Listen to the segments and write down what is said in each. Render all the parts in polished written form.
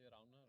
Det er Ragnar.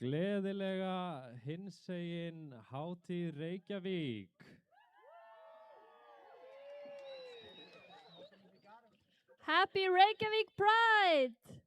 Gleðilega hinsegin hátíð Reykjavík. Happy Reykjavík Pride!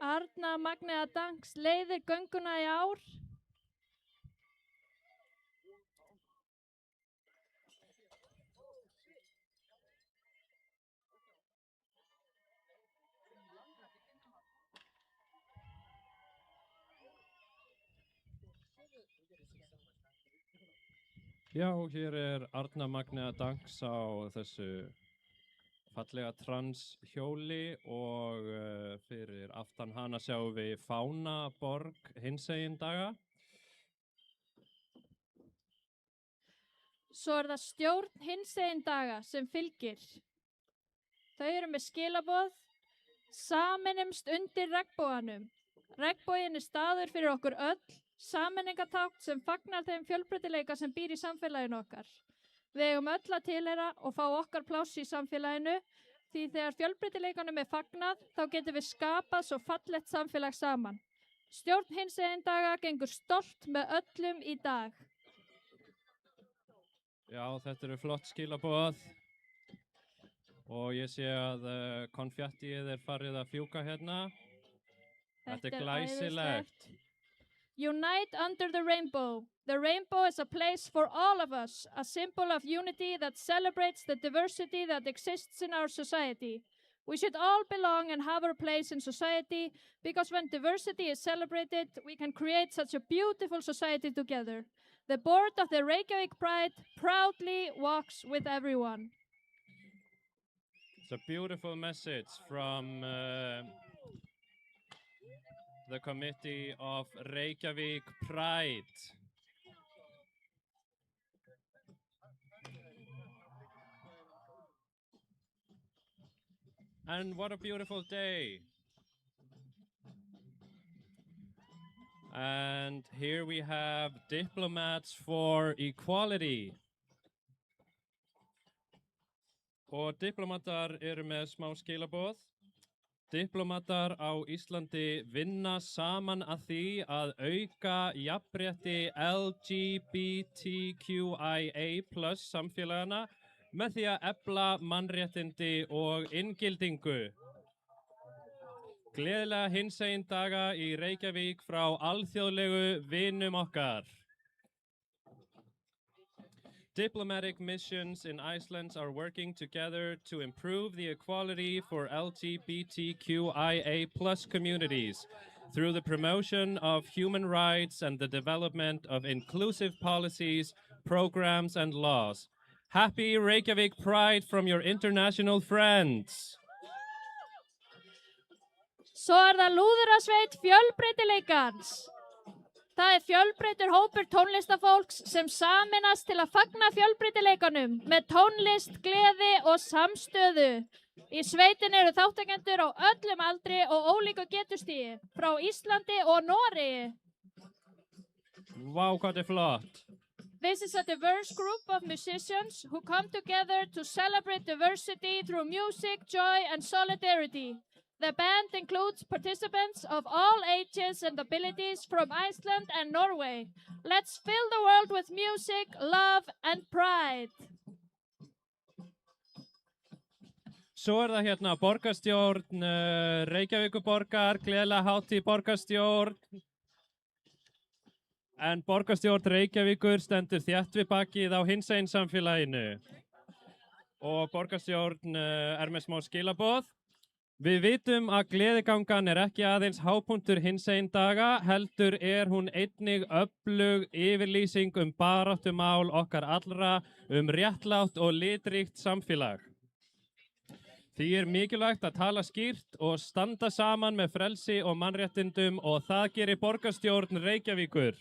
Arna Magnea Danks leiðir gönguna í ár. Já, hér Arna Magnea Danks á þessu fallega transhjóli og fyrir aftan hana sjáum við Fánaborg hinsegin daga. Svo það stjórn hinsegin daga sem fylgir. Þau eru með skilaboð. Sameinumst undir regnboganum. Regnboginn staður fyrir okkur öll. Sameiningatákn sem fagnar þeim fjölbreytileika sem býr í samfélaginu okkar. Við eigum öll að tilheyra og fá okkar pláss í samfélaginu því þegar fjölbreytileikanum fagnað þá getum við skapað svo fallegt samfélag saman. Stjórn hinsegin daga gengur stolt með öllum í dag. Já, þetta eru flott skilaboð og ég sé að konfettið farið að fjúka hérna. Þetta glæsilegt. Unite under the rainbow. The rainbow is a place for all of us, a symbol of unity that celebrates the diversity that exists in our society. We should all belong and have our place in society because when diversity is celebrated, we can create such a beautiful society together. The board of the Reykjavík Pride proudly walks with everyone. It's a beautiful message from the committee of Reykjavík Pride. And what a beautiful day. And here we have Diplomats for Equality. Og diplomatar eru með smá skilaboð. Diplomatar á Íslandi vinna saman að því að auka jafnrétti LGBTQIA+ samfélagana með því að efla mannréttindi og inngildingu. Gleðilega hinsegin daga í Reykjavík frá alþjóðlegu vinum okkar. Diplomatic missions in Iceland are working together to improve the equality for LGBTQIA+ communities through the promotion of human rights and the development of inclusive policies, programs, and laws. Happy Reykjavík Pride from your international friends. Svo það lúðrasveit fjölbreytileikans. Það fjölbreytur hópur tónlistafólks sem sameinast til að fagna fjölbreytileikanum með tónlist, gleði og samstöðu. Í sveitin eru þáttakendur á öllum aldri og ólíku getustigi frá Íslandi og Noregi. Vá, hvað flott. This is a diverse group of musicians who come together to celebrate diversity through music, joy, and solidarity. The band includes participants of all ages and abilities from Iceland and Norway. Let's fill the world with music, love, and pride. svo það hérna borgarstjórn Reykjavíkurborgar, gleðilega hátíð borgarstjórn. En borgarstjórn Reykjavíkur stendur þétt við bakið á hinsegin samfélaginu. Og borgarstjórn með smá skilaboð. Við vitum að gleðigangan ekki aðeins hápunktur hinsegin daga, heldur hún einnig öflug yfirlýsing baráttumál okkar allra réttlátt og litríkt samfélag. Því mikilvægt að tala skýrt og standa saman með frelsi og mannréttindum og það gerir borgarstjórn Reykjavíkur.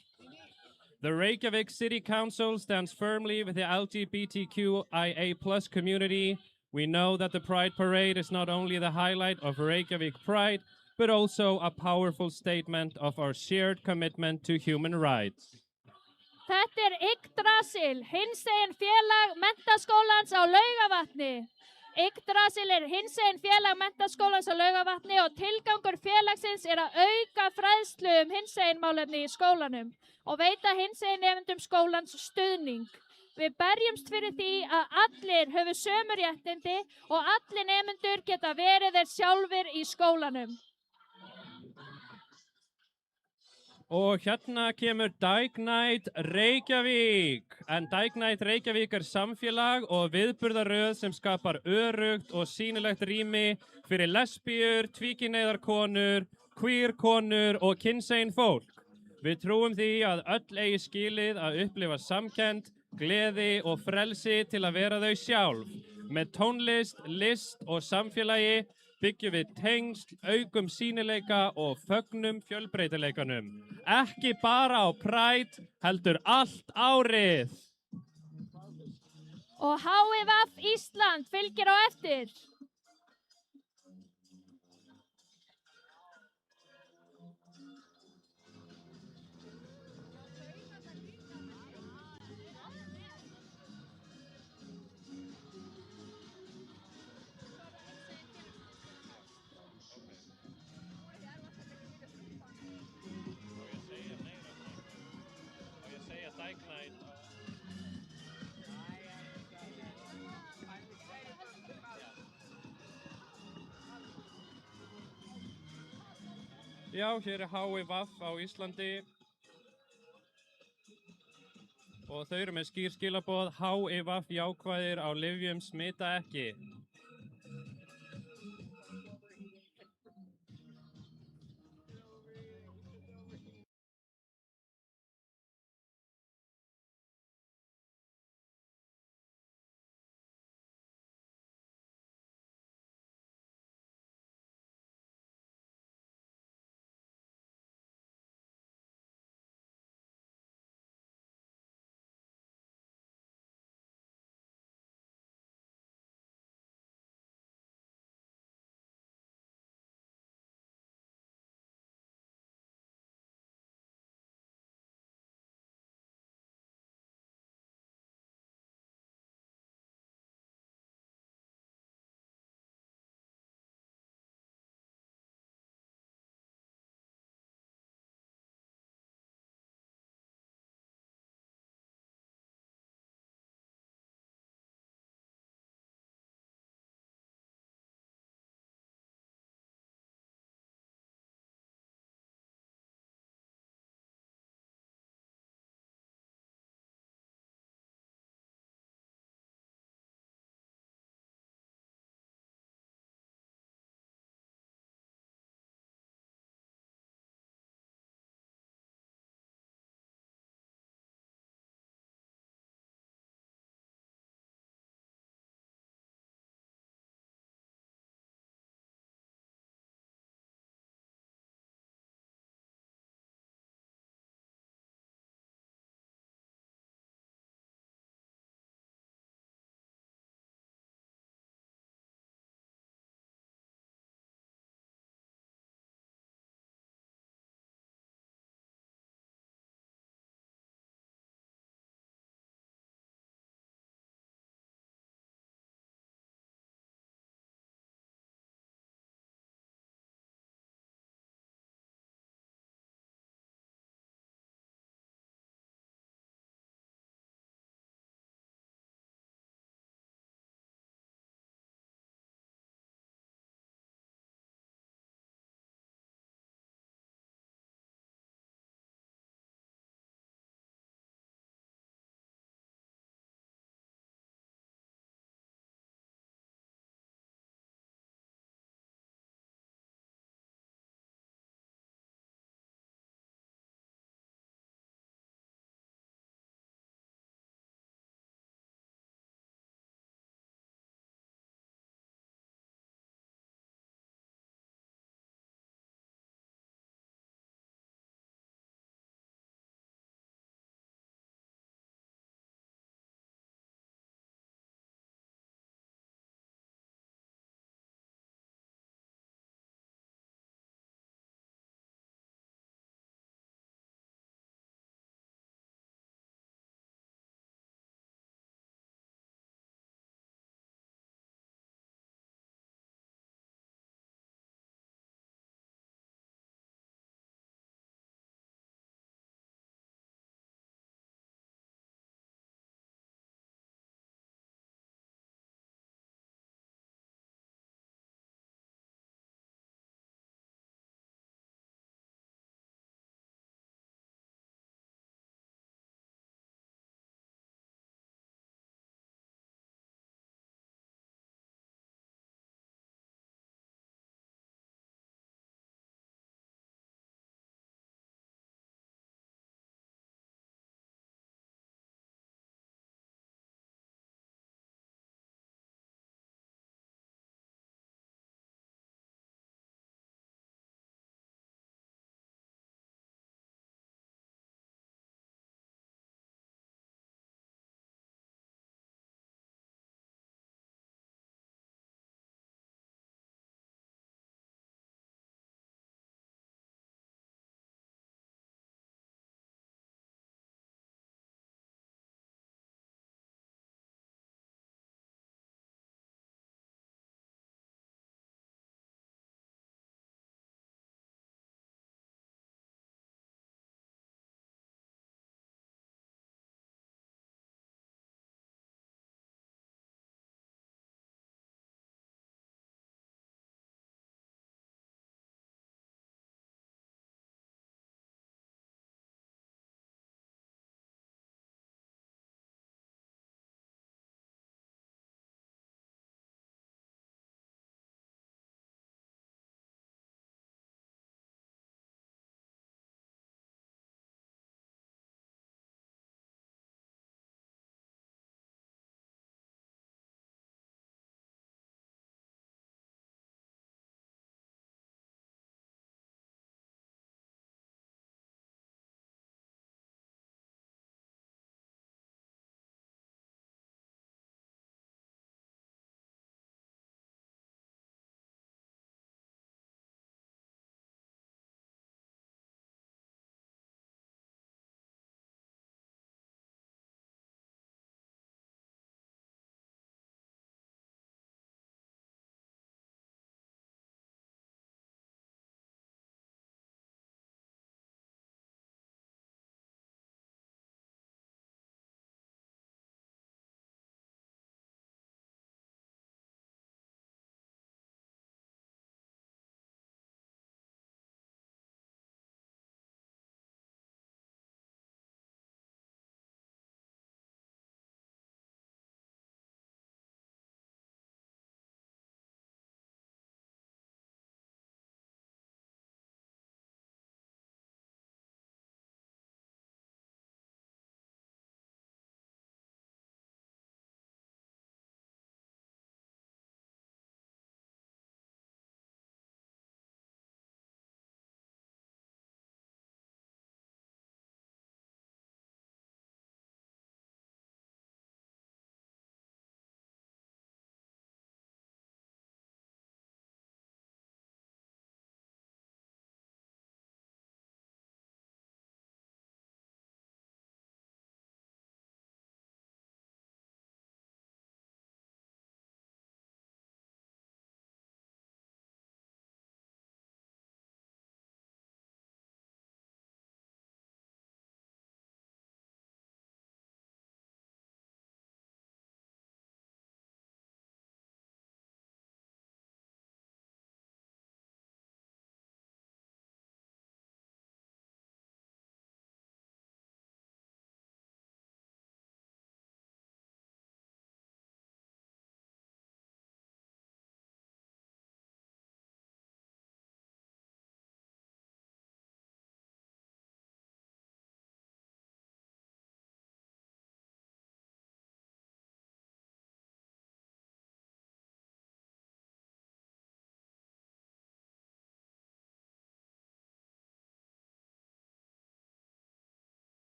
The Reykjavik City Council stands firmly with the LGBTQIA+ community. We know that the Pride Parade is not only the highlight of Reykjavik Pride, but also a powerful statement of our shared commitment to human rights. Þetta Yggdrasil, hinsegin félag menntaskólans á Laugavatni. Yggdrasil hinsegin félag menntaskólans á Laugavatni og tilgangur félagsins að auka fræðslu hinsegin málefni í skólanum og veita hinsegin nemendum skólans stuðning. Við berjumst fyrir því að allir höfðu sömu réttindi og allir nemendur geta verið þeir sjálfir í skólanum. Og hérna kemur Dyke Night Reykjavík. En Dyke Night Reykjavík samfélag og viðburðaröð sem skapar öruggt og sýnilegt rými fyrir lesbíur, tvíkynhneigðar queer konur og kynsegin fólk. Við trúum því að öll eigi skilið að upplifa samkennd, gleði og frelsi til að vera þau sjálf. Með tónlist, list og samfélagi byggjum við tengsl, aukum sýnileika og fögnum fjölbreytileikanum. Ekki bara á Pride, heldur allt árið. Og HIVF Ísland fylgir á eftir. Já, hér HIVF á Íslandi og þau með skýr skilaboð, HIVF jákvæðir á lyfjum smita ekki.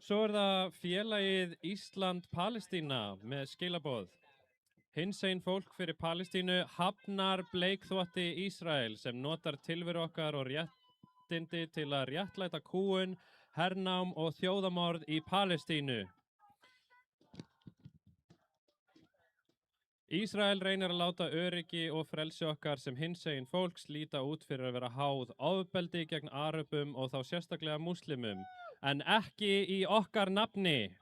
Svo það félagið Ísland-Palestína með skilaboð. Hinsegin fólk fyrir Palestínu hafnar bleikþvotti Ísrael sem notar tilveru okkar og réttindi til að réttlæta kúgun, hernám og þjóðamorð í Palestínu. Ísrael reynir að láta öryggi og frelsi okkar sem hinsegin fólks líta út fyrir að vera háð ofbeldi gegn Aröbum og þá sérstaklega múslimum, en ekki í okkar nafni.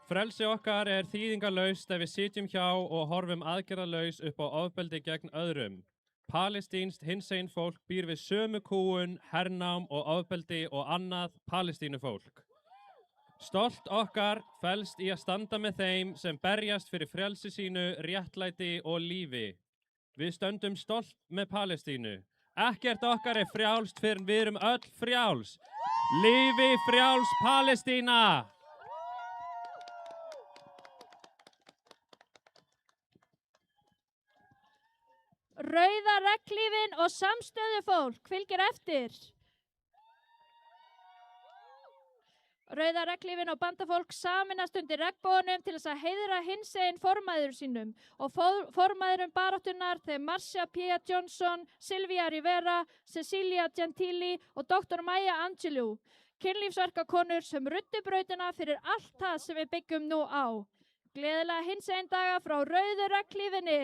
Frelsi okkar er þýðingarlaust ef við sitjum hjá og horfum aðgerðalaus upp á ofbeldi gegn öðrum. Palestínst hinsegin fólk býr við sömu kúgun, hernám og ofbeldi og annað Palestínufólk. Stolt okkar felst í að standa með þeim sem berjast fyrir frelsi sínu, réttlæti og lífi. Við stöndum stolt með Palestínu. Ekkert okkar er frjálst fyrr en við erum öll frjáls. Lífi frjáls Palestína! Rauða regnhlífin og samstöðu fólk fylgir eftir. Rauða regnhlífin og bandafólk saminast undir regnboganum til þess að heiðra hinsegin formæður sínum og formæðurum baráttunnar þeim Marcia P. Johnson, Sylvia Rivera, Cecilia Gentili og Dr. Maya Angelou, kynlífsverkakonur sem ruddu brautina fyrir allt það sem við byggjum nú á. Gleðilega hinsegin daga frá Rauðu regnhlífinni!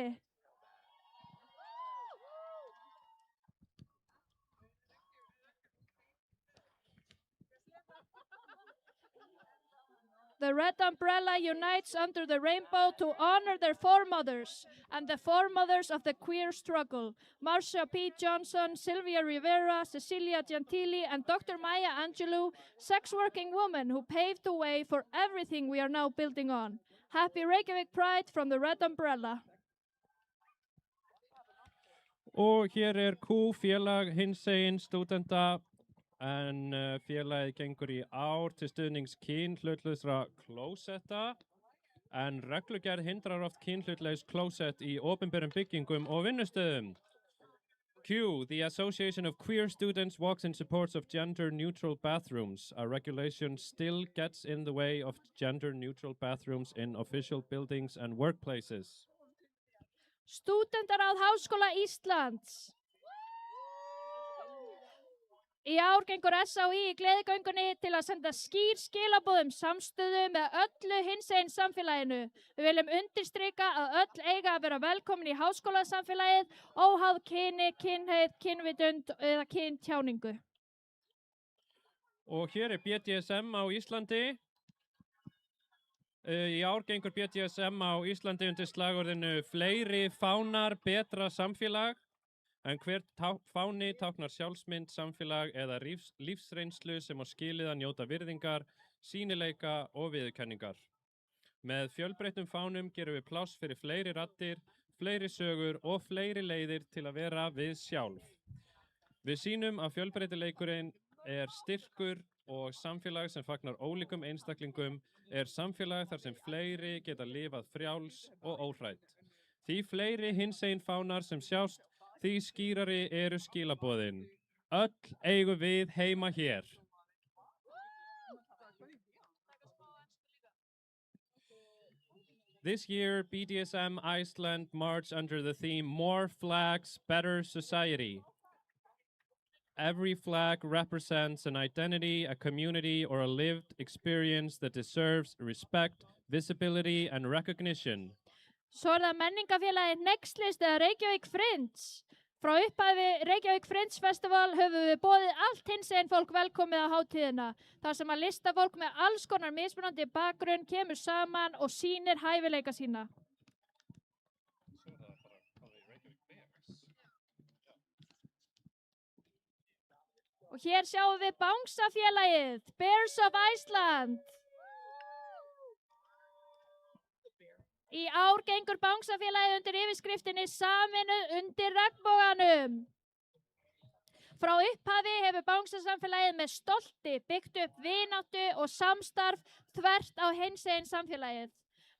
The red umbrella unites under the rainbow to honor their foremothers and the foremothers of the queer struggle. Marcia P. Johnson, Sylvia Rivera, Cecilia Gentili, and Dr. Maya Angelou, sex-working women who paved the way for everything we are now building on. Happy Reykjavík Pride from the red umbrella. Og hér Q-félag hinsegin stúdenta. En félagið gengur í ár til stuðnings kynhlutlausra klósetta, en reglugerð hindrar oft kynhlutlaus klósett í opinberum byggingum og vinnustöðum. Q. The Association of Queer Students walks in support of gender-neutral bathrooms. A regulation still gets in the way of gender-neutral bathrooms in official buildings and workplaces. Stúdentar Háskóla Íslands. Í ár gengur SAÍ í gleðigöngunni til að senda skýr skilaboð samstöðu með öllu hinsegin samfélaginu. Við viljum undirstrika að öll eiga að vera velkomin í háskólasamfélagið, óháð kyni, kynhneigð, kynvitund eða kyntjáningu. Og hér BDSM á Íslandi. Í ár gengur BDSM á Íslandi undir slagorðinu Fleiri fánar, betra samfélag. En hver fáni táknar sjálfsmynd, samfélag eða lífsreynslu sem á skilið að njóta virðingar, sýnileika og viðurkenningar. Með fjölbreyttum fánum gerum við pláss fyrir fleiri raddir, fleiri sögur og fleiri leiðir til að vera við sjálf. Við sýnum að fjölbreytileikurinn styrkur og samfélag sem fagnar ólíkum einstaklingum samfélag þar sem fleiri geta lifað frjáls og óhrædd. Því fleiri hinsegin fánar sem sjást, því skýrari skilaboðin. Öll eigum við heima hér. This year, BDSM Iceland marched under the theme More Flags, Better Society. Every flag represents an identity, a community, or a lived experience that deserves respect, visibility, and recognition. Svo það menningafélagið Nextlist eða Reykjavík Friends. Frá upphafi Reykjavík Friends Festival höfum við boðið allt hinsegin fólk velkomið á hátíðina. Þar sem að listafólk með alls konar mismunandi bakgrunn kemur saman og sýnir hæfileika sína. Og hér sjáum við Bangsafélagið, Bears of Iceland. Í ár gengur Bangsafélagið undir yfirskriftinni Sameinuð undir regnboganum. Frá upphafi hefur Bangsasamfélagið með stolti byggt upp vináttu og samstarf þvert á hinsegin samfélagið.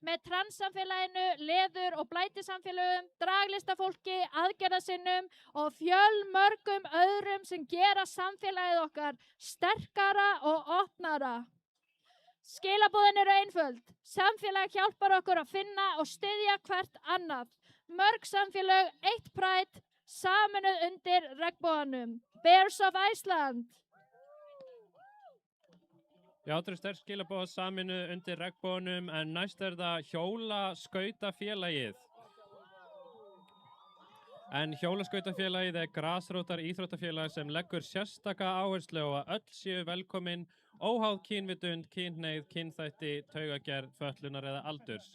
með transsamfélaginu, leður- og blætisamfélögum, draglistafólki, aðgerðasinnum og fjölmörgum öðrum sem gera samfélagið okkar sterkara og opnara. Skilaboðin eru einföld. Samfélag hjálpar okkur að finna og styðja hvert annað. Mörg samfélög, eitt Pride, saminuð undir regnboganum. Bears of Iceland. Já, þetta eru sterk skilaboð saminuð undir regnboganum, en næst það hjólaskautafélagið. En hjólaskautafélagið grasrótar íþróttafélag sem leggur sérstaka áherslu á að öll séu velkomin, óháð kynvitund, kynhneigð, kynþætti, taugagerð, fötlunar eða aldurs.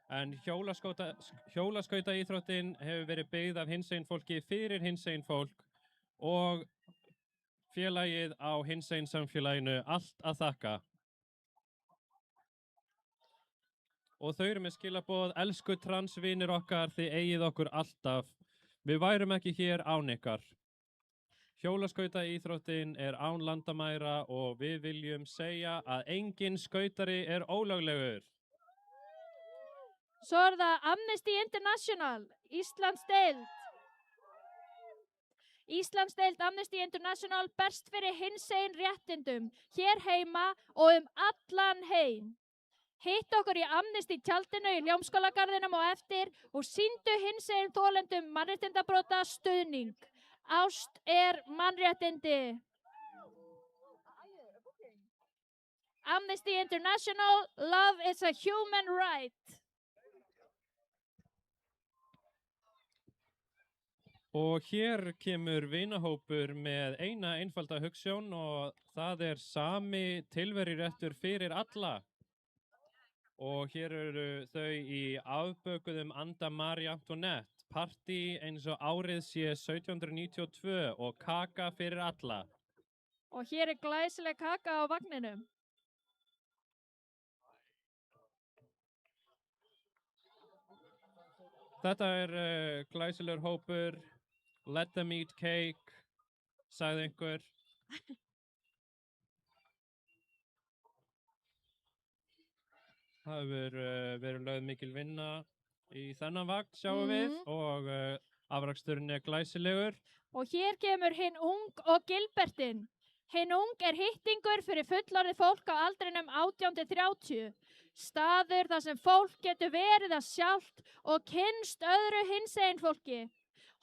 En hjólaskautaíþróttin hefur verið byggð af hinsegin fólki fyrir hinsegin fólk og félagið á hinsegin samfélaginu allt að þakka. Og þau eru með skilaboð: elsku transvinir okkar, þið eigið okkur alltaf. Við værum ekki hér án ykkar. Hjólaskautaíþróttin án landamæra og við viljum segja að engin skautari ólöglegur. Svo það Amnesty International, Íslandsdeild. Íslandsdeild Amnesty International berst fyrir hinsegin réttindum hér heima og allan heim. Hitt okkur í Amnesty tjaldinu í Ljómskálagarðinum á eftir og sýndu hinsegin þolendum mannréttindabrota stuðning. Ást mannréttindi. Amnesty International, love is a human right. Og hér kemur vinahópur með eina einfalda hugsjón og það sami tilveruréttur fyrir alla. Og hér eru þau í afbökuðum anda Marie Antoinette, partí eins og árið sé 1792 og kaka fyrir alla. Og hér glæsileg kaka á vagninum. Þetta glæsilegur hópur. Let them eat cake, sagði einhver. Það hefur verið lögð mikil vinna í þennan vagn, sjáum við, og afraksturinn glæsilegur. Og hér kemur hinn ung og Gilbertinn. Hinn ung hittingur fyrir fullorðið fólk á aldrinum 18–30. Staður þar sem fólk getur verið það sjálft og kynnst öðru hinsegin fólki.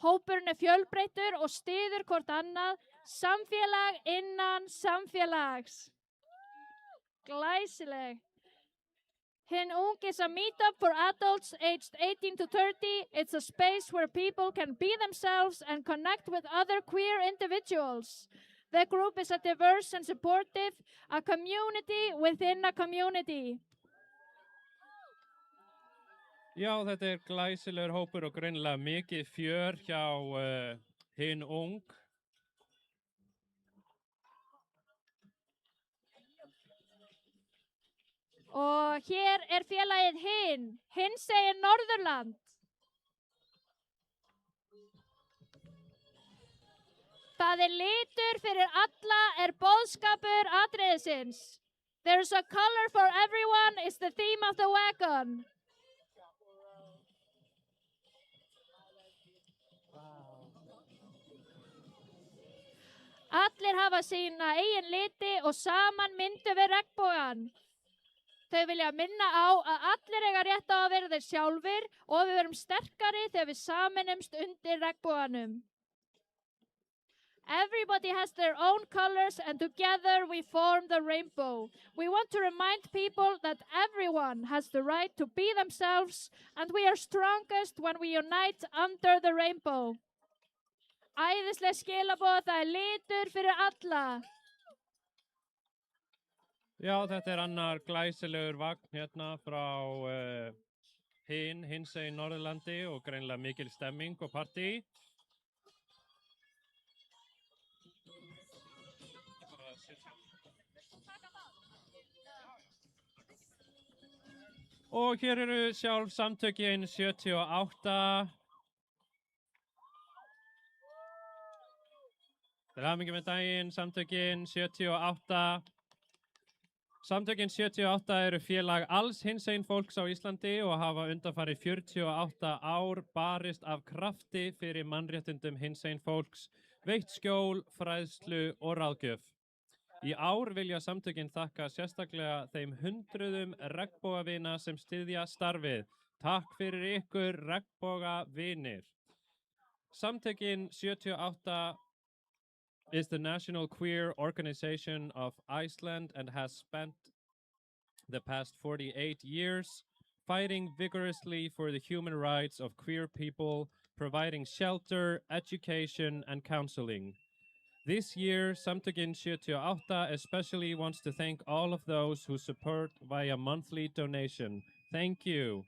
Hópurinn fjölbreyttur og styður hvort annað, samfélag innan samfélags. Glæsileg. Hinn ung is a meetup for adults aged 18–30. It's a space where people can be themselves and connect with other queer individuals. The group is a diverse and supportive, a community within a community. Já, þetta glæsilegur hópur og greinilega mikið fjör hjá hinn ung. Og hér félagið hinsegin Norðurland. Það litur fyrir alla boðskapur atriðisins. There's a color for everyone is the theme of the wagon. Allir hafa sína eigin liti og saman myndu við regnbogann. Þau vilja minna á að allir eiga rétt á að vera þeir sjálfir og við verum sterkari þegar við saminumst undir regnboganum. Everybody has their own colors and together we form the rainbow. We want to remind people that everyone has the right to be themselves and we are strongest when we unite under the rainbow. Æðisleg skilaboð, það litur fyrir alla. Já, þetta annar glæsilegur vagn hérna frá hinsegin Norðurlandi og greinilega mikil stemming og partí. Og hér eru sjálf samtökin 78. Til hamingju með daginn, samtökin 78. Samtökin 78 eru félag alls hinsegin fólks á Íslandi og hafa undanfarið 48 ár barist af krafti fyrir mannréttindum hinsegin fólks, veitt skjól, fræðslu og ráðgjöf. Í ár vilja samtökin þakka sérstaklega þeim hundruðum regnbogavina sem styðja starfið. Takk fyrir ykkur regnbogavinir. Samtökin 78 is the national queer organization of Iceland and has spent the past 48 years fighting vigorously for the human rights of queer people, providing shelter, education, and counseling. This year, Samtökin 78 especially wants to thank all of those who support via monthly donation. Thank you.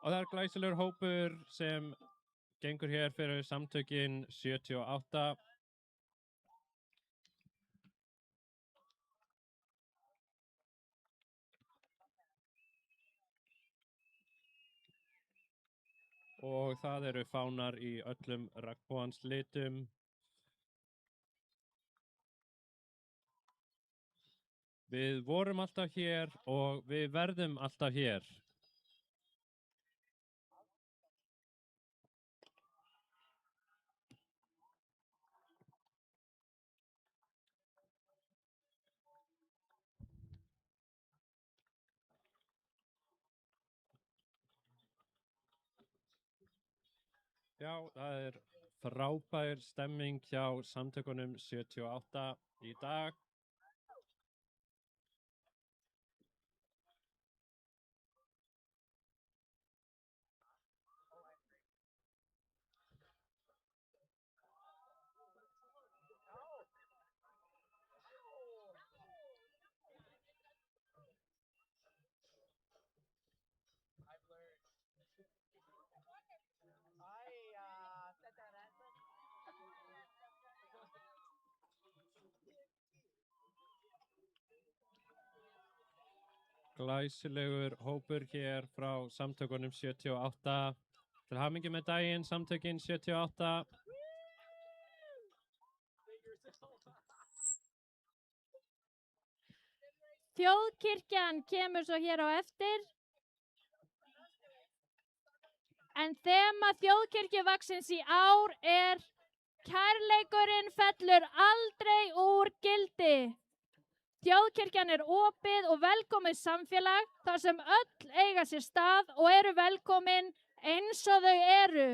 Og það glæsilegur hópur sem gengur hér fyrir Samtökin 78. Og það eru fánar í öllum regnbogans litum. Við vorum alltaf hér og við verðum alltaf hér. Já, það er frábær stemming hjá Samtökunum 78 í dag. Glæsilegur hópur hér frá Samtökunum 78. Til hamingju með daginn, Samtökin 78. Þjóðkirkjan kemur svo hér á eftir. En þema þjóðkirkjuvaksins í ár er kærleikurinn fellur aldrei úr gildi. Þjóðkirkjan er opið og velkomið samfélag þar sem öll eiga sér stað og eru velkomin eins og þau eru.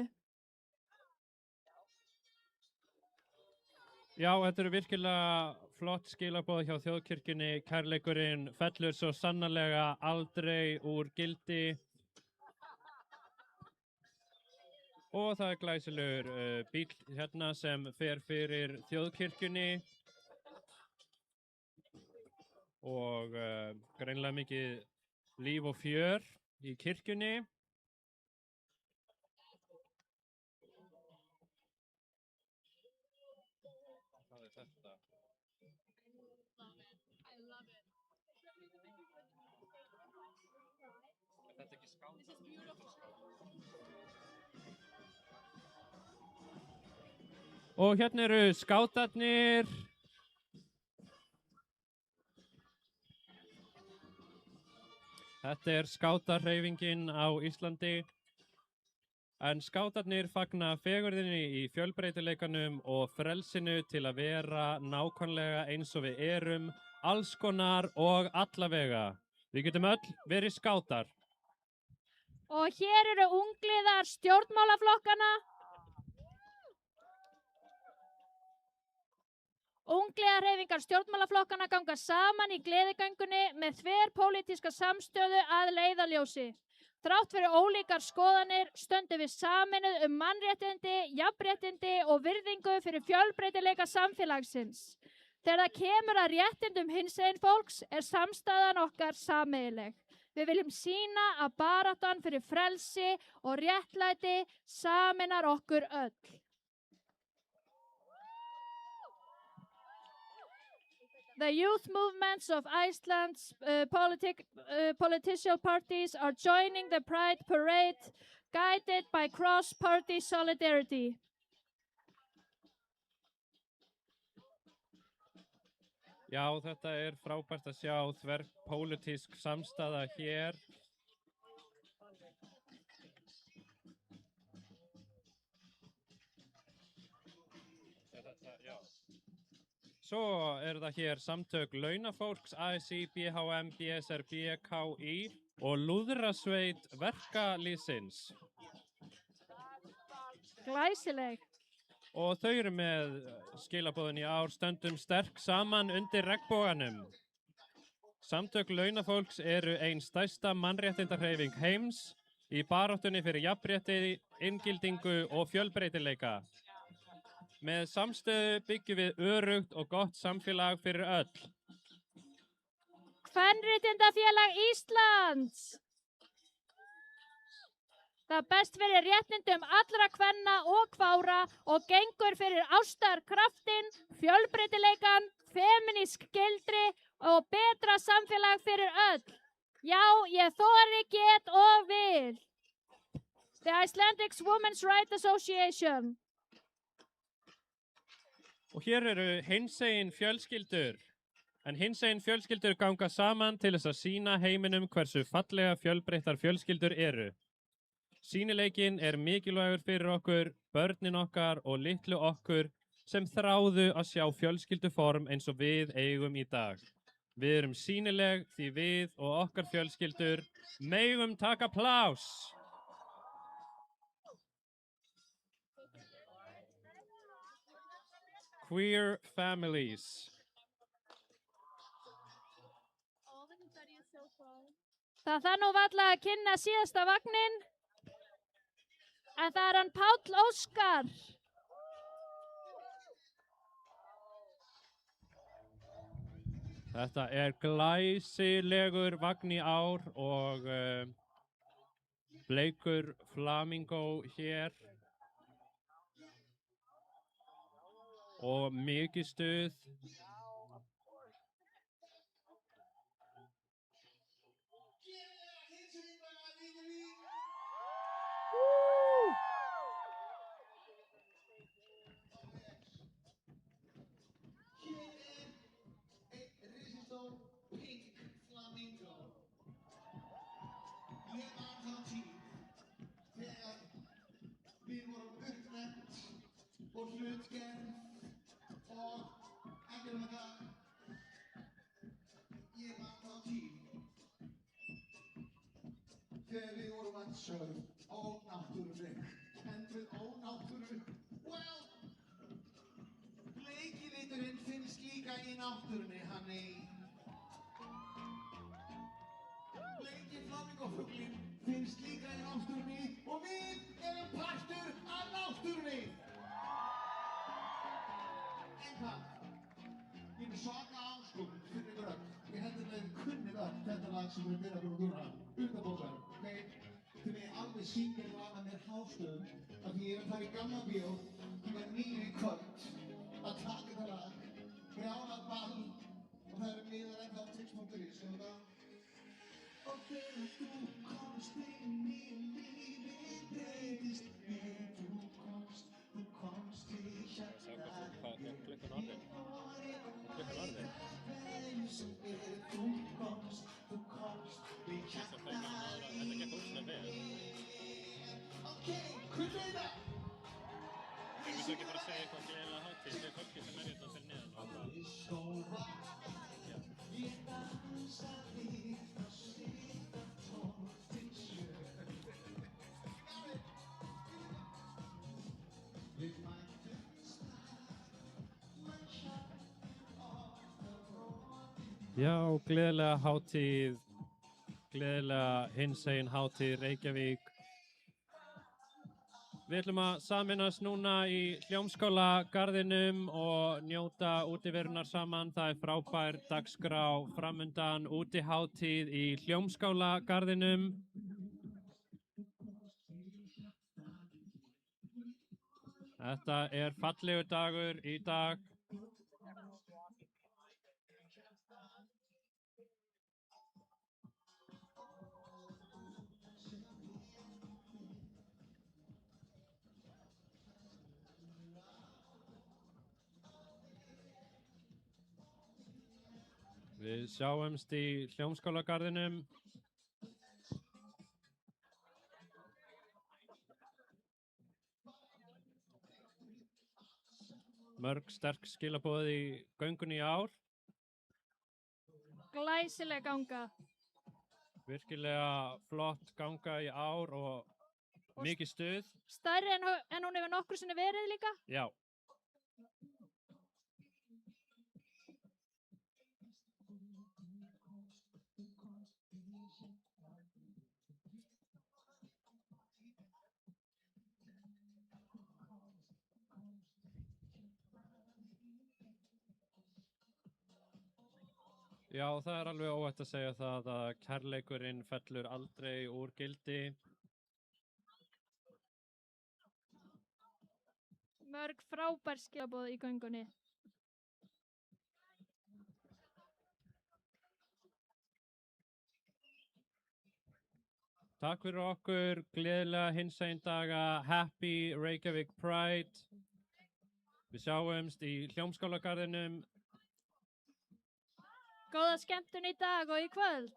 Já, þetta eru virkilega flott skilaboð hjá Þjóðkirkjunni. Kærleikurinn fellur svo sannarlega aldrei úr gildi. Og það er glæsilegur bíll hérna sem fer fyrir Þjóðkirkjunni. Og greinilega mikið líf og fjör í kirkjunni. Hvað er þetta? Er þetta ekki skátar? Og hérna eru skátarnir. Þetta er skátahreyfingin á Íslandi, en skátarnir fagna fegurðinni í fjölbreytileikanum og frelsinu til að vera nákvæmlega eins og við erum, alls konar og allavega. Við getum öll verið skátar. Og hér eru ungliðar stjórnmálaflokkana. Ungliðahreyfingar stjórnmálaflokkana ganga saman í gleðigöngunni með þverpólitíska samstöðu að leiðarljósi. Þrátt fyrir ólíkar skoðanir stöndum við sameinuð mannréttindi, jafnréttindi og virðingu fyrir fjölbreytileika samfélagsins. Þegar það kemur að réttindum hinsegin fólks er samstæðan okkar sameiginleg. Við viljum sýna að baráttan fyrir frelsi og réttlæti sameinar okkur öll. The youth movements of Iceland's political parties are joining the Pride Parade, guided by cross-party solidarity. Já, þetta frábært að sjá þverpólitísk samstaða hér. Svo það hér samtök launafólks, ASÍ, BHM, BSRB, KÍ og lúðrasveit verkalýðsins. Glæsileg. Og þau eru með skilaboðin í ár, stöndum sterk saman undir regnboganum. Samtök launafólks eru ein stærsta mannréttindahreyfing heims í baráttunni fyrir jafnrétti, inngildingu og fjölbreytileika. Með samstöðu byggjum við öruggt og gott samfélag fyrir öll. Kvenréttindafélag Íslands. Það best fyrir réttindum allra kvenna og kvára og gengur fyrir ástarkraftin, fjölbreytileikan, femínísk gildri og betra samfélag fyrir öll. Já, ég þori, get og vil. The Icelandic Women's Rights Association. Og hér eru hinsegin fjölskyldur. En hinsegin fjölskyldur ganga saman til þess að sýna heiminum hversu fallega fjölbreyttar fjölskyldur eru. Sýnileikinn mikilvægur fyrir okkur, börnin okkar og litlu okkur sem þráðu að sjá fjölskylduform eins og við eigum í dag. Við erum sýnileg því við og okkar fjölskyldur megum taka plás. Queer families. Það þarf nú varla að kynna síðasta vagnin. En það hann Páll Óskar. Þetta glæsilegur vagn í ár og bleikur flamingo hér. Og mikið stuð. Og hlutgerð og ekki það. Ég man þá tíð þegar við vorum öll sögð ónáttúruleg, kennd við ónáttúru. Well, bleiki liturinn finnst líka í náttúrunni, Hanni. Bleiki flamingófuglinn finnst líka í náttúrunni og við erum partur af náttúrunni. Ég svaka áskorun fyrir ykkur öll. Ég held að þið kunnið öll þetta lag sem við byrjað fyrir úr utanbókar, ok? Þið megið alveg syngja lag að mér hástöðum af því ég fara í gamla bíó með 9 í kvöld að taka þetta lag, brjálað ball og það miðar ennþá á tix.is og það. Og þegar þú komst inn í lífið breytist mér, þú komst til hjarta. Klukkan orðin. Þetta gekk óslega vel. Ok, hvernig það? Ég vil ekki bara segja eitthvað gleðilega hátíð við fólki sem hérna fyrir neðan. Já, gleðilega hátíð, gleðilega hinsegin hátíð Reykjavík. Við ætlum að sameinast núna í Hljómskálagarðinum og njóta útiverunar saman. Það frábær dagskrá framundan, útihátíð í Hljómskálagarðinum. Þetta fallegur dagur í dag. Við sjáumst í Hljómskálagarðinum. Mörg sterk skilaboð í göngunni í ár. Glæsileg ganga. Virkilega flott ganga í ár og mikið stuð. Stærri en hún hefur nokkru sinni verið líka. Já. Já, það er alveg óhætt að segja það að kærleikurinn fellur aldrei úr gildi. Mörg frábær skilaboð í göngunni. Takk fyrir okkur, gleðilega hinsegin daga, Happy Reykjavík Pride. Við sjáumst í Hljómskálagarðinum. Góða skemmtun í dag og í kvöld.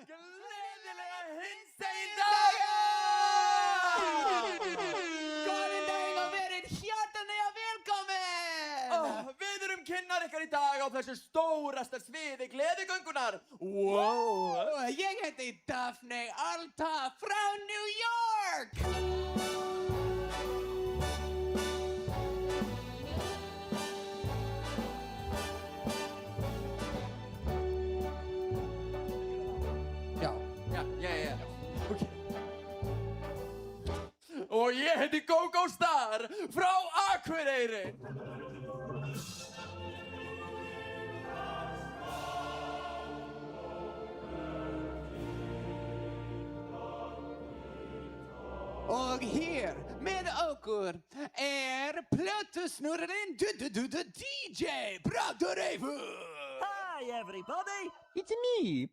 Gleðilega hinsegin daga! Góðan daginn og verið hjartanlega velkomin! Við erum kynnar ykkar í dag á þessu stórasta sviði gleðigöngunar. Wow! Ég heiti Daphne Alta frá New York! Okay. Og ég heiti Gógó Star frá Akureyri. Og hér með okkur plötusnurrinn DJ Broddur Eifur. Hi everybody, it's me.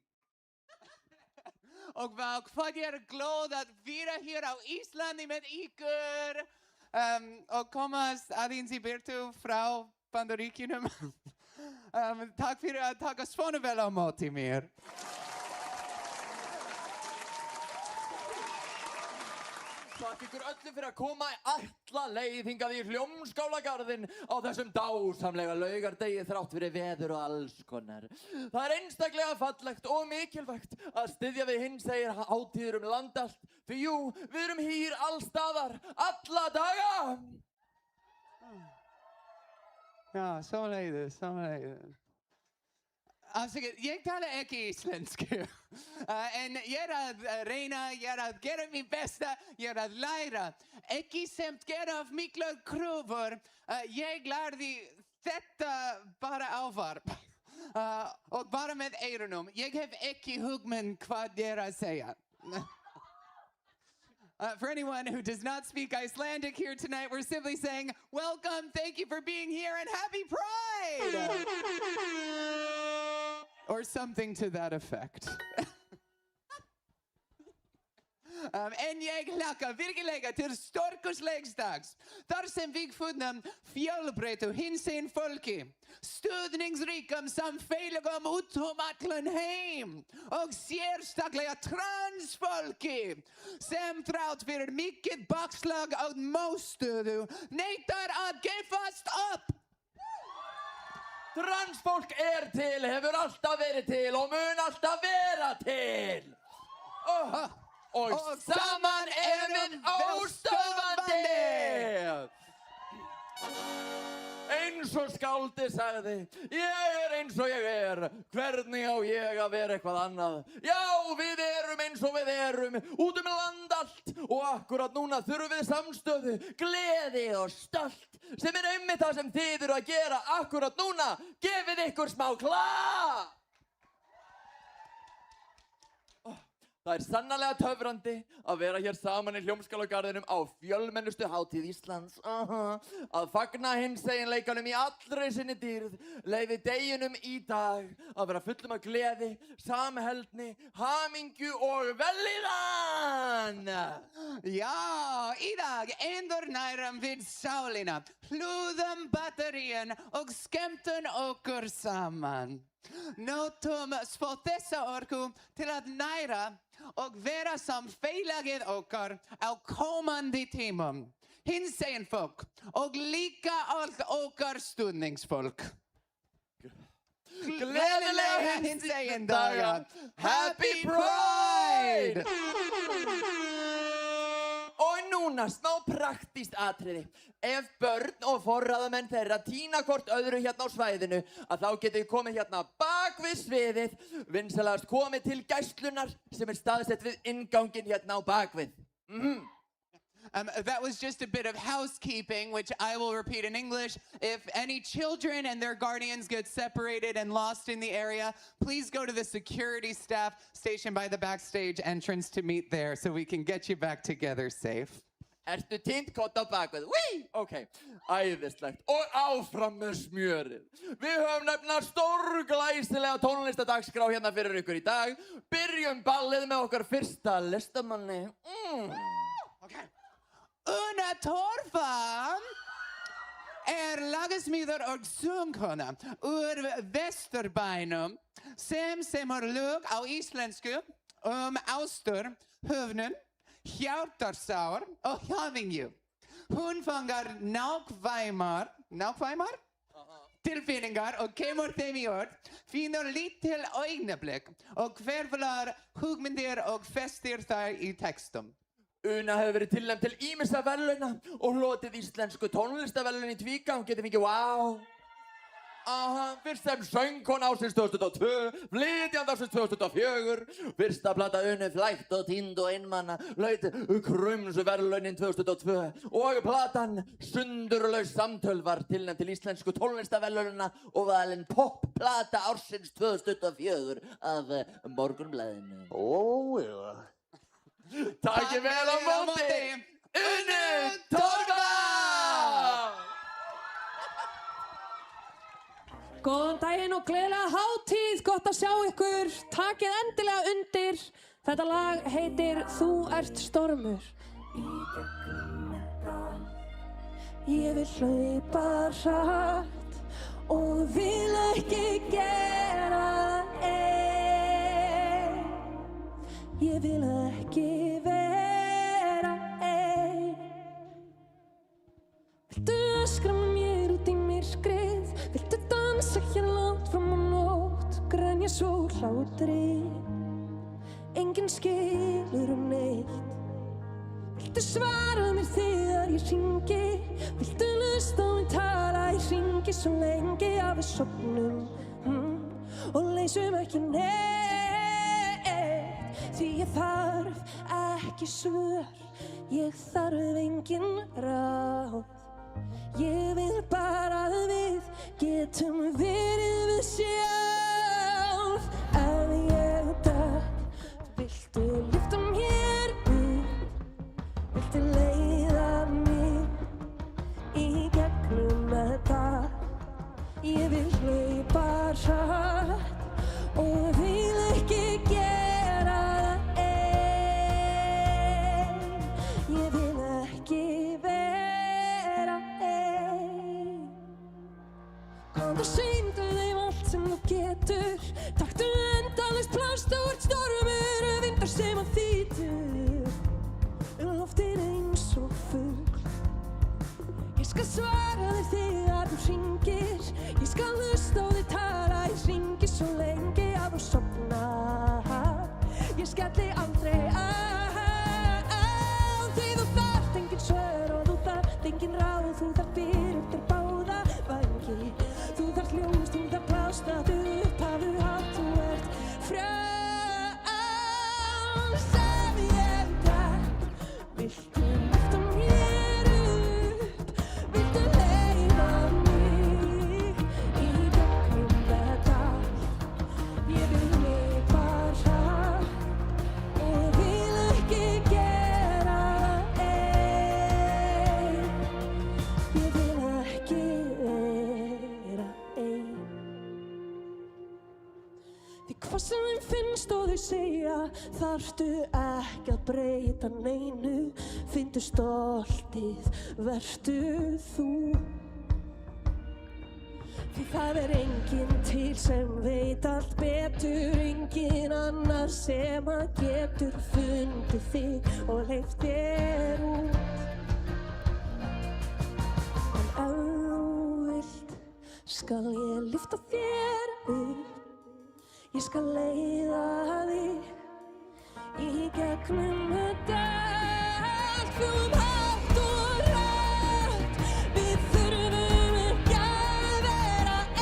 Og hvað glöð að vera hér á Íslandi með ykkur og komast aðeins í burtu frá Bandaríkjunum. Takk fyrir að taka svona vel á móti mér. Takk ykkur öllum fyrir að koma alla leið hingað í Hljómskálagarðinn á þessum dásamlega laugardegi þrátt fyrir veður og alls konar. Það er einstaklega fallegt og mikilvægt að styðja við hinsegin hátíðir land allt. Því jú, við erum hér allstaðar, alla daga! Já, samleiðis. Afsakið, ég tala ekki íslensku, en ég að reyna, ég að gera mitt besta, ég að læra. Ekki semt gera af miklar kröfur, ég lærði þetta bara ávarp. Og bara með eyrunum, ég hef ekki hugmynd hvað ég að segja. For anyone who does not speak Icelandic here tonight, we're simply saying, welcome, thank you for being here, and happy Pride! Or something to that effect. En ég hlakka virkilega til stórkostlegs dags, þar sem við funnum fjölbreyttu hinsegin fólki, stuðningsríkum samfélögum út allan heim og sérstaklega transfólki sem þrátt fyrir mikið bakslag á mótstöðu neitar að gefast upp. Transfólk til, hefur alltaf verið til og mun alltaf vera til. Og saman við óstöðvandi. Eins og skáldið sagði, ég eins og ég hvernig á ég að vera eitthvað annað? Já, við eins og við út land allt og akkurat núna þurfum við samstöðu, gleði og stolt sem einmitt það sem þið eru að gera akkurat núna. Gefið ykkur smá klapp! Það sannarlega töfrandi að vera hér saman í Hljómskálagarðinum á fjölmennustu hátíð Íslands. Að fagna hinseginleikanum í allri sinni dýrð, leyfi deginum í dag að vera fullum af gleði, samheldni, hamingju og vellíðan. Já, í dag endurnærum við sálina, hlúðum batteríin og skemmtum okkur saman. Notum svo þessa orku til að næra og vera samfélagið okkar á komandi tímum. Hinsegin fólk og líka allt okkar stuðningsfólk. Gleðilega hinsegin daga! Happy Pride! Og núna smá praktískt atriði. Ef börn og forráðamenn þeirra týna hvort öðru hérna á svæðinu, að þá getið komið hérna bak við sviðið, vinsalast komið til gæslunar sem staðsett við innganginn hérna á bakvið. That was just a bit of housekeeping, which I will repeat in English. If any children and their guardians get separated and lost in the area, please go to the security staff stationed by the backstage entrance to meet there so we can get you back together safe. Ertu týnt kott á bakvið? Wí! Ok, æðislegt. Og áfram með smjörið. Við höfum nefnilega stórglæsilega tónlistadagskrá hérna fyrir ykkur í dag. Byrjum ballið með okkar fyrsta listamanni. Okay. Una Torfa lagasmíður og söngkona úr Vesturbænum sem semur lög á íslensku ástur, höfnun, hjartarsár og hamingju. Hún fangar nákvæmar tilfinningar og kemur þeim í orð, finnur lítil augnablik og hverflar hugmyndir og festir þær í textum. Una hefur verið tilnefnd til ýmissa verðlauna og hlotið íslensku tónlistaverðlaun í tvígang, getið fengið wow. Fyrst sem söngkona ársins 2002, flytjandi ársins 2004, fyrsta plata Unu flækt og týnd og einmana, hlaut Krumsuverðlaunin 2002 og platan Sundurlaus samtöl var tilnefnd til íslensku tónlistaverðlaunina og valin popplata ársins 2004 af Morgunblaðinu. Takk vel á móti, Unu Torfa! Góðan daginn og gleðilega hátíð, gott að sjá ykkur, takið endilega undir. Þetta lag heitir Þú ert stormur. Ég vil hlaupa hratt og vil ekki gera það ein. Ég vil ekki vera ein. Viltu öskra mér út í myrkrið? Viltu dansa hér langt fram á nótt? Grenja svo hlátri, enginn skilur neitt. Viltu svara mér þegar ég hringi? Viltu hlusta á mig tala? Ég hringi svo lengi að við sofnum og leysum ekki neitt. Því ég þarf ekki svör, ég þarf engin ráð. Ég vil bara að við getum verið við sjálf. Ef ég dett, viltu lyfta mér upp? Viltu leiða mig í gegnum þetta? Ég vil hlaupa hratt og vil ekki gera það ein. Ég vil ekki vera ein. Komdu sýndu þeim allt sem þú getur. Taktu endalaust pláss, þú ert stormur, vindar sem að þýtur loftið eins og fugl. Ég skal svara þér þegar þú hringir, ég skal hlusta á þig tala. Ég hringi svo lengi að þú sofnar, ég skelli aldrei á. Því þú þarft engin svör og þú þarft engin ráð. Þú þarft fyrir þér báða vængi. Þú þarft ljós, þú þarft pláss, það upphafðu hátt. Þú ert frjáls. Ef ég dett, viltu lyfta mér upp? Viltu leiða mig í gegnum þetta? Ég vil hlaupa hratt og vil ekki gera það ein. Ég vil ekki vera ein. Því hvað sem þeim finnst og þau segja, þarftu ekki að breyta neinu. Finndu stoltið, vertu þú. Því það enginn til sem veit allt betur, enginn annar sem að getur fundið þig og leyft þér út. En ef þú vilt, skal ég lyfta þér upp. Ég skal leiða þig í gegnum þetta allt. Fljúgum hátt og hratt, við þurfum ekki að vera ein.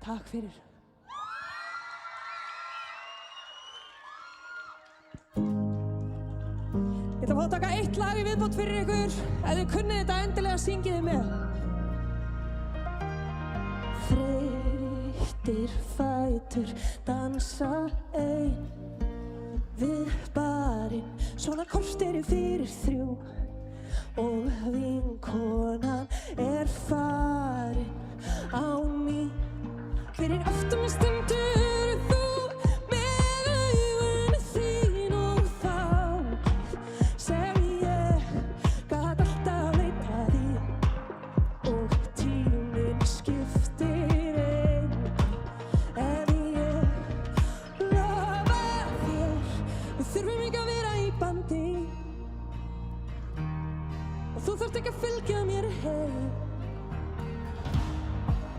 Takk fyrir. Ég ætla að fá að taka eitt lag í viðbót fyrir ykkur. Ef þið kunnið þetta endilega syngið þið með. Þreyttir fætur dansa ein við barinn, svona korteri fyrir 3 og vinkonan farin án mín. Fyrir aftan mig stendur þú með augun þín og fangið sem ég gat alltaf leitað í og tíminn skiptir engu ef ég lofa þér. Við þurfum ekki að vera í bandi og þú þarft ekki að fylgja mér heim.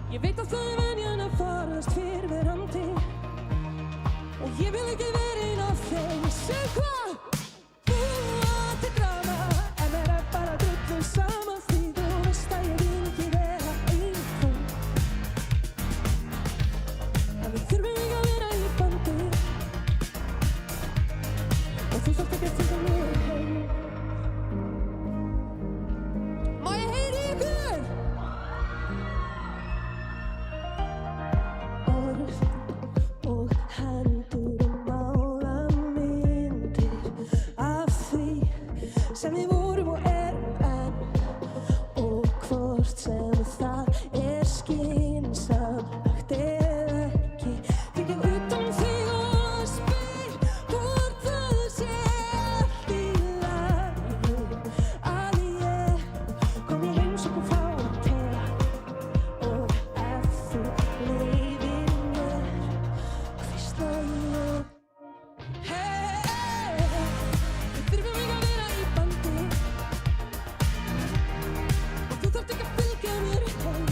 Ég veit að það venjan að farast fyrrverandi og ég vil ekki vera ein af þeim sem hvað búa til drama en vera bara drullum sama því þú veist að ég vil ekki vera ein. En við þurfum ekki að vera í bandi og þú þarft ekki að fylgja mér heim. Má ég heyri ykkur? Og hendur mála myndir af því sem við vorum og erum enn og hvort sem það skynsamlegt eða ekki. Tek ég utan þig og spyr hvort það sé allt í lagi að ég kom í heimsókn og fá að tala og ef þú leyfir mér hvísla ég. Hey, við þurfum ekki að vera í bandi og þú þarft ekki að fylgja mér heim.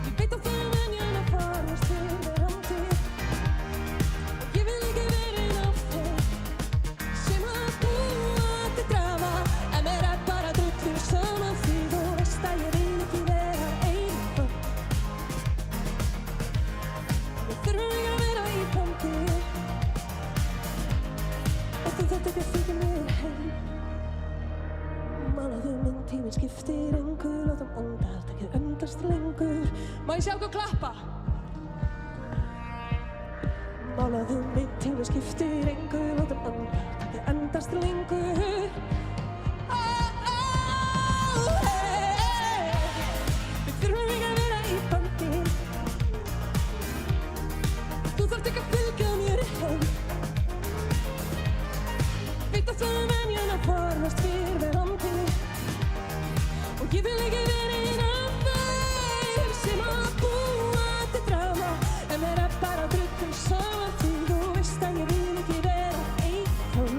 Ég veit að það venjan að farast fyrrverandi og ég vil ekki vera ein af þeim sem að búa til drama en mér bara drullum sama því þú veist að ég vil ekki vera ein. Við þurfum ekki að vera í bandi og þú þarft ekki að fylgja mér heim. Málaðu mynd, tíminn skiptir engu, látum andartakið endast lengur. Má ég sjá ykkur klappa? Málaðu mynd, tíminn skiptir engu, látum andartakið endast lengur. Hey, við þurfum ekki að vera í bandi. Þú þarft ekki að fylgja mér heim. Veit að það venjan að farast fyrrverandi og ég vil ekki vera ein af þeim sem að búa til drama en vera bara drullum sama því þú veist að ég vil ekki vera ein.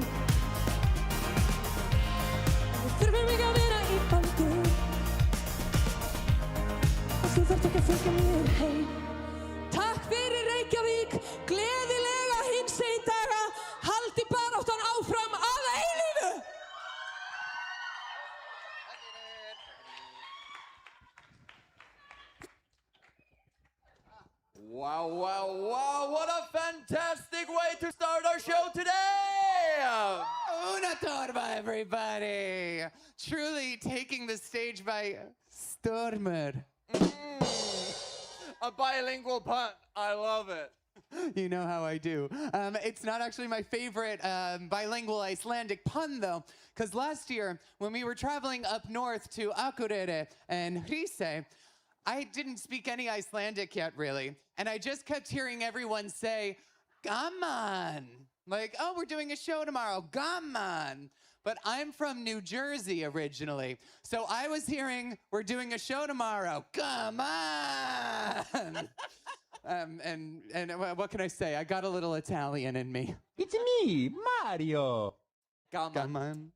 Við þurfum ekki að vera í bandi og þú þarft ekki að fylgja mér heim. Takk fyrir Reykjavík, gleðilega hinsegin daga, haldi baráttan áfram að eilífu. Wow, wow, wow, what a fantastic way to start our show today! Una torba, everybody! Truly taking the stage by Stormer. A bilingual pun, I love it. You know how I do. It's not actually my favorite bilingual Icelandic pun, though, because last year, when we were traveling up north to Akureyri and Hrísey, I didn't speak any Icelandic yet, really, and I just kept hearing everyone say, gaman, like, oh, we're doing a show tomorrow, gaman. But I'm from New Jersey originally, so I was hearing, we're doing a show tomorrow, gaman. And what can I say? I got a little Italian in me. It's me, Mario. Gaman.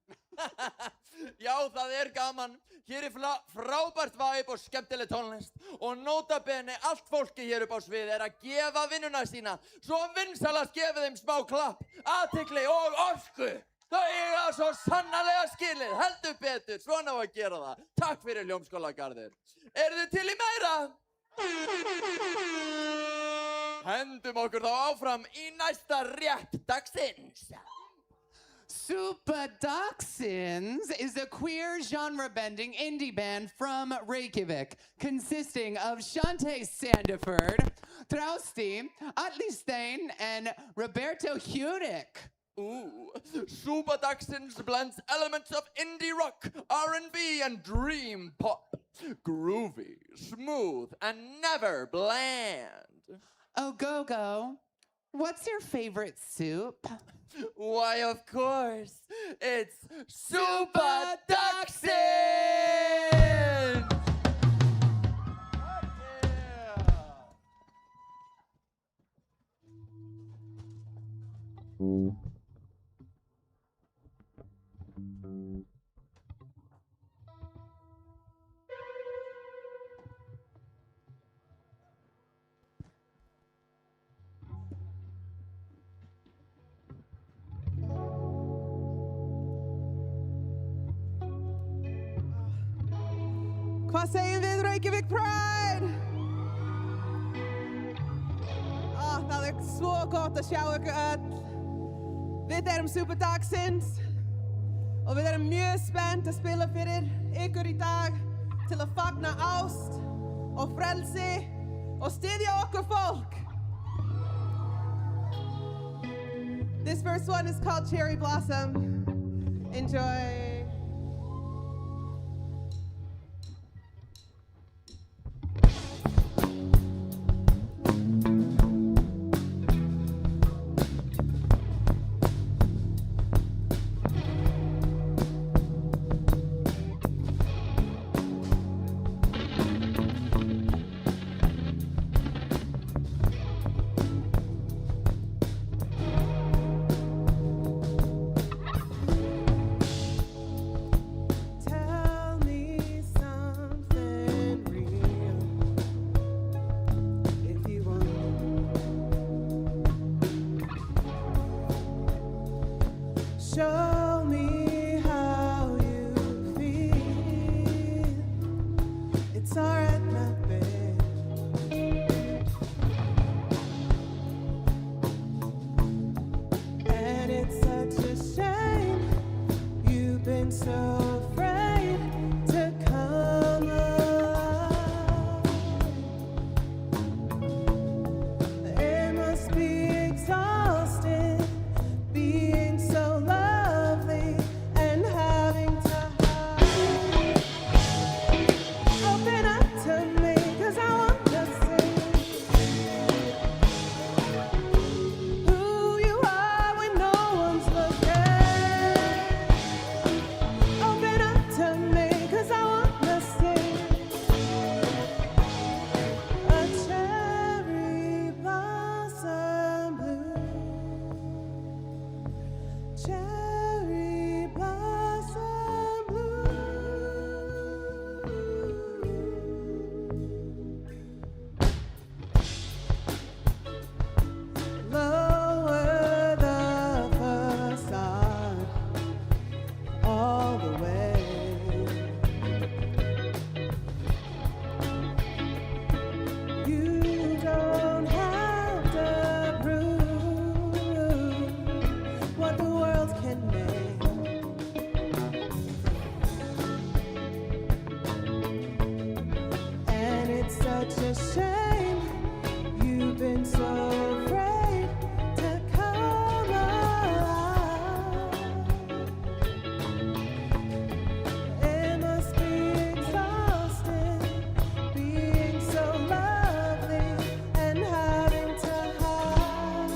Já, það gaman. Hér frábært vibe og skemmtileg tónlist og nota bene allt fólki hér upp á svið að gefa vinnuna sína svo vinsalast gefið þeim smá klapp, athygli og orku. Þau eiga svo sannarlega skilið, heldur betur, svona á að gera það. Takk fyrir Hljómskálagarður. Eru þið til í meira? Hendum okkur þá áfram í næsta rétt dagsins. Superdoxins is a queer genre-bending indie band from Reykjavik, consisting of Shante Sandiford, Trausti, Atli Stein, and Roberto Hudick. Ooh, Superdoxins blends elements of indie rock, R&B, and dream pop. Groovy, smooth, and never bland. Oh, Go-Go, what's your favorite soup? Why, of course, it's Superdoxins! Hvað segjum við Reykjavík Pride? Það svo gott að sjá ykkur öll. Við erum Superdoxins og við erum mjög spennt að spila fyrir ykkur í dag til að fagna ást og frelsi og styðja okkur fólk. This first one is called Cherry Blossom. Enjoy. Show me how you feel. It's alright, my babe. And it's such a shame you've been so afraid to come alive. It must be exhausting being so lovely and having to hide. Open up to me, 'cause I want to see who you are when no one's looking. Open up to me, 'cause I want to see a cherry blossom blue. Cherry blossom blue. Lower the facade all the way. You don't have to prove what the world can make. And it's such a shame you've been so afraid to come alive. It must be exhausting being so lovely and having to hide.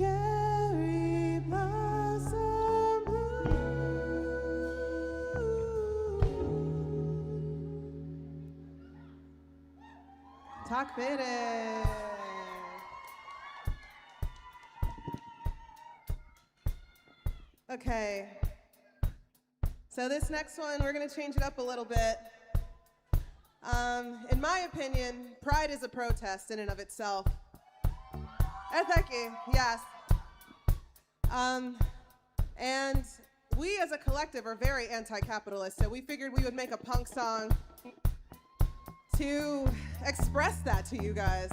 Cherry blossom bloom. Takk fyrir. Okay. So this next one, we're gonna change it up a little bit. In my opinion, pride is a protest in and of itself. Thank you, yes. And we as a collective are very anti-capitalist, so we figured we would make a punk song to express that to you guys.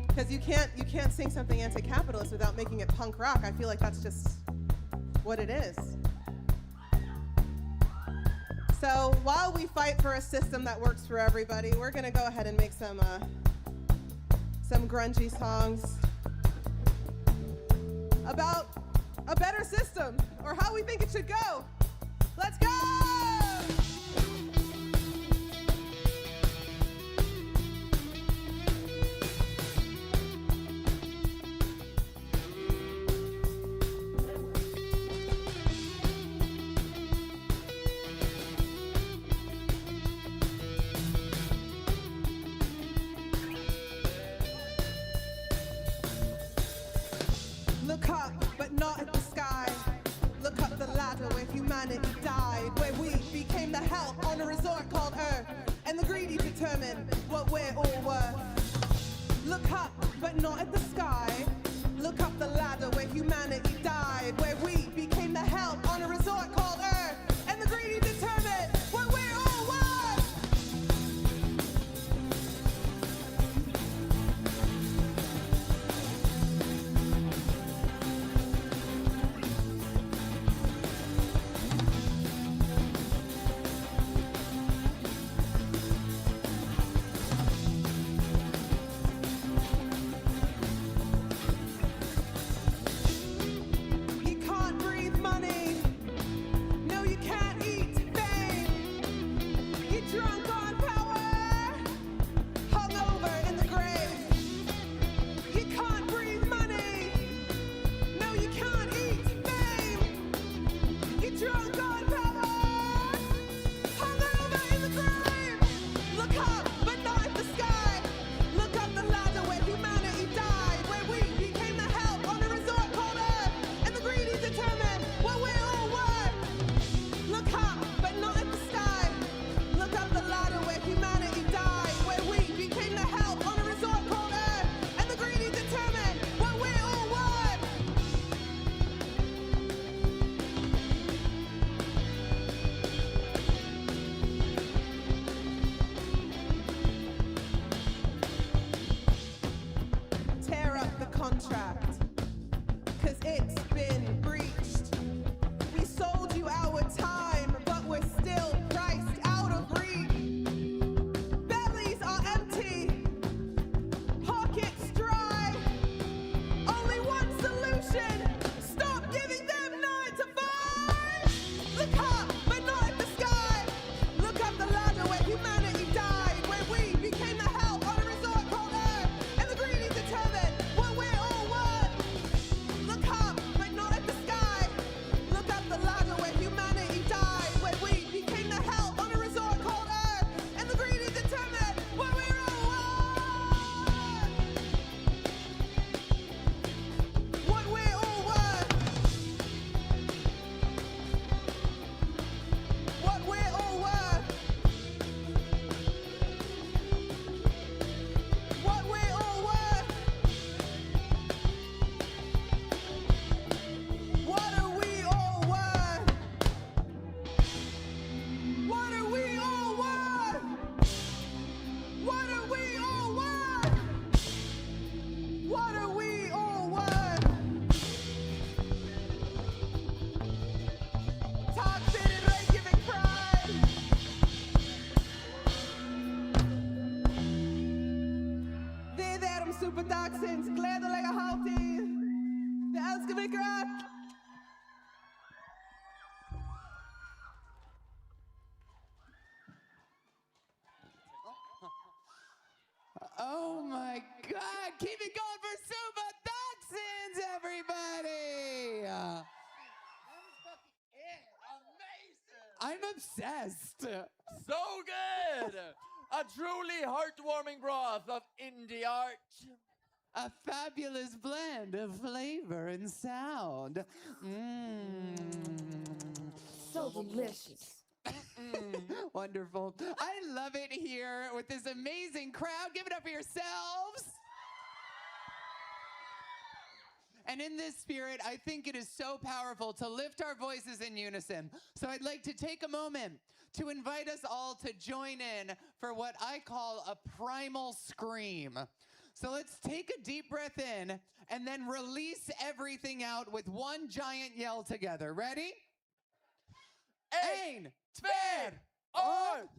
Because you can't sing something anti-capitalist without making it punk rock. I feel like that's just what it is. So while we fight for a system that works for everybody, we're gonna go ahead and make some grungy songs about a better system or how we think it should go. Let's go! Look up, but not at the sky. Look up the ladder where humanity died, where we became the hell on a resort called Earth, and the greedy determine what we're all worth. Look up, but not at the sky. Look up the ladder where humanity died, where we became the hell on a resort called Earth, and the greedy determine what we're all worth. You can't breathe money. No, you can't eat fame. You drunk on power, hungover in the grave. You can't breathe money. No, you can't eat fame. You drunk on power, hungover in the grave. Look up, but not at the sky. Look up the ladder where humanity died, where we became the hell on a resort called Earth, and the greedy determine what we're all worth. Look up, but not at the sky. Look up the ladder where humanity died, where we became the hell on a resort called Earth, and the greedy determine what we're all worth. Tear up the contract, 'cause it's been breached. We sold you our time, but we're still priced out of reach. Bellies are empty, pockets dry. Only one solution: stop giving them 9 to 5. Look up, but not at the sky. Look up the ladder where humanity died, where we became the hell on a resort called Earth, and the greedy determine what we're all worth. Look up, but not at the sky. Look up the ladder where humanity died, where we became the hell on a resort called Earth, and the greedy determine what we're all worth. What we're all worth. What we're all worth. What we're all worth. What are we all worth? What are we all worth? What are we all worth? What are we all worth? Takk fyrir Reykjavík Pride. Við erum Superdagsins, gleðilega hátíð. Við elskum ykkur öll. Oh my God, keep it going for Super Dachshunds, everybody! I'm obsessed. So good! A truly heartwarming broth of indie art. A fabulous blend of flavor and sound. So delicious. Wonderful. I love it here with this amazing crowd. Give it up for yourselves. And in this spirit, I think it is so powerful to lift our voices in unison. So I'd like to take a moment to invite us all to join in for what I call a primal scream. So let's take a deep breath in and then release everything out with one giant yell together. Ready? Ein, twee, und...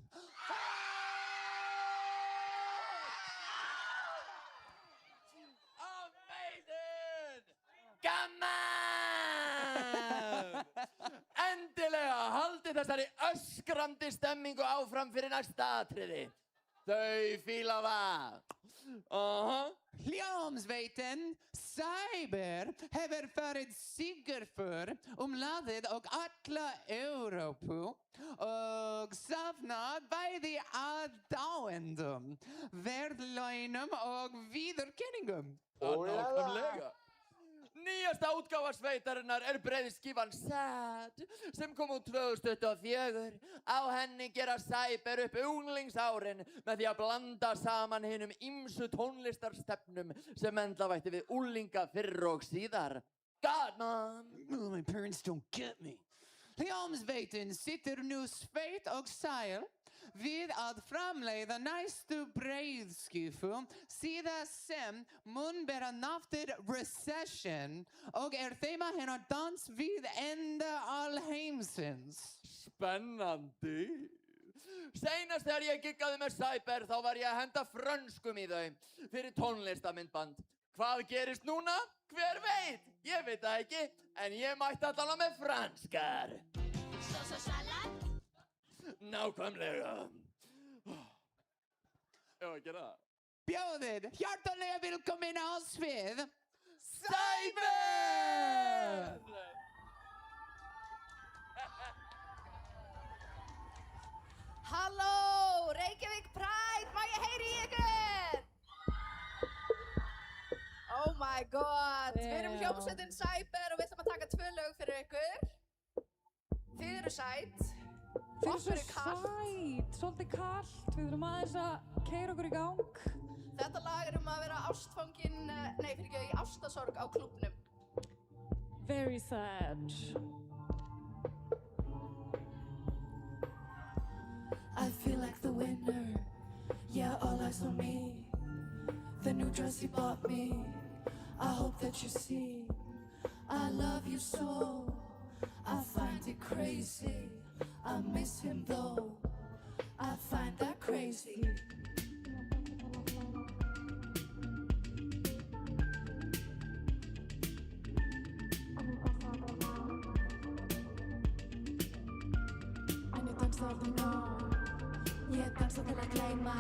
Amazing! Gaman! Endilega, haldið þessari öskrandi stemmingu áfram fyrir næsta atriði. Þau fíla það. Hljómsveitin Cyber hefur farið sigurför landið og alla Evrópu og safnað bæði aðdáendum, verðlaunum og viðurkenningum. Nákvæmlega. Nýjasta útgáfa sveitarinnar breiðskífan Sad sem kom út 2024. Á henni gera Cyber upp unglingsárin með því að blanda saman hinum ýmsu tónlistarstefnum sem endlavætti við unglinga fyrr og síðar. God, man! Oh, my parents don't get me. Hljómsveitin situr nú sveitt og sæl við að framleiða næstu breiðskífu síðan sem mun bera nafnið Recession og þema hennar dans við enda alheimsins. Spennandi. Seinast þegar ég giggaði með Cyber þá var ég að henda frönskum í þau fyrir tónlistamyndband. Hvað gerist núna? Hver veit? Ég veit það ekki, en ég mætti allavega með franskar. Salat. Nákvæmlega. Ef að gera það. Bjóðið hjartanlega velkomin á svið Cyber! Halló, Reykjavík Pride, má ég heyri í ykkur? Oh my god, við erum hljómsveitin Cyber og við ætlum að taka 2 lög fyrir ykkur. Þið eru sæt. Okkur er kalt. Svolítið kalt. Við þurfum aðeins að keyra okkur í gang. Þetta lag er að vera ástfangin, í ástasorg á klúbbnum. Very sad. I feel like the winner. Yeah, all eyes on me. The new dress he bought me. I hope that you see. I love you so. I find it crazy. I miss him though. I find that crazy. En ég dansa aldrei nóg. Ég dansa til að gleyma.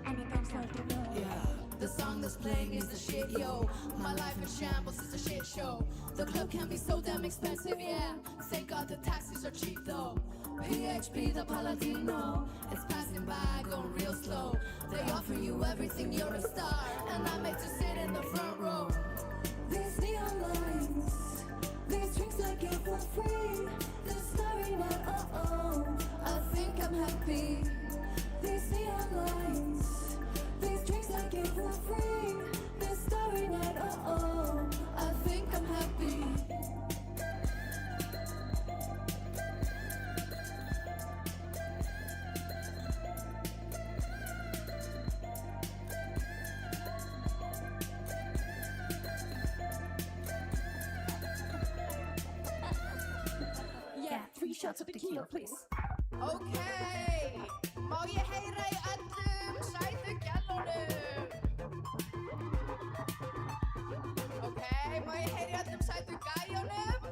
En ég dansa aldrei nóg. Yeah. The song that's playing is the shit, yo. My life in shambles is a shit show. The club can be so damn expensive, yeah. Thank God the taxis are cheap though. PHP the Paladino, it's passing by going real slow. They offer you everything, you're a star, and I'm made to sit in the front row. These neon lights, these drinks I get for free. This starry night, oh, I think I'm happy. these neon lights, these drinks I get for free. This starry night, oh, I think I'm happy. yeah, 3 shots of tequila, please. Okay, má ég heyra í öllum sætu gælunum? Okay, má ég heyra í öllum sætu gæjunum?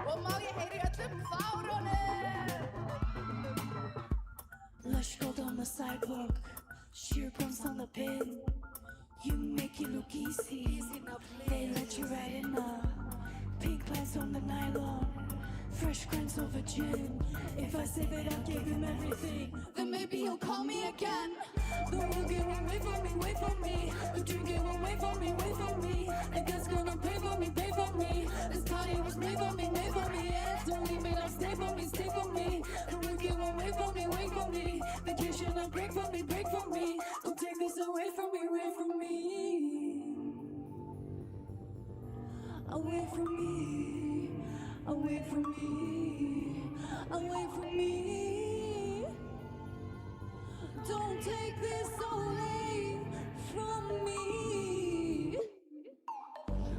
Og má ég heyra í öllum kvárunum? Let's go down the sidewalk. on the pen. You make it look easy. They let you ride in the pink lights on the nylon. Fresh grinds over gin. If I say that I'll give him everything, Then maybe he'll call me again. the boogie won't wait for me, wait for me. The drinking won't wait for me, wait for me. The girl's gonna pay for me, pay for me. This party was made for me, made for me. Yeah, don't leave me, now stay for me, stay for me. The boogie won't wait for me, wait for me. Vacation, now break for me, break for me. Don't take this away from me, away from me. Away from me, away from me, away from me. Don't take this away from me.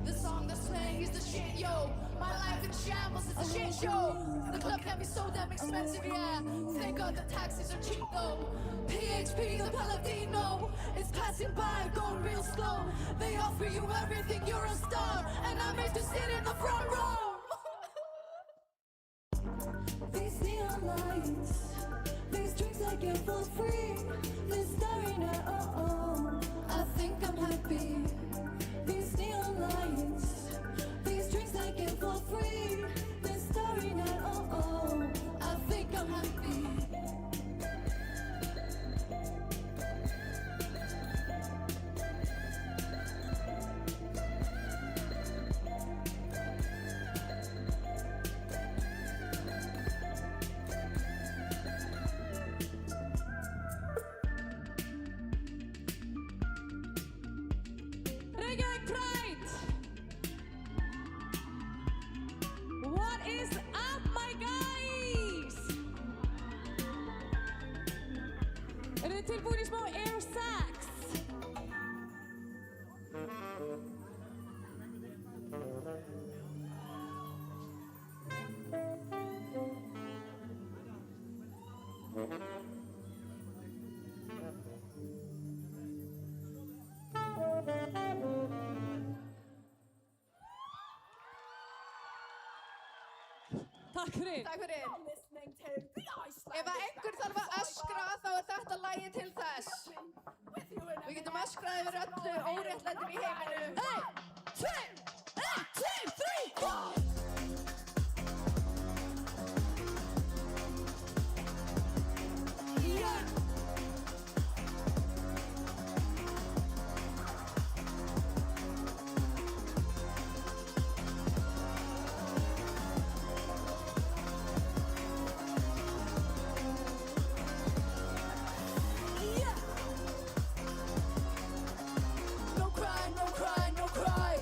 The song that's playing is the shit, yo. My life in shambles is a shit show. The club can be so damn expensive, yeah. Thank God the taxis are cheap though. PHP, the Paladino, is passing by, going real slow. They offer you everything, you're a star, and I'm made to sit in the front row. These neon lights, these drinks I get for free. This starry night, I think I'm happy. these neon lights, these drinks I get for free. This starry night, I think I'm happy. Reykjavík Pride! What is up, my guys? Er þið tilbúin í smá air sax? Takk fyrir. Takk fyrir. Ef að einhver þarf að öskra þá er þetta lagið til þess. Við getum öskrað yfir öllu óréttlætinu í heiminum. 1, 2, 3, 4. No cry, no cry, no cry.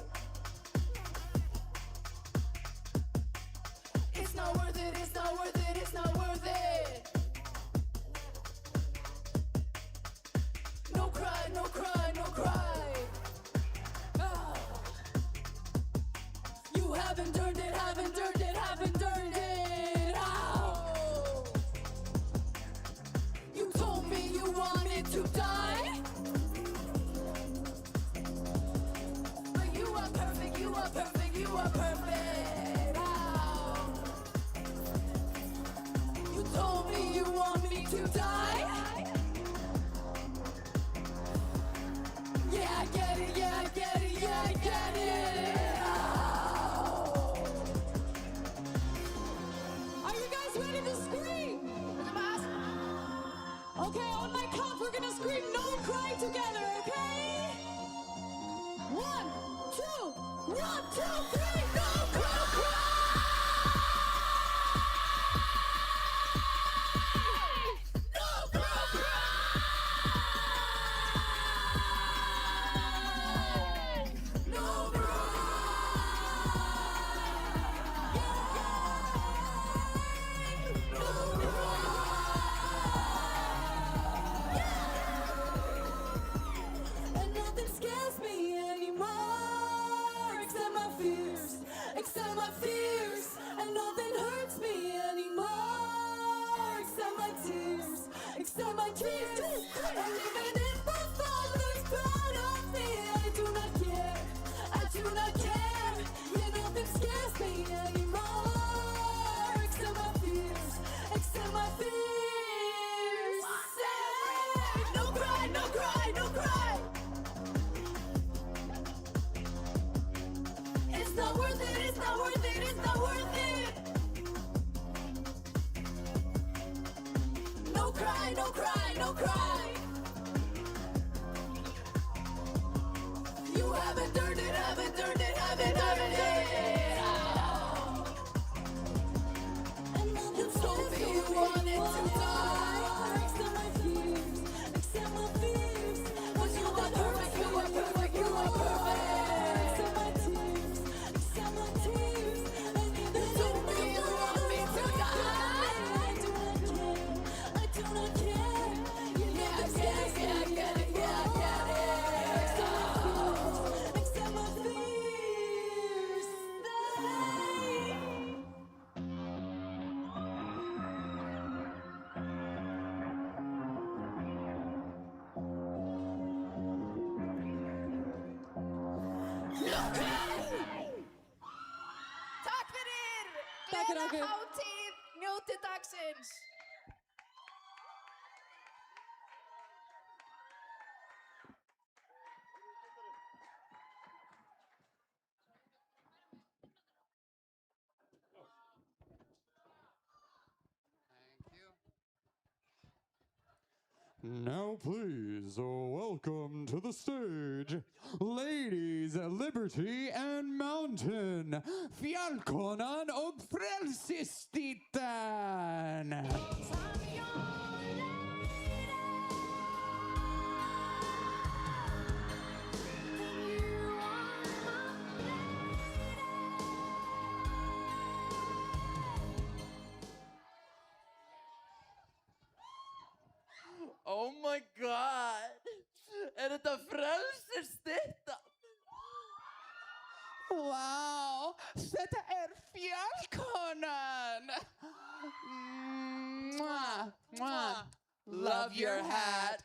It's not worth it, it's not worth it, it's not worth it. No cry, no cry, no cry. Ah. You haven't earned it, haven't earned it, haven't earned it. Ow. You told me you wanted to die. But you are perfect, you are perfect, you are perfect. Ow. You told me you want me to die. Yeah, I get it, yeah, I get it, yeah, I get it. Ow. Are you guys ready to scream? Okay, on my count, we're gonna scream no cry together, okay? 1, 2, 1, 2, 3, no cry! and nothing scares me anymore except my fears, except my fears. And nothing hurts me anymore except my tears, except my tears. And even if my father's proud of me, I do not care, I do not care. Yeah, nothing scares me anymore except my fears, except my fears. Say, no cry, no cry, no cry. cry, no cry, no cry. You haven't earned it, haven't earned it, haven't earned it. You told me you wanted to die. Accept my fears. But you are perfect, you are perfect, you are perfect. Accept my tears. Accept my tears. I need You told me you want me to die. I do not care. I do not care. You Yeah, never yeah, yeah, I get it, yeah, I get it. accept my fears. Stay. Takk fyrir! Takk fyrir okkur. Gleða hátíð, njótið dagsins. Now, please, welcome to the stage, ladies, Liberty and Mountain, Fjallkonan og Frelsesstitten. Oh my god! Þetta frelsesstytta? Wow, þetta fjallkonan. Mwah, mwah. Love your hat.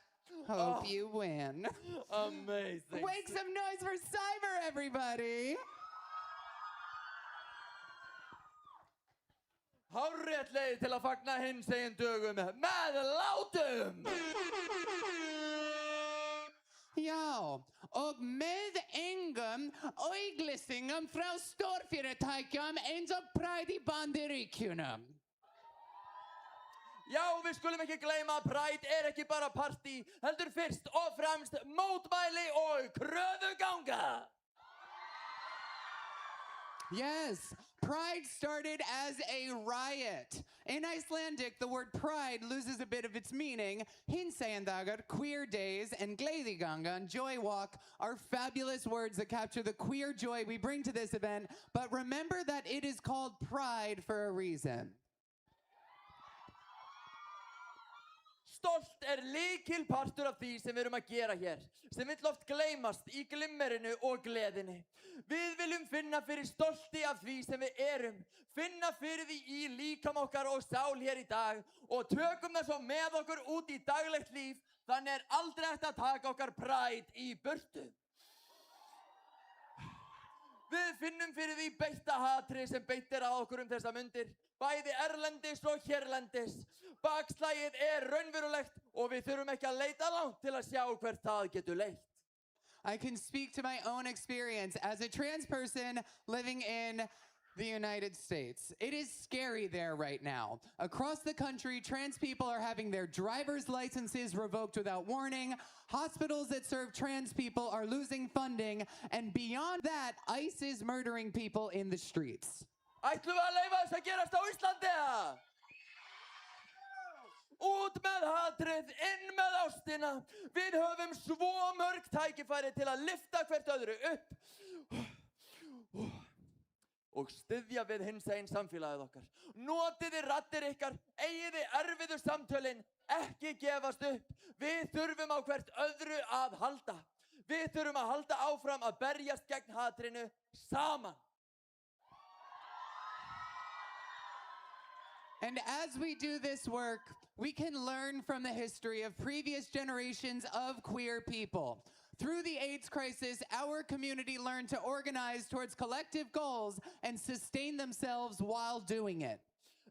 Hope you win. Amazing. Make some noise for Cyber, everybody. Hárrétt leið til að fagna hinsegin dögum með látum! Já, og með engum auglýsingum frá stórfyrirtækjum eins og Pride í Bandaríkjunum. Já, við skulum ekki gleyma að Pride ekki bara partí, heldur fyrst og fremst mótmæli og kröfuganga. Yes, Pride started as a riot. In Icelandic, the word pride loses a bit of its meaning. Hinsegin dagar, queer days, and gleðigangan, joy walk, are fabulous words that capture the queer joy we bring to this event. But remember that it is called Pride for a reason. Stolt lykilpartur af því sem við erum að gera hér, sem vill oft gleymast í glimmerinu og gleðinni. Við viljum finna fyrir stolti af því sem við erum, finna fyrir því í líkam okkar og sál hér í dag og tökum það svo með okkur út í daglegt líf, þannig aldrei hægt að taka okkar Pride í burtu. Við finnum fyrir því beitta hatri sem beitt að okkur þessa mundir, bæði erlendis og hérlendis. Bakslagið raunverulegt og við þurfum ekki að leita langt til að sjá hvert það getur leitt. I can speak to my own experience as a trans person living in the United States. It is scary there right now. Across the country, trans people are having their driver's licenses revoked without warning. Hospitals that serve trans people are losing funding. And beyond that, ICE is murdering people in the streets. Ætlum við að leyfa þess að gerast á Íslandi? Út með hatrið, inn með ástina. Við höfum svo mörg tækifæri til að lyfta hvert öðru upp og styðja við hinsegin samfélagið okkar. Notiði raddir ykkar, eigiði erfiðu samtölin, ekki gefast upp. Við þurfum á hvert öðru að halda. Við þurfum að halda áfram að berjast gegn hatrinu saman. And as we do this work, we can learn from the history of previous generations of queer people. Through the AIDS crisis, our community learned to organize towards collective goals and sustain themselves while doing it.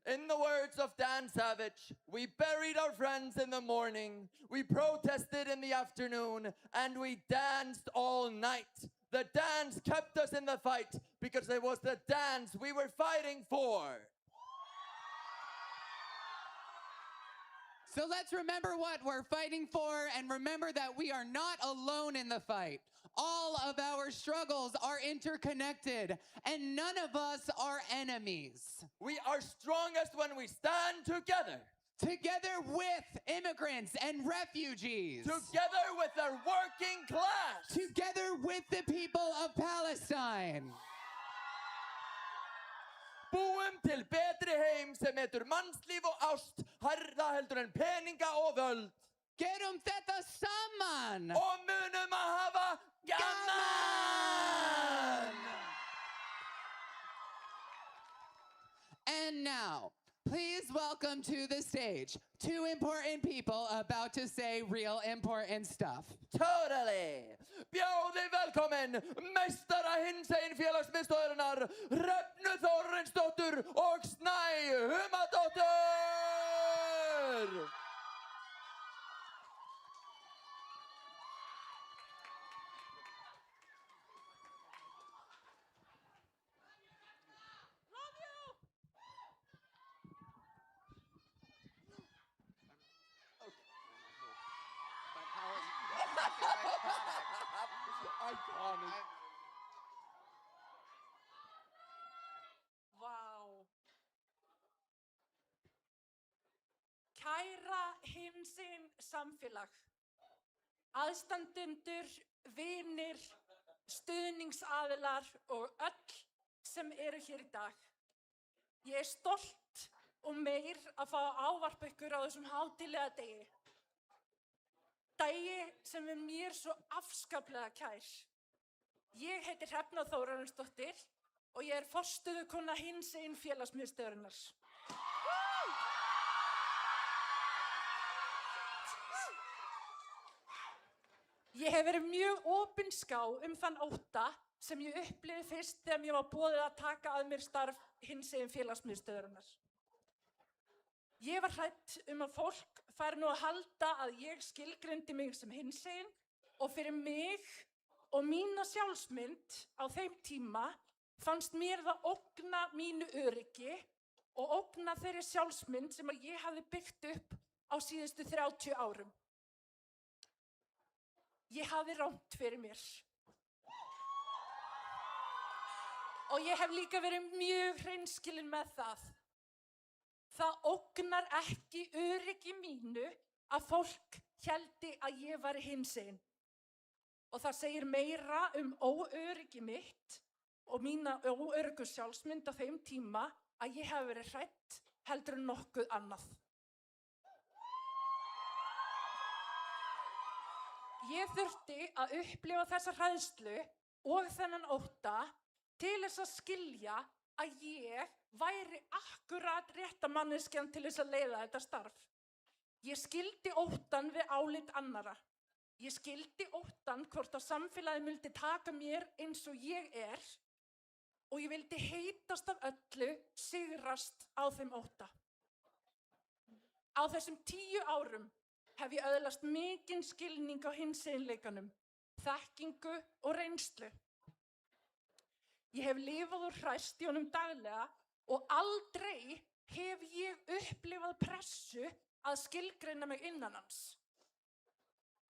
In the words of Dan Savage, we buried our friends in the morning, we protested in the afternoon, and we danced all night. The dance kept us in the fight because it was the dance we were fighting for. So let's remember what we're fighting for and remember that we are not alone in the fight. All of our struggles are interconnected and none of us are enemies. We are strongest when we stand together. Together with immigrants and refugees. Together with our working class. Together with the people of Palestine. Búum til betri heim sem metur mannslíf og ást hærra heldur en peninga og völd. Gerum þetta saman. Og munum að hafa gaman. And now, please welcome to the stage two important people about to say real important stuff. Totally. Bjóði velkomin meistara hinsegin félagsmiðstöðarinnar Hrefnu Þórarinsdóttur og Snæ Humadóttur. Iconic. Vá. Kæra hinsegin samfélag, aðstandendur, vinir, stuðningsaðilar og öll sem eru hér í dag. Ég er stolt og meir að fá að ávarpa ykkur á þessum hátíðlega degi. Dagi sem er mér svo afskaplega kær. Ég heiti Hrefna Þórarinsdóttir og ég er forstöðukona hinsegin félagsmiðstöðarinnar. Ég hef verið mjög opinská þann ótta sem ég upplifði fyrst þegar mér var boðið að taka að mér starf hinsegin félagsmiðstöðarinnar. Ég var hrædd að fólk færi nú að halda að ég skilgreindi mig sem hinsegin og fyrir mig og mína sjálfsmynd á þeim tíma fannst mér það ógna mínu öryggi og ógna þeirri sjálfsmynd sem ég hafði byggt upp á síðustu 30 árum. Ég hafði rangt fyrir mér. Og ég hef líka verið mjög hreinskilin með það. Það ógnar ekki öryggi mínu að fólk héldi að ég væri hinsegin. Og það segir meira óöryggi mitt og mína óöryggu sjálfsmynd á þeim tíma að ég hef verið hrædd heldur en nokkuð annað. Ég þurfti að upplifa þessa hræðslu og þennan ótta til þess að skilja að ég væri akkurat rétta manneskjan til þess að leiða þetta starf. Ég skildi óttan við álit annara. Ég skildi óttan hvort að samfélagið myndi taka mér eins og ég er og ég vildi heitast af öllu sigrast á þeim ótta. Á þessum 10 árum hef ég öðlast mikinn skilning á hinseginleikanum, þekkingu og reynslu. Ég hef lifað og hræst í honum daglega og aldrei hef ég upplifað pressu að skilgreina mig innan hans.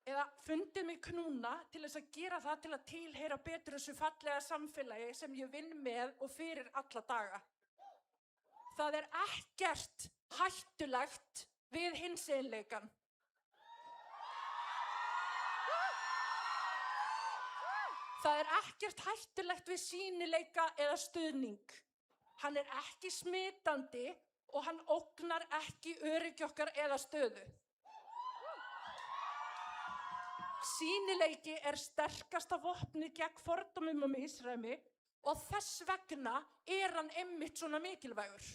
Eða fundið mig knúna til þess að gera það til að tilheyra betur þessu fallega samfélagi sem ég vinn með og fyrir alla daga. Það er ekkert hættulegt við hinseginleikan. Það er ekkert hættulegt við sýnileika eða stuðning. Hann er ekki smitandi og hann ógnar ekki öryggi okkar eða stöðu. Sýnileiki er sterkasta vopnið gegn fordómum og misræmi og þess vegna er hann einmitt svona mikilvægur.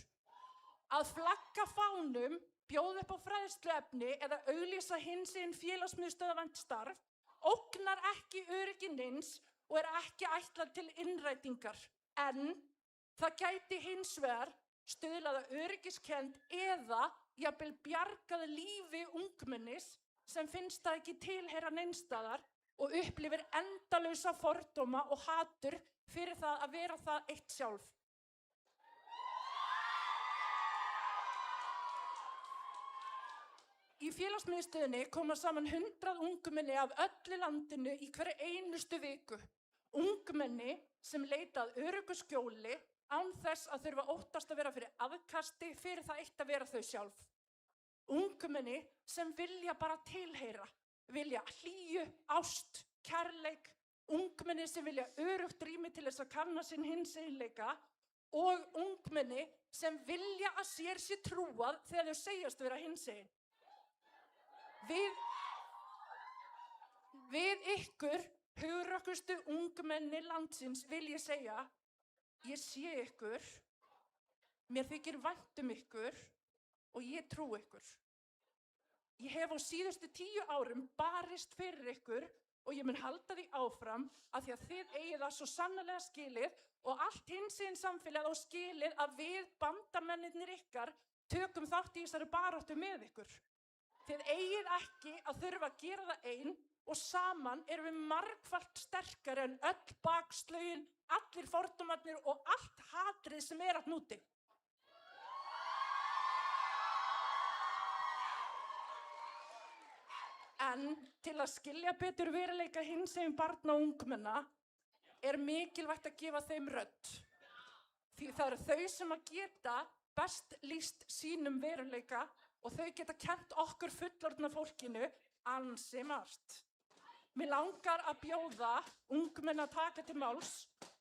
Að flagga fánum, bjóða upp á fræðsluefni eða auglýsa hinsegin félagsmiðstöðvavænt starf ógnar ekki öryggi neins og er ekki ætlað til innrætingar, en það gæti hins vegar stuðlað að öryggiskennd eða jafnvel bjargað lífi ungmennis sem finnst það ekki tilheyra neinstaðar og upplifir endalausa fordóma og hatur fyrir það að vera það eitt sjálf. Í félagsmiðstöðinni koma saman 100 ungmenni af öllu landinu í hverju einustu viku. Ungmenni sem leita að öruggu skjóli án þess að þurfa óttast að vera fyrir afkasti fyrir það eitt að vera þau sjálf. Ungmenni sem vilja bara tilheyra, vilja hlýju, ást, kærleik, ungmenni sem vilja örugt rými til þess að kanna sinn hinseginleika og ungmenni sem vilja að sér sé trúað þegar þau segjast vera hinsegin. Við ykkur, hugrökkustu ungmenni landsins vil ég segja, ég sé ykkur, mér þykir vænt ykkur og ég trú ykkur. Ég hef á síðustu 10 árum barist fyrir ykkur og ég mun halda því áfram að því að þið eigið það svo sannarlega skilið og allt hinsegin samfélag á skilið að við bandamennirnir ykkar tökum þátt í þessari baráttu með ykkur. Þið eigið ekki að þurfa að gera það ein og saman erum við margfalt sterkari en öll bakslögin, allir fordómarnir og allt hatrið sem að núti. En til að skilja betur veruleika hinsegin barna og ungmenna mikilvægt að gefa þeim rödd. Því það eru þau sem að geta best lýst sínum veruleika og þau geta kennt okkur fullorðna fólkinu ansi margt. Mig langar að bjóða ungmenni að taka til máls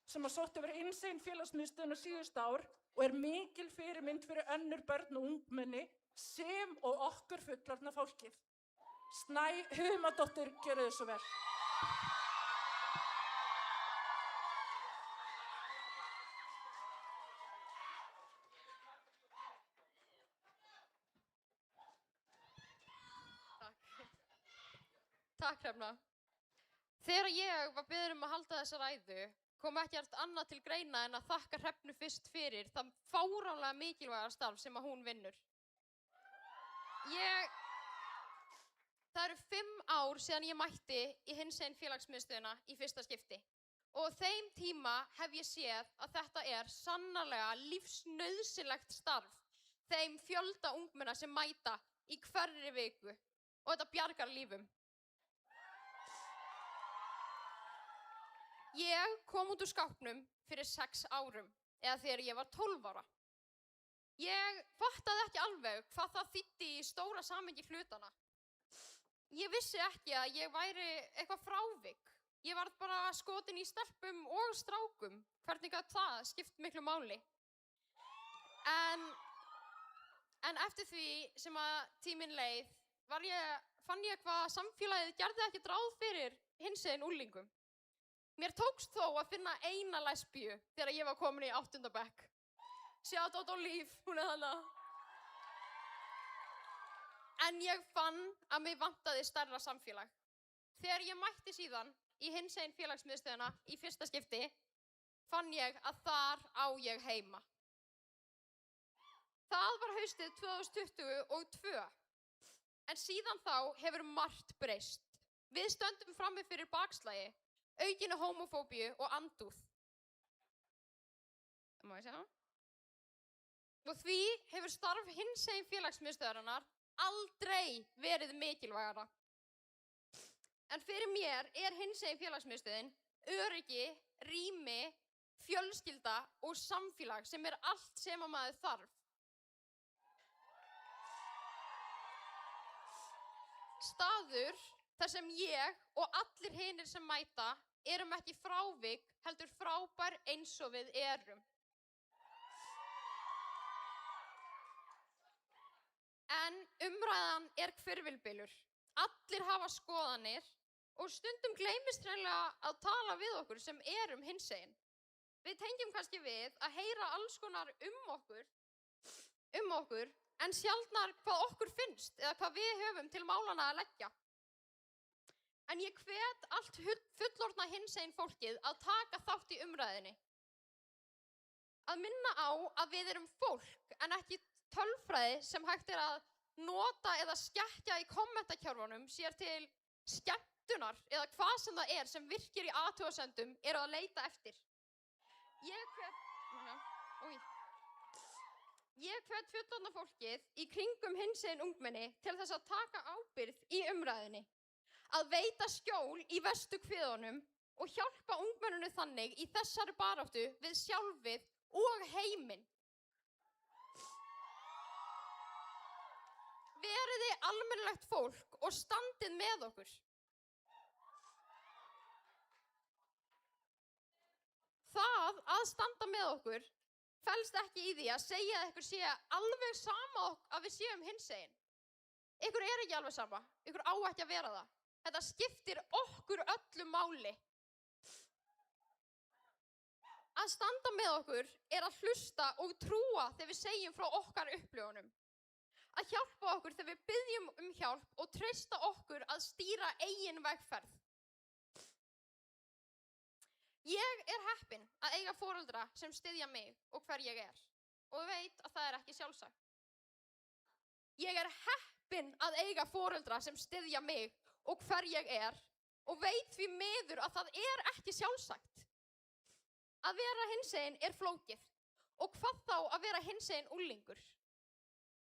sem að sóttu yfir hinsegin félagsmiðstöðina síðust ár og mikil fyrirmynd fyrir önnur börn og ungmenni sem og okkur fullorðna fólkið. Snæ Humadóttir, gjörðu þið svo vel. Takk, Hrefna. Þegar ég var beðin að halda þessa ræðu, kom ekkert annað til greina en að þakka Hrefnu fyrst fyrir það fáránlega mikilvæga starf sem að hún vinnur. Það eru 5 ár síðan ég mætti í hinsegin félagsmiðstöðina í fyrsta skipti. Og þeim tíma hef ég séð að þetta sannarlega lífsnauðsynlegt starf þeim fjölda ungmenna sem mæta í hverri viku og þetta bjargar lífum. Ég kom út úr skápnum fyrir 6 árum, eða þegar ég var 12 ára. Ég fattaði ekki alveg hvað það þýddi í stóra samhengi hlutana. Ég vissi ekki að ég væri eitthvað frávik. Ég var bara skotin í stelpum og strákum. Hvernig gat það skipt miklu máli? En eftir því sem að tíminn leið, fann ég hvað samfélagið gerði ekki ráð fyrir hinsegin úlingum. Mér tókst þó að finna eina lesbíu þegar ég var komin í 8. bekk. Shout out á Líf, hún þarna. En ég fann að mig vantaði stærra samfélag. Þegar ég mætti síðan í hinsegin félagsmiðstöðina í fyrsta skipti, fann ég að þar á ég heima. Það var haustið 2022. En síðan þá hefur margt breyst. Við stöndum frammi fyrir bakslagi, aukinni homófóbíu og andúð. Má ég segja það? Og því hefur starf hinsegin félagsmiðstöðarinnar aldrei verið mikilvægara. En fyrir mér hinsegin félagsmiðstöðin öryggi, rými, fjölskylda og samfélag sem allt sem að maður þarf. Staður þar sem ég og allir hinir sem mæta erum ekki frávik, heldur frábær eins og við erum. En umræðan hvirfilbylur. Allir hafa skoðanir og stundum gleymist hreinlega að tala við okkur sem erum hinsegin. Við tengjum kannski við að heyra alls konar okkur, en sjaldnar hvað okkur finnst eða hvað við höfum til málanna að leggja. En ég hvet allt fullorðna hinsegin fólkið að taka þátt í umræðinni. Að minna á að við erum fólk en ekki tölfræði sem hægt að nota eða skekkja í kommentakjörfunum sér til skemmtunar eða hvað sem það sem virkir í athugasendum að leita eftir. Ég hvet fullorðna fólkið í kringum hinsegin ungmenni til þess að taka ábyrgð í umræðunni, að veita skjól í verstu kviðunum og hjálpa ungmenninu þannig í þessari baráttu við sjálfið og heiminn. Veriði almennilegt fólk og standið með okkur. Það að standa með okkur felst ekki í því að segja að ykkur sé alveg sama að við séum hinsegin. Ykkur er ekki alveg sama, ykkur á ekki að vera það. Þetta skiptir okkur öllu máli. Að standa með okkur er að hlusta og trúa þegar við segjum frá okkar upplifunum. Að hjálpa okkur þegar við biðjum hjálp og treysta okkur að stýra eigin vegferð. Ég er heppin að eiga foreldra sem styðja mig og hver ég er og veit að það er ekki sjálfsagt. Ég er heppin að eiga foreldra sem styðja mig og hver ég er og veit því miður að það er ekki sjálfsagt. Að vera hinsegin er flókið og hvað þá að vera hinsegin unglingur.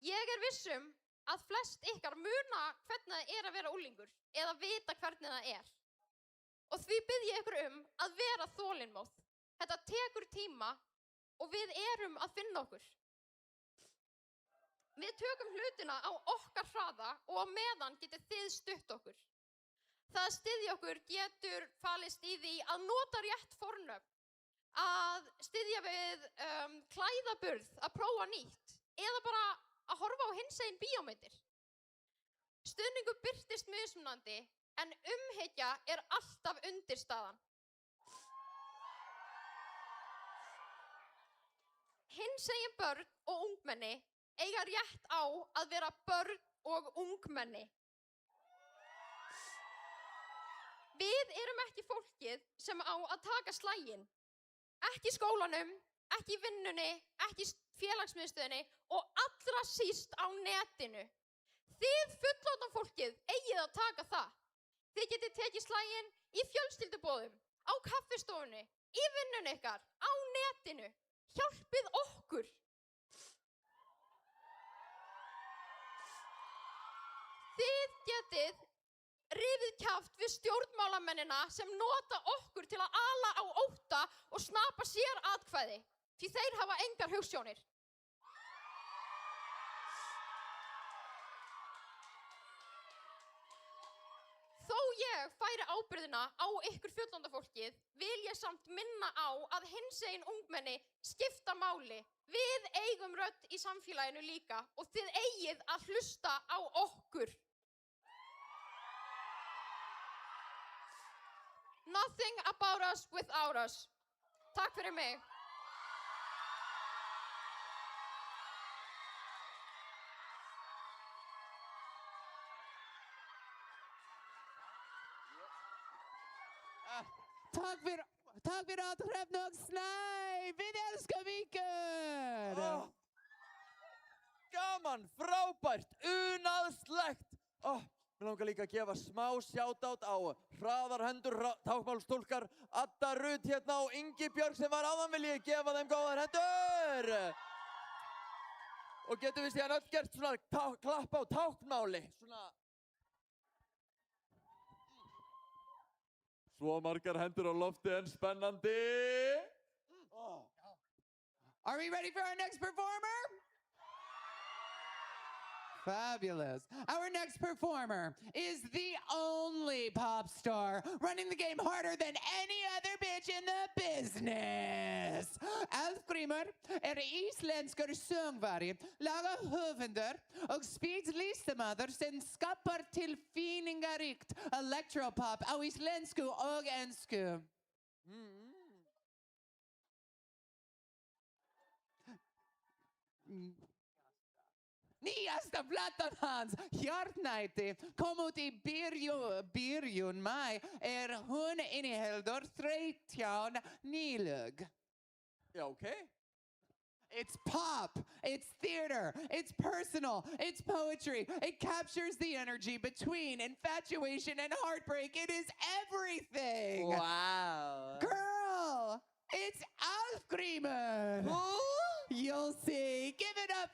Ég er vissum að flest ykkar muna hvernig það er að vera unglingur eða vita hvernig það er. Og því bið ég ykkur að vera þolinmóð. Þetta tekur tíma og við erum að finna okkur. Við tökum hlutina á okkar hraða og á meðan getið þið stutt okkur. Það að styðja okkur getur falist í því að nota rétt fornöfn, að styðja við klæðaburð, að prófa nýtt eða bara að horfa á hinsegin bíómyndir. Stuðningur birtist mismunandi en umhyggja er alltaf undirstaðan. Hinsegin börn og ungmenni eiga rétt á að vera börn og ungmenni. Við erum ekki fólkið sem á að taka slaginn. Ekki í skólanum, ekki í vinnunni, ekki í félagsmiðstöðinni og allra síst á netinu. Þið fullorðna fólkið eigið að taka það. Þið getið tekið slaginn í fjölskylduboðum, á kaffistofunni, í vinnunni ykkar, á netinu. Hjálpið okkur. Þið getið rifið kjaft við stjórnmálamennina sem nota okkur til að ala á ótta og snapa sér atkvæði, því þeir hafa engar hugsjónir. Þó ég færi ábyrgðina á ykkur fullorðna fólkið, vil ég samt minna á að hinsegin ungmenni skipta máli. Við eigum rödd í samfélaginu líka og þið eigið að hlusta á okkur. Nothing about us without us. Takk fyrir mig. Takk fyrir að Hrefna og Snæ. Við elskum ykkur. Gaman, frábært, unaðslegt. Mér langar líka að gefa smá shoutout á hraðar hendur tákmálstúlkar Adda Rut hérna og Ingi Björg sem var áðan, vil ég gefa þeim góðar hendur. Og getum við síðan öll gert svona klapp á tákmáli. Svo margar hendur á lofti en spennandi. Are we ready for our next performer? Fabulous. Our next performer is the only pop star running the game harder than any other bitch in the business. Alfgrímur íslenskur söngvari, lagahöfundur og spýtlistamaður sem skapar tilfinningaríkt electropop á íslensku og ensku. Nýjasta platan hans, Hjartnætti, kom út í byrjun maí, hún inniheldur 13 nýlög. Já, okay. It's pop, it's theater, it's personal, it's poetry. It captures the energy between infatuation and heartbreak. It is everything. Wow. Girl, it's Alfgrímur. Who? You'll see. Give it up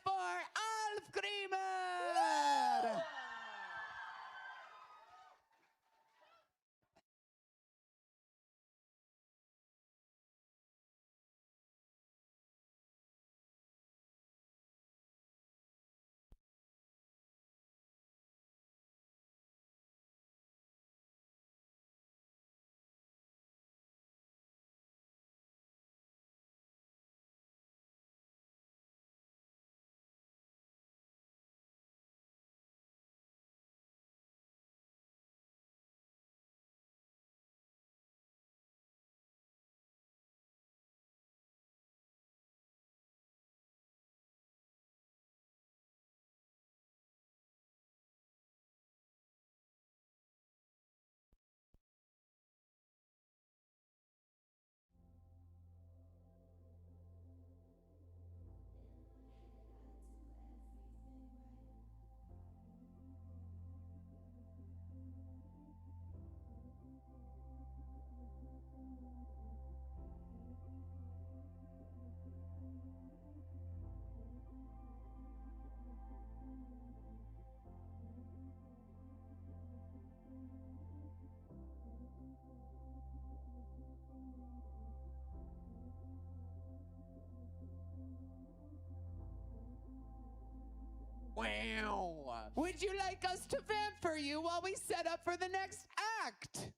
Would you like us to vamp for you while we set up for the next act?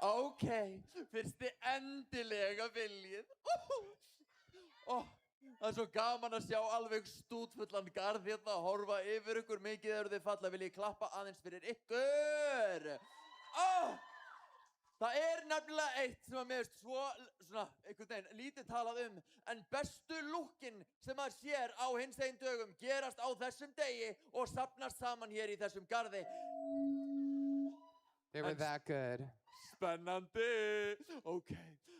Ok, fyrst þið endilega viljið. Það svo gaman að sjá alveg stútfullan garð hérna, horfa yfir ykkur, mikið eru þið falla, vil ég klappa aðeins fyrir ykkur. Það nefnilega eitt sem að mér veist svona, einhvern veginn, lítið talað en bestu lúkkin sem maður sér á hinsegin dögum gerast á þessum degi og safnast saman hér í þessum garði. They were that good. Spennandi. Ok.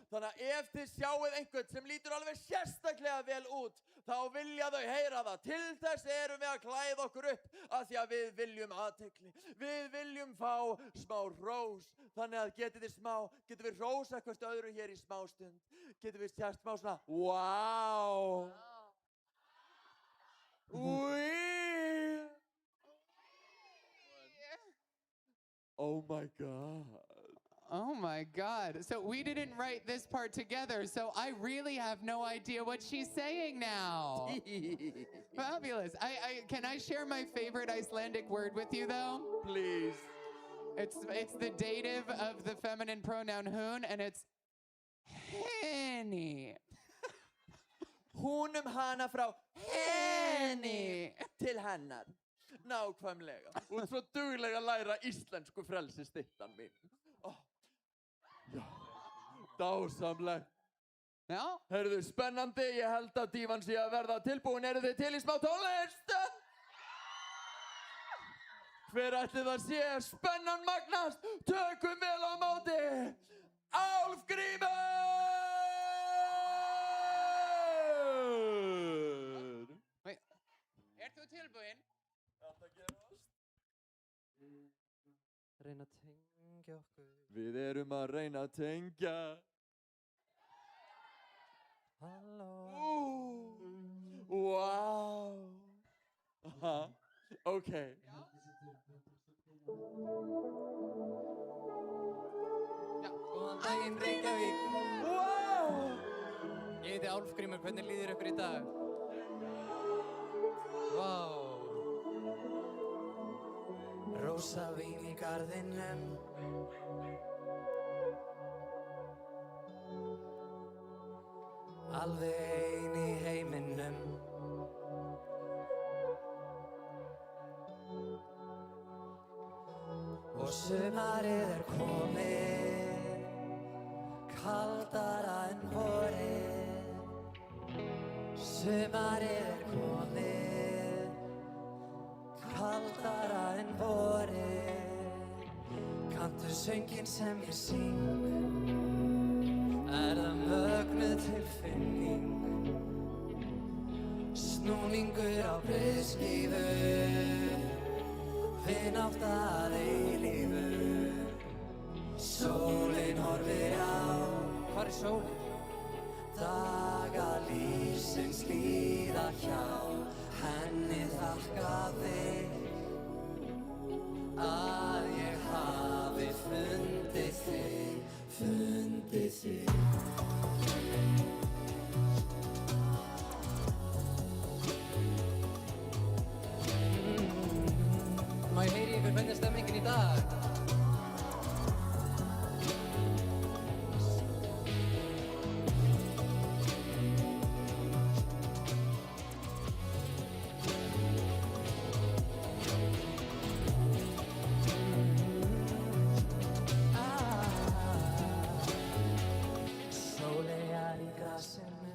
Þannig að ef þið sjáið einhvern sem lítur alveg sérstaklega vel út, þá vilja þau heyra það. Til þess erum við að klæða okkur upp af því að við viljum athygli. Við viljum fá smá rós. Þannig að getum við rósa hvert öðru hér í smá stund. Getum við sérst smá svona, wow. Oh my God. Oh my God. So we didn't write this part together, so I really have no idea what she's saying now. Fabulous. Can I share my favorite Icelandic word with you though? Please. It's the dative of the feminine pronoun hún, and it's henni. Hún hana frá henni til hennar. Nákvæmlega. Þú ert svo duglega að læra íslensku frelsistittan mín. Já, dásamlegt. Já? Heyrðu, spennandi, ég held að dívan sé að verða tilbúin. Eru þið til í smá tónlist? Hver ætli það sé? Spennan magnast, tökum vel á móti. Álfgrímur! Wait, þú tilbúin? Þetta gerast. Reyna að tengja okkur. Við erum að reyna að tengja. Halló. Wow. Ok. Góðan daginn, Reykjavík. Wow. Ég heiti Álfgrímur, hvernig líður ykkur í dag? Vá. Rósavín í garðinum. Alveg ein í heiminum. Og sumarið komið, kaldara en vorið. Sumarið komið, kaldara en vorið. Kanntu sönginn sem ég syng? Það mögnuð tilfinning? Snúningur á breiðskífu, vinátt að eilífu. Sólin horfir á. Hvar sólin? Daga lífsins líða hjá. Henni þakka þig að ég hafi fundið þig, fundið þig. Má ég heyri ykkur, hvernig er stemmingin í dag? Sóleyjar í grasinu.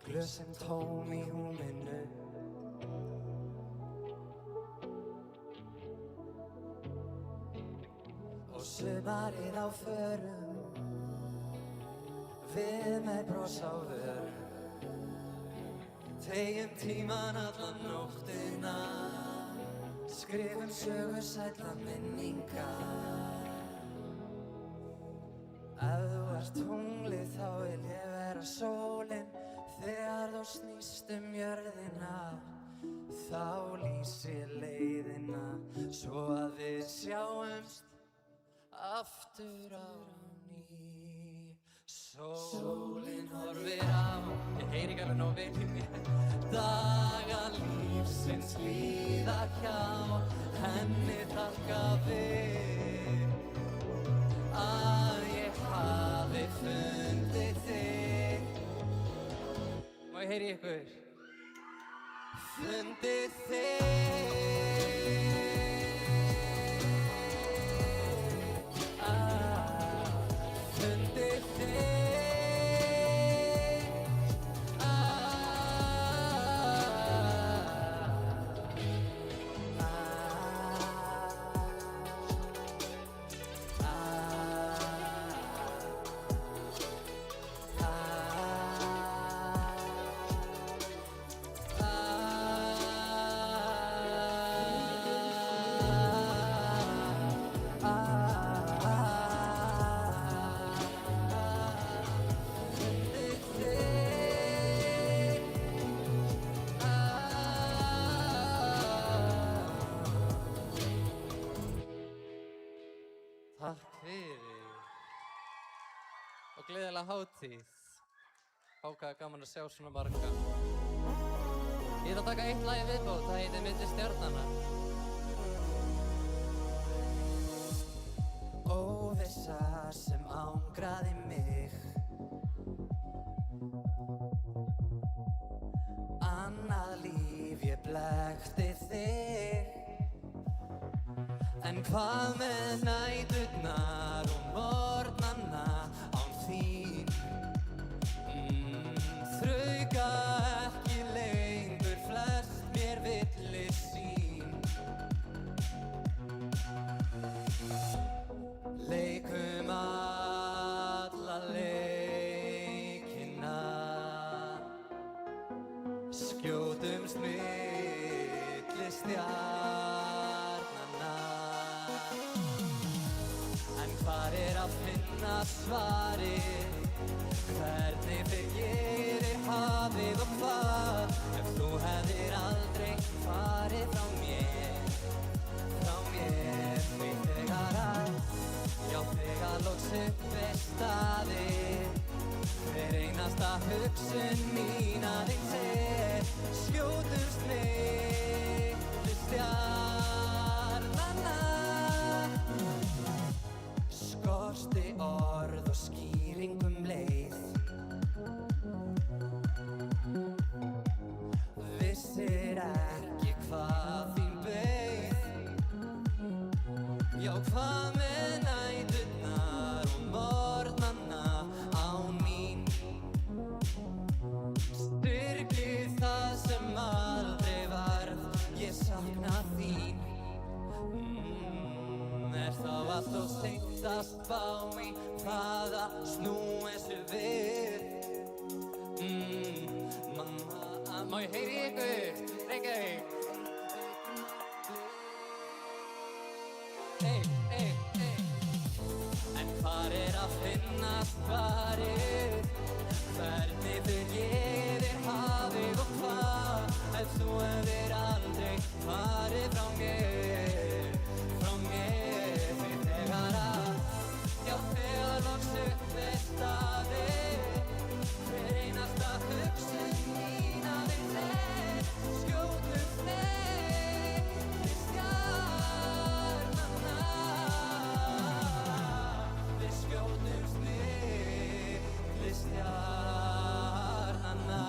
Glösin tóm í húminu. Og sumarið á förum, við með bros á vörum. Tegjum tíman allan nóttina, skrifum sögur sælla minningar. Ef þú ert tunglið þá vil ég vera sólin. Þegar þú snýst jörðina, þá lýsir leiðina. Svo að við sjáumst aftur á ný. Sólin horfir á, ég heyri ekki alveg nóg vel í mér. Daga lífsins líða hjá, henni þakka við að ég hafi fundið þig. Má ég heyri ykkur? Fundið þig. Fundið þig. Takk fyrir og gleðilega hátíð. Hákaða gaman að sjá svona marga. Ég ætla að taka eitt lag í viðbót, það heitir Milli stjarnanna. Óvissa sem ángraði mig, annað líf ég blekkti þig. En hvað með næturnar og morgnanna án þín? Þrauka ekki lengur flest mér villisýn. Leikum alla leikina, skjótumst milli stjarnanna. En hvar að finna svarið? Hvernig fer ég hafið og hvað? Ef þú hefðir aldrei farið frá mér, því þegar að, já þegar loks upp er staðið, hver einasta hugsun mín aðeins er, skjótumst milli stjarnanna. Skorti orð og skýringum leið, vissir ekki hvað þín beið. Já, hvað með næturnar og morgnanna án mín? Styrkir það sem aldrei varð, ég sakna þín. Er þá allt of seint að spá í það að snúa þessu við? Má ég heyri ykkur? Reykjavík. En hvar að finna svarið? Hvernig fer ég hafið og hvað? Ef þú hefðir aldrei farið frá mér, því þegar að, já þegar loks upp er staðið, hver einasta hugsun mín aðeins er, skjótumst milli stjarnanna. Við skjótumst milli stjarnanna.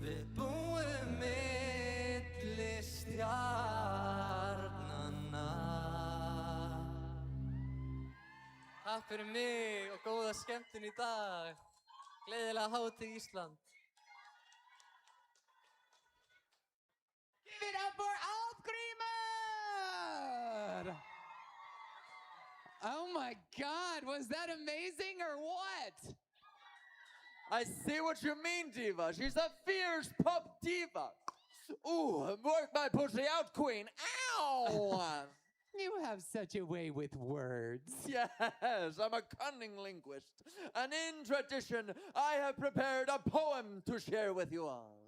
Við búum milli stjarnanna. Takk fyrir mig og góða skemmtun í dag. Gleðilega hátíð Ísland. Give it up for Alpgrímur! Oh my God, was that amazing or what? I see what you mean, diva. She's a fierce pop diva. Ooh, work my pussy out, queen. Ow! You have such a way with words. Yes, I'm a cunning linguist. And in tradition, I have prepared a poem to share with you all.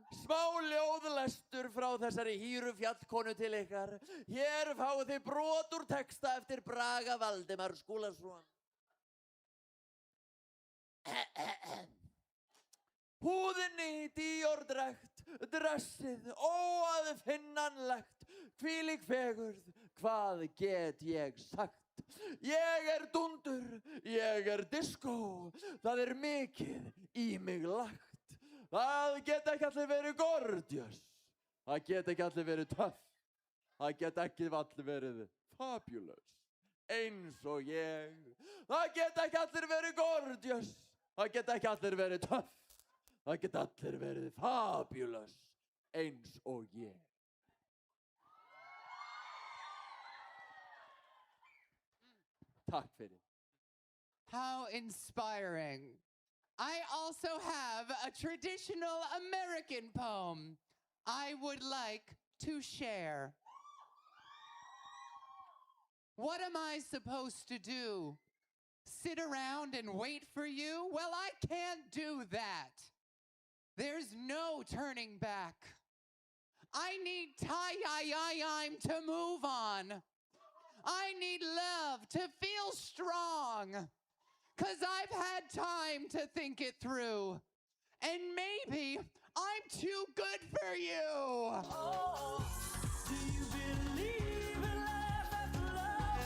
Smá ljóðlestur frá þessari hýru fjallkonu til ykkar. Hér fáið þið brot úr texta eftir Braga Valdimar Skúlason. Húðinni Dior-drækt, dressið óaðfinnanlegt, hvílík fegurð, hvað get ég sagt? Ég dundur, ég diskó, það mikið í mig lagt. Það geta ekki allir verið gorgeous, það geta ekki allir verið töff, það geta ekki allir verið fabulous, eins og ég. Það geta ekki allir verið gorgeous, það geta ekki allir verið töff, það geta allir verið fabulous, eins og ég. Takk fyrir. How inspiring. I also have a traditional American poem I would like to share. What am I supposed to do? Sit around and wait for you? Well, I can't do that. There's no turning back. I need time to move on. I need love to feel strong. 'Cause I've had time to think it through. And maybe I'm too good for you. Oh, do you believe in life after love?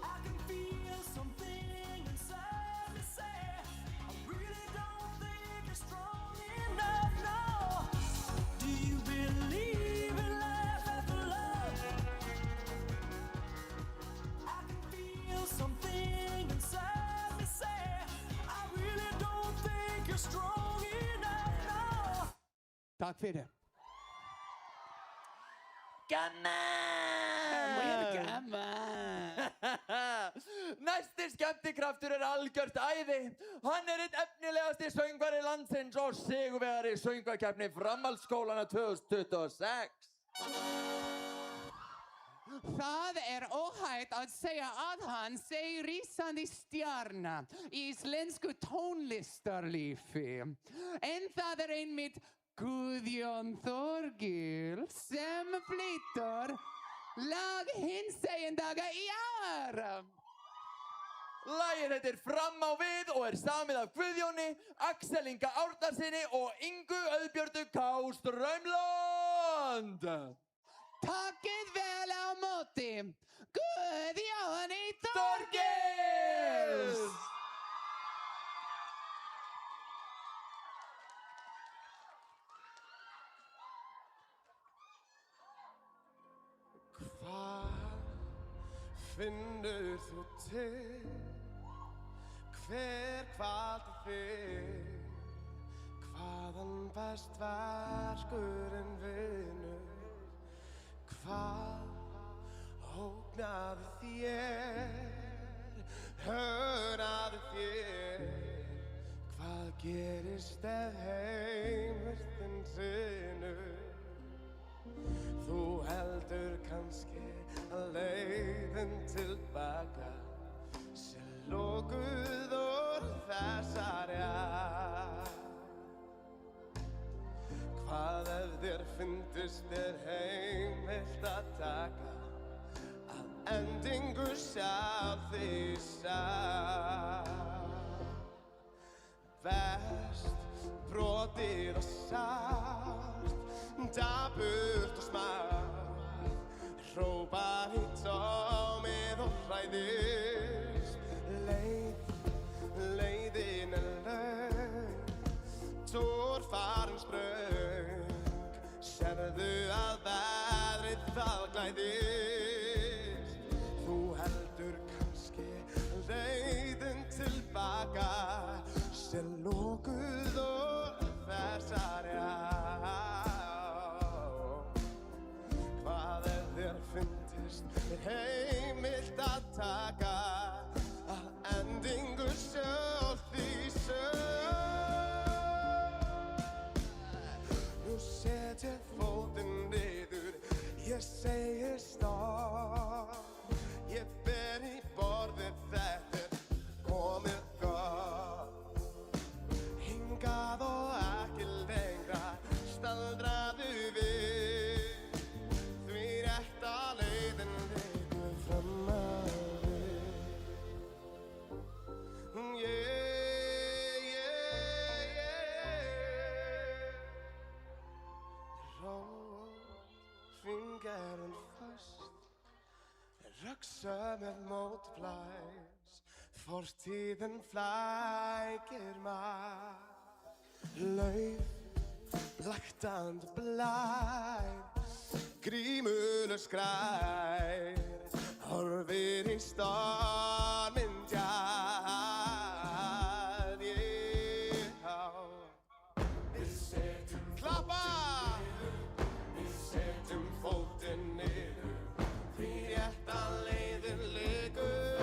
I can feel something inside me say, I really don't think you're strong enough, no. Do you believe in life after love? I can feel something inside me say, I really don't think you're strong enough, no. Takk fyrir. Gaman! Næsti skemmtikraftur algjört æði. Hann einn efnilegasti söngvari landsins og sigurvegari söngvakeppni framhaldsskólana 2026. Það óhætt að segja að hann sé rísandi stjarna í íslensku tónlistarlífi. En það einmitt Guðjón Þorgils sem flytur lag hinsegin daga í ár. Lagið heitir Fram á við og samið af Guðjóni, Axel Inga Árnasyni og Ingu Auðbjördu K. Strömlund. Takkið vel á móti, Guðjóni Þorgils! Hvað finnur þú til? Hver kvaldi þig? Hvaðan best verkurinn vinur? Hvað ógnaði þér? Höfnaði þér? Hvað gerist heimurinn sinnur? Þú heldur kannski að leiðin tilbaka sé lokuð úr þessari átt. Hvað þér fyndist heimilt að taka að endingu sjálf því sátt. Verst brotið og sárt, dapurt og smart, hrópar í tómið og hræðist. Leiðin löng, tór farin spröng, sérðu að veðrið það glæðist. Þú heldur kannski leiðin tilbaka sé lokuð úr þessari átt. Hvað þér fyndist heimilt að taka að endingu sjálf því Nú set ég fótinn niður, ég segi stopp. Ég ber í borðið, þetta komið gott. Hingað og ekki lengra, staldraðu við. Því rétta leiðin liggur fram að við. Fingeren föst Röksömið mótblæs Fortíðin flækir lauf Blaktand blær Grímul skrær Horfir í storminn djað Við setjum klappa Við setjum fótinn niður Því rétta leiðin liggur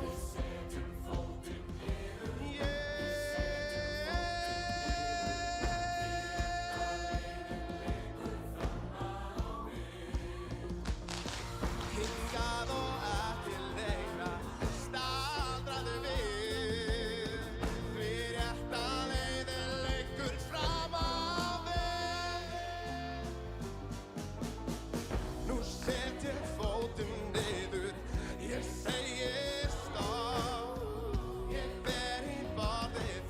Við setjum fótinn niður Hingað og ekki lengra Staldraðu við Því rétta leiðin liggur fram á við Nú set ég fótinn niður Ég segi stopp Ég ber í borðið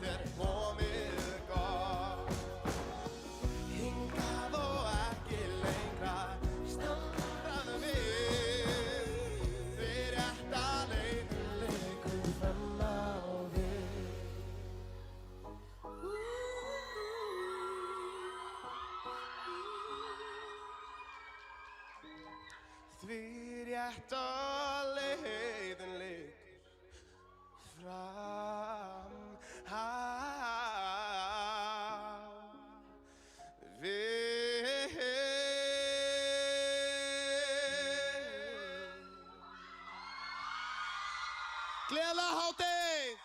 Þetta komið gott Hingað og ekki lengra Staldraðu við Því rétta leiðin liggur fram á við Því rétta leiðin liggur fram á við Gleðilega hátíð!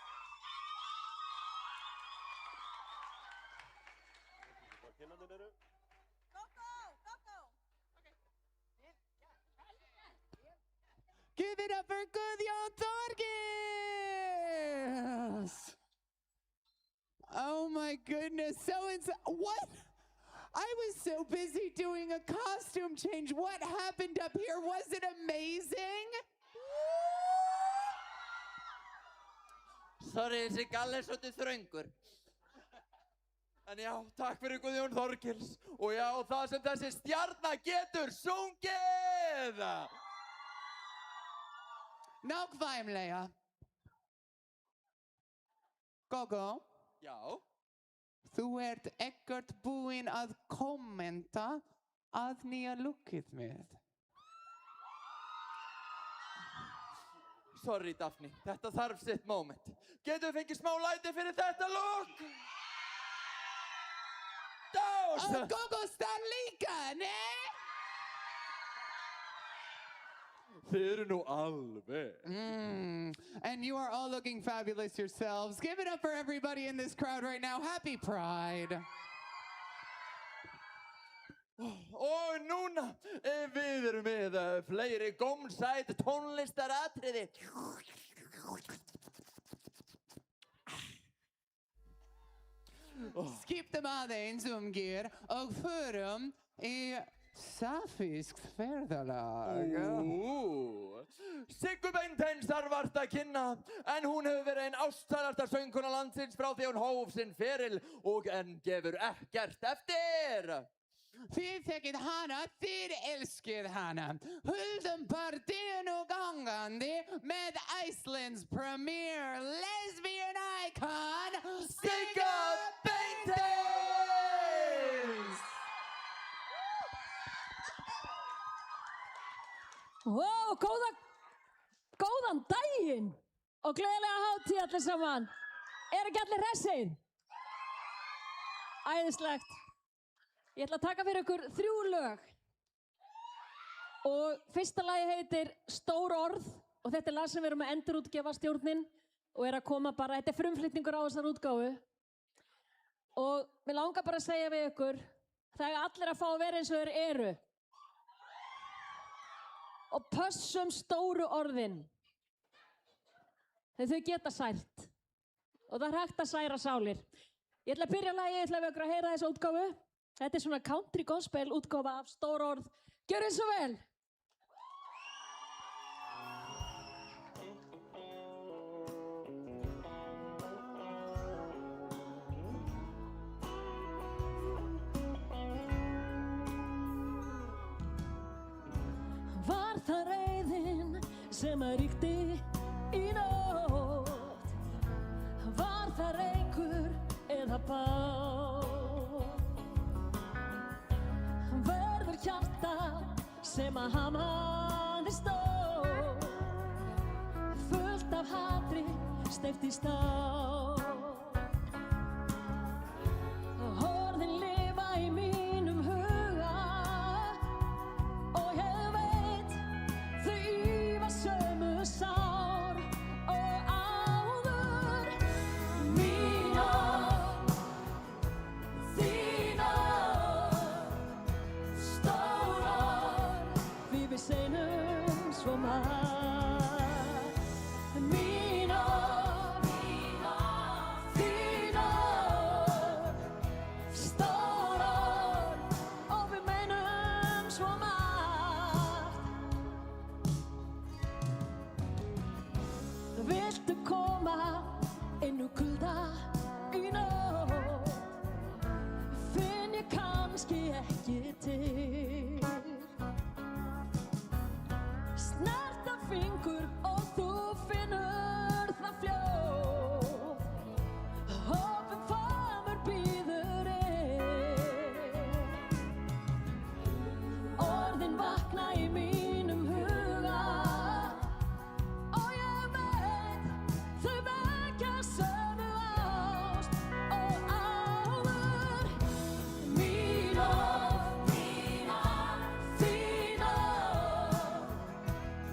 Give it up for Guðjón Þorgils! Oh my goodness, what? I was so busy doing a costume change. What happened up here? Was it amazing? Sorry, þessi galli er svolítið þröngur. En já, takk fyrir Guðjón Þorgils. Og já, það sem þessi stjarna getur sungið! Nákvæmlega. Gógó. Já. Þú ert ekkert búinn að kommenta að nýja lookið mitt. Sorry, Daphne. Þetta þarf sitt moment. Getum við fengið smá læti fyrir þetta look? Dós! Gógó stan líka, ne? Þið eru nú alveg. And you are all looking fabulous yourselves. Give it up for everybody in this crowd right now. Happy Pride. Og núna, við erum með fleiri gómsæt tónlistaratriði. Skip them aðeins Geir og förum í safískt ferðalag. Siggu Beinteins þarf vart að kynna, en hún hefur verið ein ástsælasta söngkona landsins frá því hún hóf sinn feril og enn gefur ekkert eftir. Þið þekkið hana, þið elskið hana. Höldum partíinu gangandi með Iceland's premier lesbian icon, Sigga Beinteins! Wow, góðan daginn og gleðilega hátíð allir saman. Ekki allir hressir? Æðislegt. Ég ætla að taka fyrir ykkur 3 lög. Og fyrsta lagi heitir Stór orð og þetta lag sem við erum að endurútgefa stjórnin og að koma bara, þetta frumflutningur á þessar útgáfu. Og mér langar bara að segja við ykkur, það allir að fá að vera eins og þeir eru. Og pössum stóru orðin. Þegar þau geta sært. Og það hægt að særa sálir. Ég ætla að byrja lagi, ég ætla að við ykkur að heyra þessa útgáfu. Þetta svona country gospel útgáfa af Stór orð. Gjörið svo vel! það reiðin sem að ríkti í nótt? Var það reykur eða bát? Verður hjarta sem að hamaði stóð, fullt af hatri steypt í stál. Orðin lifa í mínum huga og ég veit þau ýfa sömu sár og áður. Mín orð, þín orð, stór orð, því við seinum svo margt. Mín orð, þín orð, stór orð, og við meinum svo margt. Viltu koma inn úr kulda í nótt? Finn ég kannski ekki til. Snerta fingur og þú finnur það fljótt. Opinn faðmur bíður orðin vakna í mínum huga og ég veit þau vekja sömu ást og áður. Mín orð, þín orð,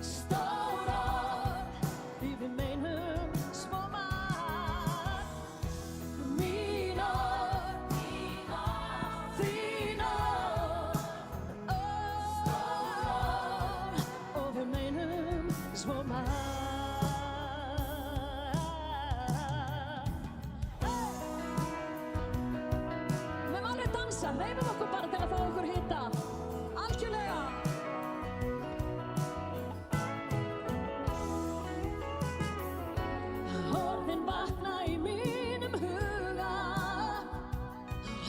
stór orð, því við meinum svo margt. Mín orð, þín orð, stór orð, og við meinum svo margt. Við má alveg dansa, hreyfum okkur bara til að fá okkur hita. Algjörlega. Orðin vakna í mínum huga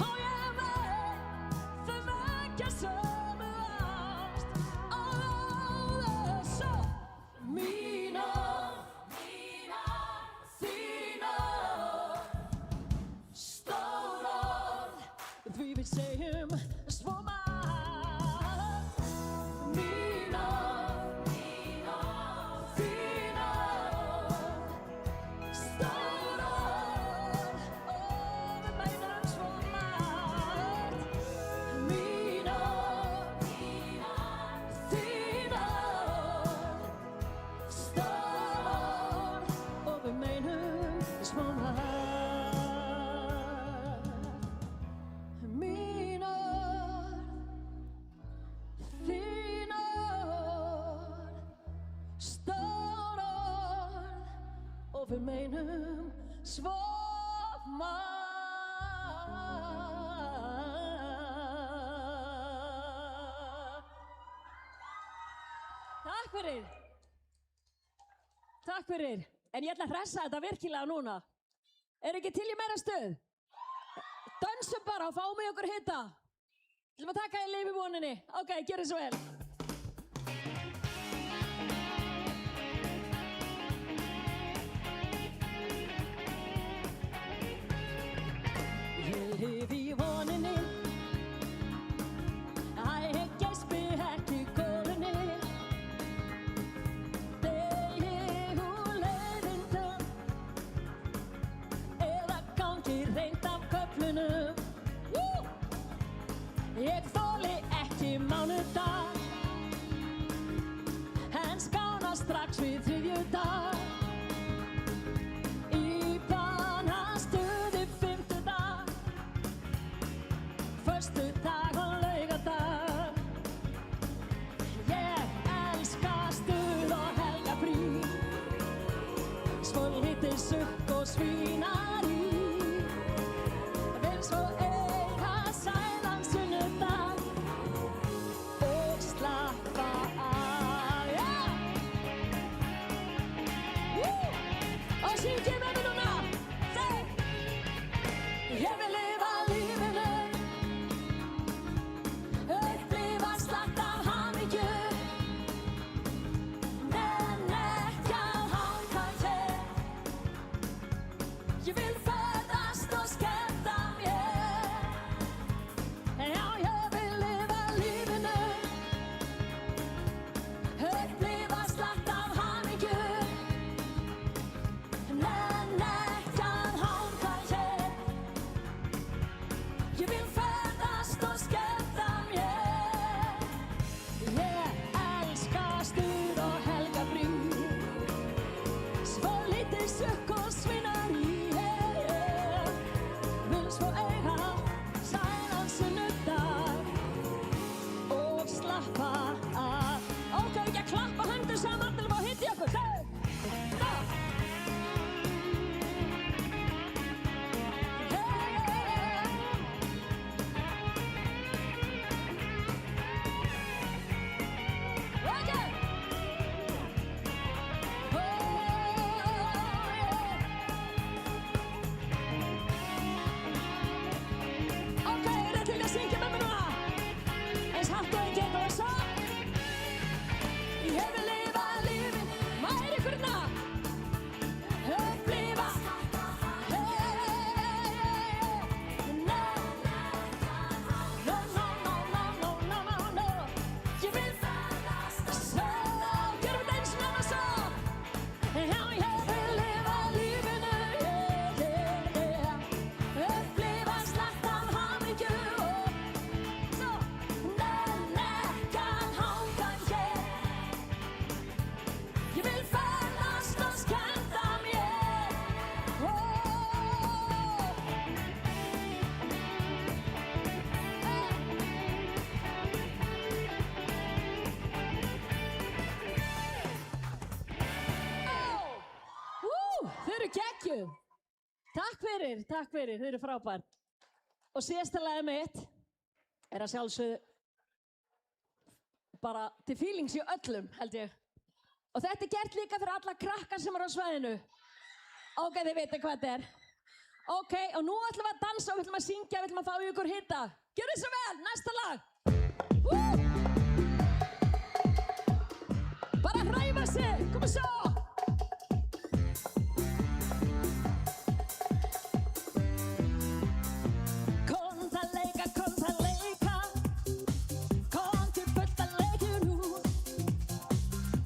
og ég veit þau vekja sömu ást og áður. Svo mín orð, þín orð, stór orð, því við segjum svo margt. Mín orð, þín orð, stór orð, og við meinum svo margt. Mín orð, þín orð, stór orð, og við meinum svo margt. Mín orð, þín orð, stór orð, og við meinum svo margt. Takk fyrir. Takk fyrir. En ég ætla að hressa þetta virkilega núna. Er ekki til í meira stuð? Dönsum bara og fáum í okkur hita. Við ætlum að taka í lifivoninni. Ok, gjörðu svo vel. Ég lifi í voninni, ég geispi ekki í gólunni. Degi úr leiðindum eða gangi reynd af köflunum. Ég þoli ekki mánudag en skána strax við þriðjudag. Í banastuði fimmtudag, föstudag og laugardag. Ég elska stuð og helgafrí, svo lítið sukk og svínarí. Vil svo eiga sælan sunnudag og slappa af, yeah! Og syngið með mér núna, þeg! Ég vil lifa lífinu, upplifa slatt af hamingju. you. Takk fyrir, þið eru frábær. Og síðasta lagið mitt að sjálfsögðu bara til feelings í öllum, held ég. Og þetta gert líka fyrir alla krakkar sem á svæðinu. Ok, þið veitir hvað þetta Ok, og nú ætlum við að dansa og við ætlum að syngja, við ætlum að fá í ykkur hitta. Gjörðu svo vel, næsta lag. Bara hræfa sig, komum svo. Komdu að leika, komdu að leika. Komdu fullt að leikju nú.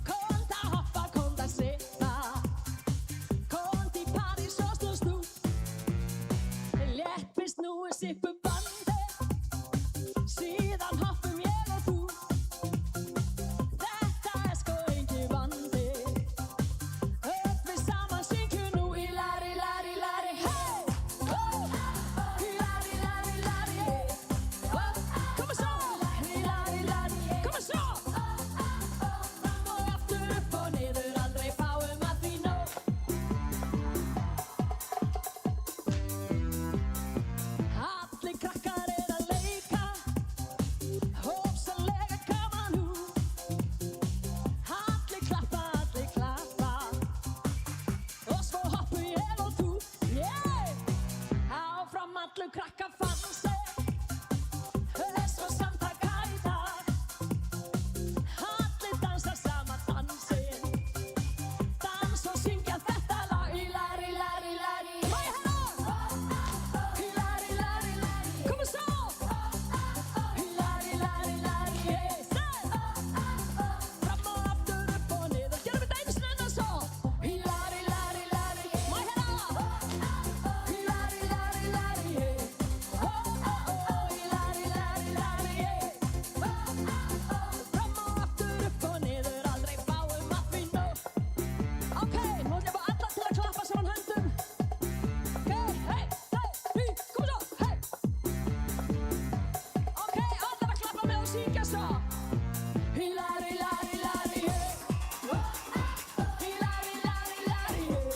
Komdu að hoppa, komdu að sippa. Komdu í parís og snúst nú. Létt snúi sippu bandi. Síðan hoppum ég og þú. Þetta sko engin vandi. Öll við saman syngjum nú í lari, lari, lari, hey! Í lari, lari, lari, hey! Komum svo! Í lari, lari, hey! Komum svo! Fram og aftur, upp og niður, aldrei fáum að því nóg. Allir krakkar að leika, hófsalega gaman nú. Allir klappa, og svo hoppum ég og þú. Áfram allur krakka fann sig, svo samtaka í dag. Allir dansa sama dansinn, dans og syngja þetta lag. Í lari, lari, lari, má ég heyra? Í lari, lari, lari, komum svo! Í lari, lari, lari, hey, say! Fram og aftur, upp og niður, gerum þetta einu sinni enn og svo! Í lari, lari, lari, má ég heyra? Í lari, lari, lari, hey! Í lari, lari, lari, hey! Fram og aftur, upp og niður, aldrei fáum að því nóg. Ok, nú ætlum við alla til að klappa saman höndum. Ok, hey, hey, komum svo, hey! Ok, allir að klappa með og syngja svo. Í lari, lari, lari, hey! Í lari, lari, lari, hey!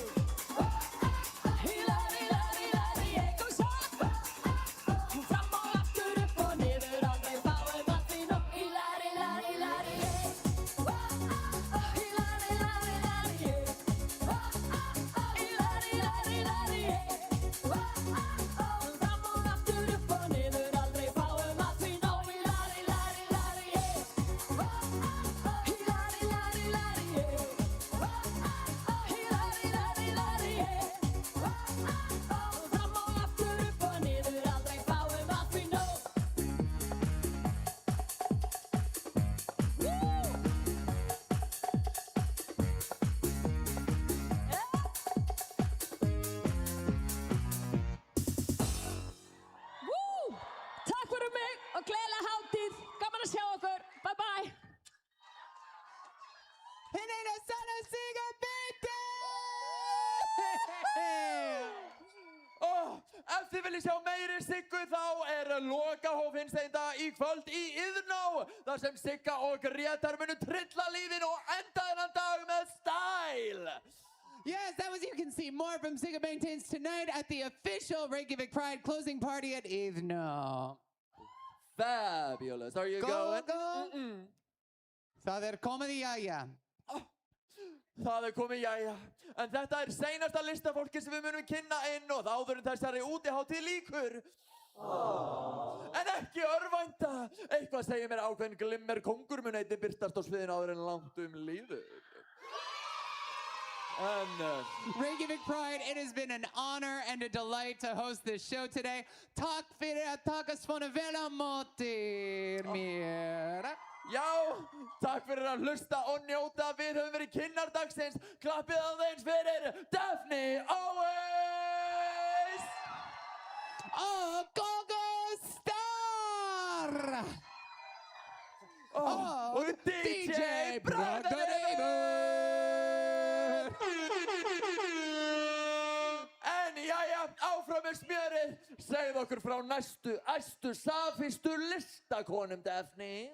Í lari, lari, lari, hey! Komum svo! Fram og aftur, upp og niður, aldrei fáum að því nóg. Í lari, lari, lari, hey! Í lari, lari, lari, hey! Í lari, lari, lari, hey! Fram og aftur, upp og niður, aldrei fáum að því nóg. Í lari, lari, lari, hey! Í lari, lari, lari, hey! Í lari, lari, lari, hey! Fram og aftur, upp og niður, aldrei fáum að því nóg. Takk fyrir mig og gleðilega hátíð. Gaman að sjá okkur. Bye bye. Hinn eina sanna Sigga Bindi! Ef þið viljið sjá meiri Siggu þá lokahóf hinsegin í kvöld í Iðnó þar sem Sigga og Grétar munu trilla lífin og enda þennan dag með stæl. Yes, that was, you can see more from Sigga Beinteins tonight at the official Reykjavik Pride closing party at Iðnó. Fabulous. Are you going? Go. Það komið í jæja. Það komið jæja. En þetta seinasta listafólki sem við munum kynna inn og áður en þessari útihátíð lýkur. En ekki örvænta. Eitthvað segir mér ákveðin glimmer kongur mun einnig birtast á sviðinu áður en langt líður. Reykjavik Pride, it has been an honor and a delight to host this show today. Takk fyrir að taka svona vel á móti mér. Já, takk fyrir að hlusta og njóta. Við höfum verið kynnar dagsins. Klappið aðeins fyrir Daphne Owens! Og Gogo Star! Og DJ Bragareifur! En jæja, áfram með smjörið. segð okkur frá næstu, æstu, safístu listakonum, Daphne.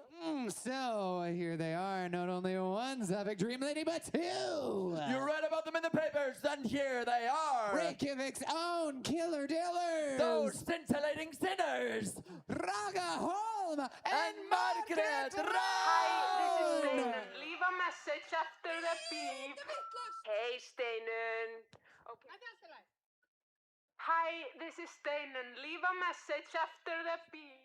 So, here they are, not only one Sapphic Dream Lady, but two! You read about them in the papers, and here they are! Reykjavik's own killer dealers! Those scintillating sinners! Raga Holm and Margaret Rán! Hi, this is Steinun. Leave a message after the beep. Hey, Steinun. Okay. Hi, this is Steinun. Leave a message after the beep.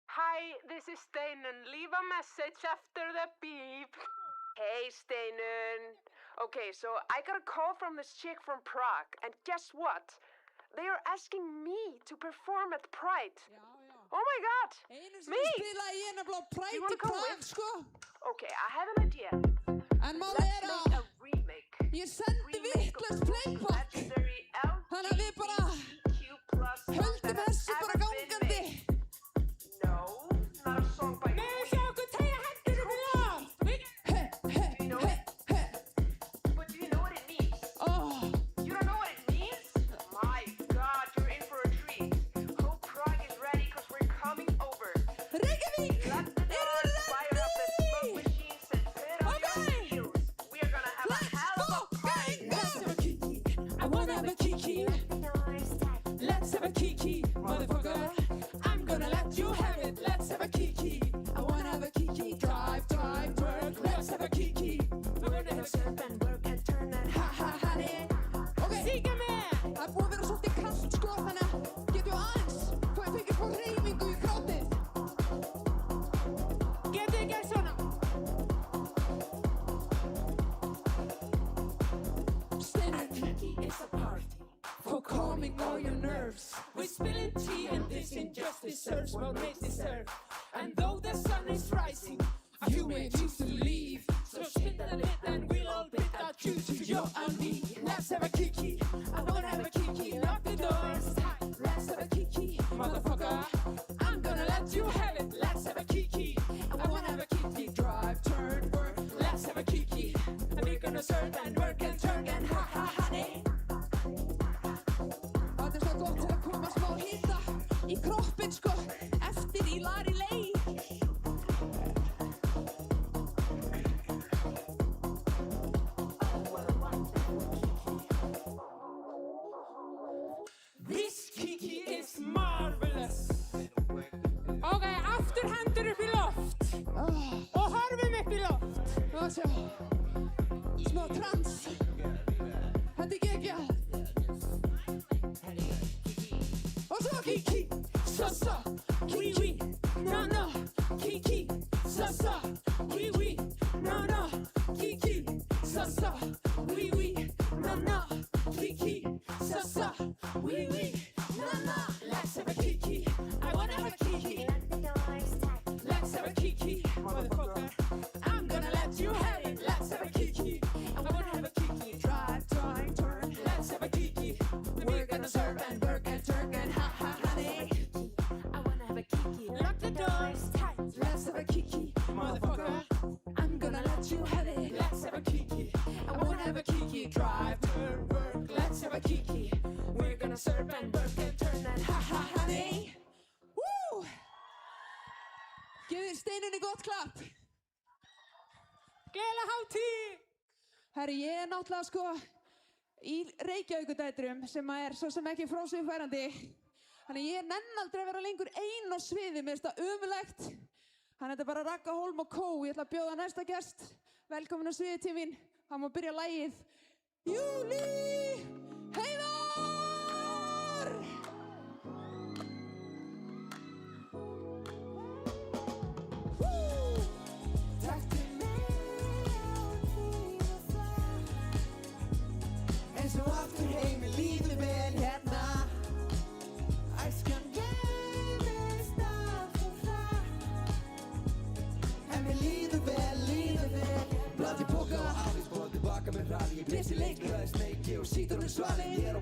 Hi, this is Steinun. Leave a message after the beep. Hey, Steinun. Okay, so I got a call from this chick from Prague, and guess what? They are asking me to perform at Pride. Oh my God! Me! You wanna come with? Okay, I have an idea. En málið Let's make a remake. Ég sendi vitlaust playback. Þannig að við bara höldum þessu bara gangandi. No, not a song by Með hjá okkur tegja hendur upp í loft. But do you know what it means? You don't know what it means? My God, you're in for a treat. Hope Prague is ready because we're coming over. Reykjavík! Lock the doors, fire up the smoke machines, and put on your heels. We are gonna have a hell of a party. Let's have a kiki. I wanna have a kiki. Let's have a kiki, motherfucker. I'm gonna let you have it. Let's have a kiki. I wanna have a kiki. Drive, drive, work. Let's have a kiki. We're gonna have surf and work and turn and ha ha honey. Okay. Síka með! Það búið að vera svolítið kalt sko, þannig að getum við aðeins fengið smá hreyfingu í krátið. Getið þið gert svona? Steinun. It's a party for calming all your nerves. We're spilling tea and this injustice serves what makes deserve. And though the sun is rising, you may choose to leave. So spit a bit and we'll all bit our choose to you and me. Let's have a kiki. I wanna have a kiki. Lock the doors tight. Let's have a kiki, motherfucker. I'm gonna let you have it. Let's have a kiki. I wanna have a kiki. Drive, turn, work. Let's have a kiki. And we're gonna serve and work and turn and ha ha honey. Það svo gott til að koma smá hita í kroppinn sko, eftir í lari lei. This kiki is marvelous. Ok, aftur hendur upp í loft. Og horfum upp í loft. Og sjá, smá trans. Þetta er geggjað. Og svo kiki, sa, kiwi, no, kiki, sa, kiwi, no, kiki, sa, kiwi, no, kiki, sa, kiwi, no. Let's have a kiki, I wanna have a kiki. Let's have a kiki, motherfucker. I'm gonna let you have it. Let's have a kiki, I wanna have a kiki. Drive, turn. Let's have a kiki. We're gonna serve and work and turn and ha ha honey. I wanna have a kiki. Lock the doors tight. Let's have a kiki, motherfucker. I'm gonna let you have it. Let's have a kiki. I wanna have a kiki. Drive, turn, work. Let's have a kiki. We're gonna serve and work and turn and ha ha honey. Woo! Gefið Steinunni gott klapp. Gleðilega hátíð! Herri, ég er náttúrulega sko í Reykjavíkudætrum sem er svo sem ekki frásuðufærandi. Þannig ég nenni aldrei að vera lengur ein á sviði, mér finnst það ömurlegt. Þannig þetta er bara Ragga Holm og Kó. Ég ætla að bjóða næsta gest. Velkomin á sviðið til mín. Hann má byrja lagið. Júlí Heiðar! Taktu mig eins og aftur heim í lífi vel hérna. Æskan geymist aftur það. En mér líður vel. Blandi póka, aðeins bóði baka með hraði. Ég blissi leik, hraði sneiki og sítur svali. Ég er á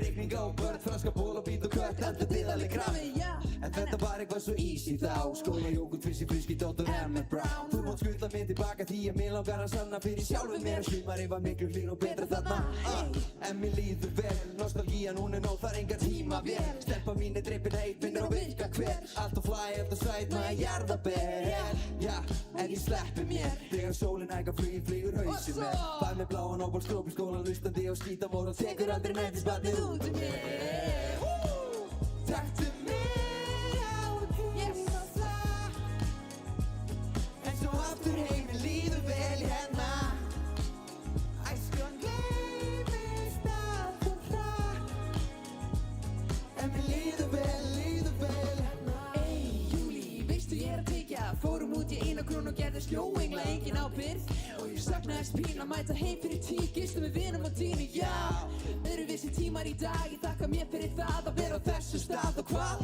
rigning á börn, franska ból og bít og kött, heldur byðaleg krami, en þetta var eitthvað svo easy þá, skólajógurt, frissi, friski, Dr. Emmett Brown. Þú mátt skutla mig tilbaka því að mig langar að sanna fyrir sjálfum mér að sumarið var miklu hlýr og betra þarna, en mér líður vel, nostalgían hún nóg, það enga tíma vel, stelpa mín dreipin heit, finnur og virka hver, allt og fly, allt og sæt, maður jarðaber, já, en ég sleppi mér, þegar sólin hækkar flýgur hausinn mér, fæ með bláan óból skróp í skólan, lustandi og skítamór og tekur aldrei nættisbarnið út í mér. Taktu mig á tíma það, en svo aftur heim, mér líður vel hérna, æskan gleymist allt og hratt, en mér líður vel hérna. Ey, Júlí, veistu ég að tyggja, fórum út í 1 krónu og gerði sljóengla, engin ábyrgð, og ég saknaðist pín að mæta heim fyrir 10, gistum við vinum og dýnu, já. Öðruvísi tímar í dag, ég þakka mér fyrir það að vera á þessu stað og hvað?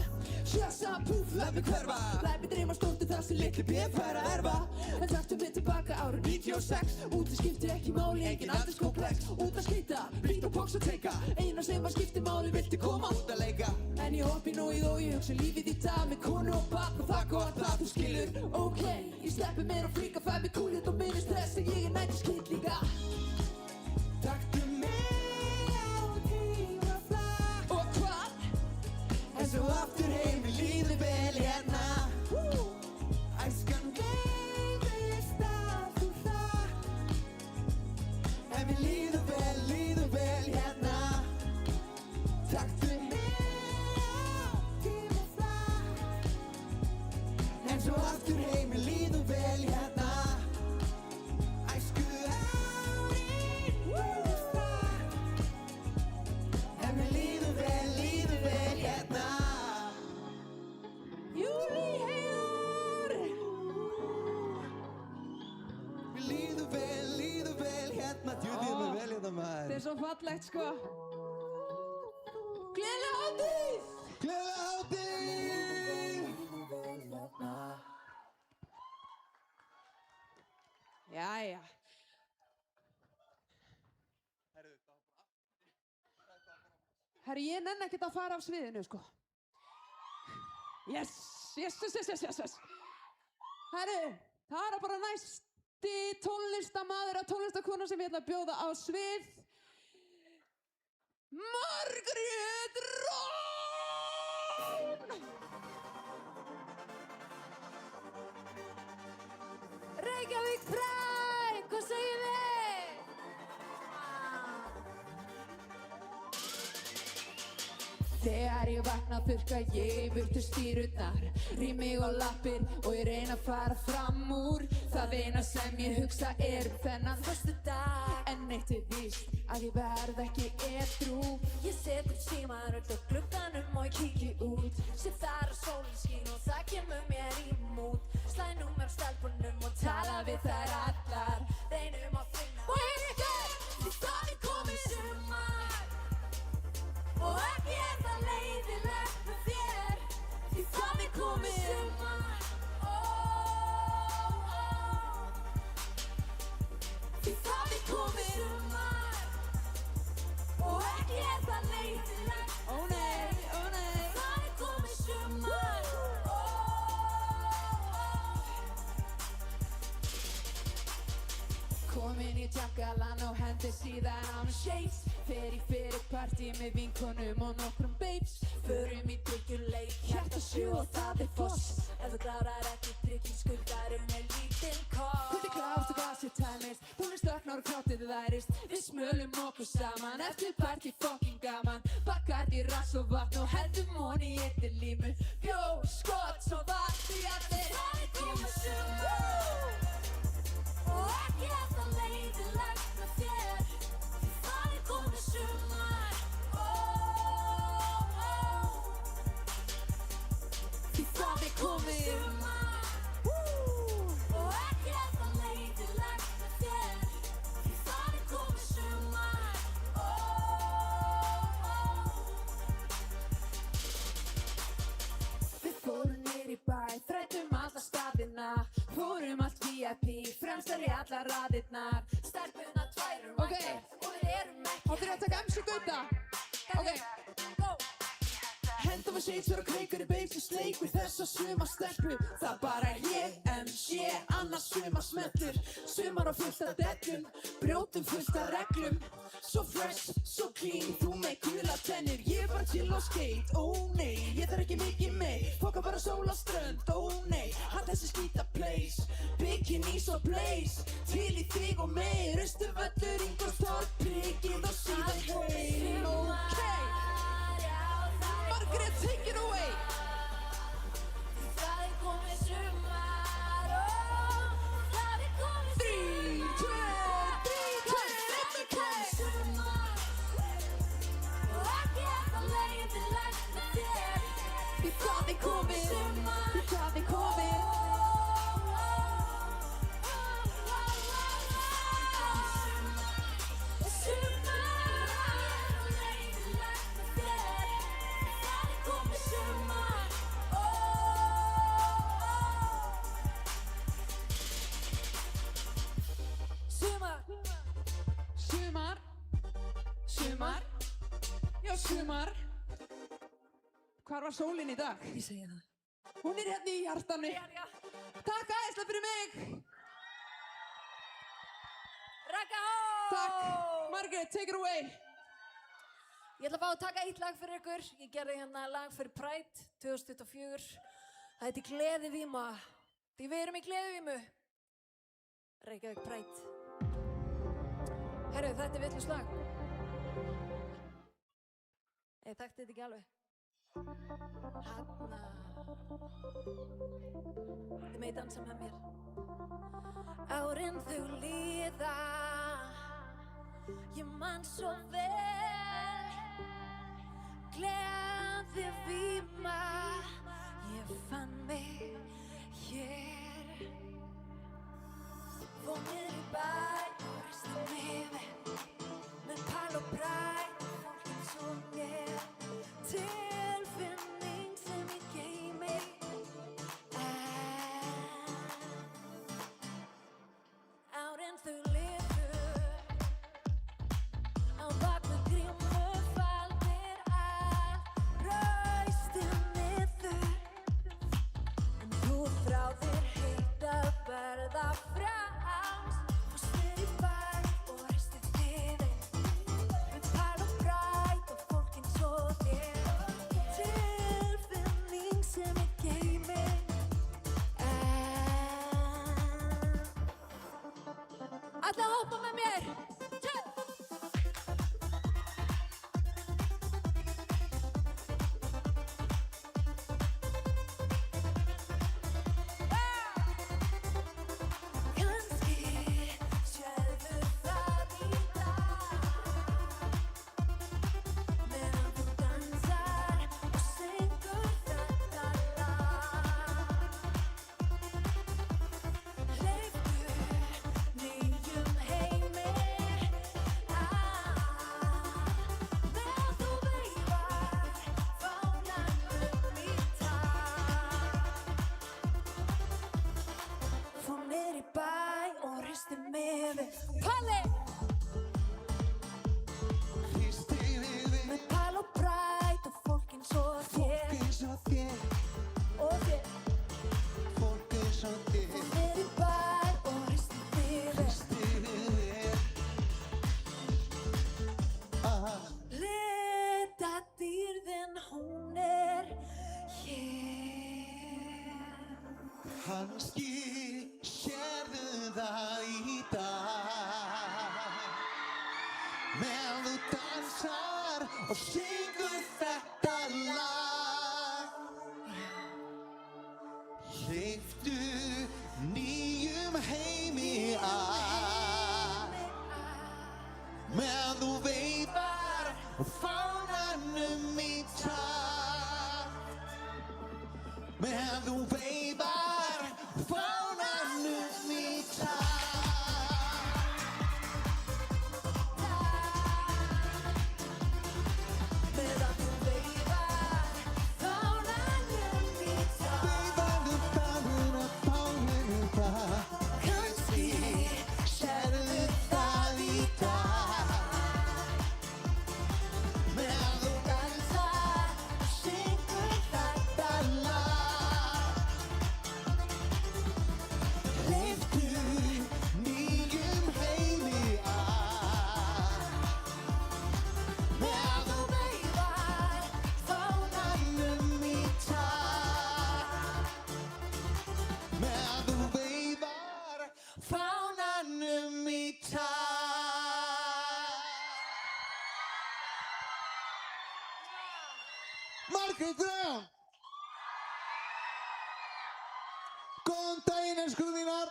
Sjösa, púf, læt mig hverfa, læt mig dreyma stórt það sem litli BF fær að erfa, en taktu mig tilbaka árið 96, úti skiptir ekki máli, engin aldurskomplex, út að skýta, brýta og boxa teika, eina sem að skiptir máli, viltu koma út að leika? En ég hoppi nú í þó, ég hugsa lífið í dag með konu og barn og það gott að þú skilur, ok, ég sleppi mér og flíka, fæ mig kúlit og minnist þess að ég nættiskitt líka. Taktu mig á tíma flakk, og hvað? En svo aftur heim, mér líður vel hérna, æskan gleymist allt og hratt, en mér líður vel hérna, taktu mig á tíma flakk, en svo aftur heim, mér líður vel hérna, æsku árin gleymist hratt, en mér líður vel hérna. Júlí Heiðar, mér líður vel hérna, djúðið mér vel hérna maður. Þetta er svo fallegt sko. Gleðilega hátíð! Gleðilega hátíð! Jæja. Herri, ég nenni ekkert að fara af sviðinu sko. Yes. Herri, það er bara næsti tónlistamaður og tónlistakona sem ég ætla að bjóða á svið. Margrét Rún! Reykjavík Pride, hvað segir við? Þegar ég vakna þurrka ég í burtu stýrurnar, rými og lappir og ég reyna að fara fram úr. Það eina sem ég hugsa þennan föstudag, en eitt víst að ég verð ekki edrú. Ég set upp símann upp á glugganum og ég kíki út, sé þar að sólin skín og það kemur mér í mút. Slæ númer á stelpunum og tala við þær allar, reynum að finna og ykkur, því það er komið sumar. Og ekki það leiðilegt með þér, því það er komið sumar. Því það er komið sumar. Og ekki það leiðilegt, ó nei, það er komið sumar. Komin í jakkalan og hendi síðan á mér shades, fer í fyrir partí með vinkonum og nokkrum babes. Förum í drykkjuleik, hjarta sjö og það er foss. Ef þú klárar ekki drykkin skuldarum með lítinn koss. Kvöldi klást og glasið tæmist, tónlist öknar og krátið þærist. Við smölum okkur saman, eftir partí fucking gaman. Bacardi, rass og vatn og heldum honi í eittir límu. Bjó, skott, svo vatn því allir. Það er komið sumar. Og ekki það leiðilegt með þér, því það er komið sumar. Því það er komið sumar. Og ekki það leiðilegt með þér, því það er komið sumar. Við fórum niður í bæ, þræddum alla staðina, fórum allt VIP, fremstar í alla raðirnar. Stelpuna tvær Ok, mættar og við erum ekki þá þurfum við að taka MC Gauta. Ok, go! Henda með shades og kreikur í beig sem sleik við þessa suma stelpu. Það bara ég, MC, annars suma smettur. Sumar á fullt af dellum, brjótum fullt af reglum. So fresh, so clean, þú með kula tennir. Ég bara chill og skate, nei. Ég þarf ekki mikið meir, fokka bara sól á strönd, nei. Hann þessi skýta place, bikinis og blaze. Til í þig og meir, Austurvöllur, Ingólfstorg, priggið og síðan heim. Okay. Margrét, take it away! Það komið sumar og það komið 3, 2, 1, sumar og ekki eftir leiðin lægt með þér. Því það komið sumar, því það komið. Sumar. Já, sumar. Hvar var sólin í dag? Ég segi það. Hún hérna í hjartanu. Takk æðislega fyrir mig. Raka Takk. Margrét, take it away. Ég ætla að fá að taka eitt lag fyrir ykkur. Ég gerði hérna lag fyrir Pride 2024. Það heitir Gleðivíma. Því við erum í Gleðivímu. Reykjavík Pride. Herru, þetta vitlaust lag. Ég þekkti þetta ekki alveg. Hanna. Þið megi dansa með mér. Árin þau líða, ég man svo vel. Gleðivíma, ég fann mig hér. Fór niður í bæ og risti mig með pal og præt og fólkin svo mér. Tilfinning sem ég geymi árin þau liðu á bakvið grímufaldir að raustir niður. En þú þráðir heitt að verða frjáls. Fórst niður í bæ og reistir þig með pal og præt og fólkin svo þér. Tilfinning sem ég geymi Ætla að hoppa með mér. Kannski sérðu það í dag meðan þú dansar og syngur þetta lag. Hleyptu nýjum heimi meðan þú veifar fánanum í takt. Fór niður í bæ og risti mig við. Palli! Með pal og præt og fólkin svo þér. Og þér. Fór niður í bæ og risti mig við. Litadýrðin hún hér. Kannski sérðu það í dag meðan þú dansar og syngur þetta lag. Hleyptu nýjum heimi meðan þú veifar fánanum í takt. Meðan þú veifar fánanum í takt. Margrét Grön. Góðan daginn, elskuðu mínar.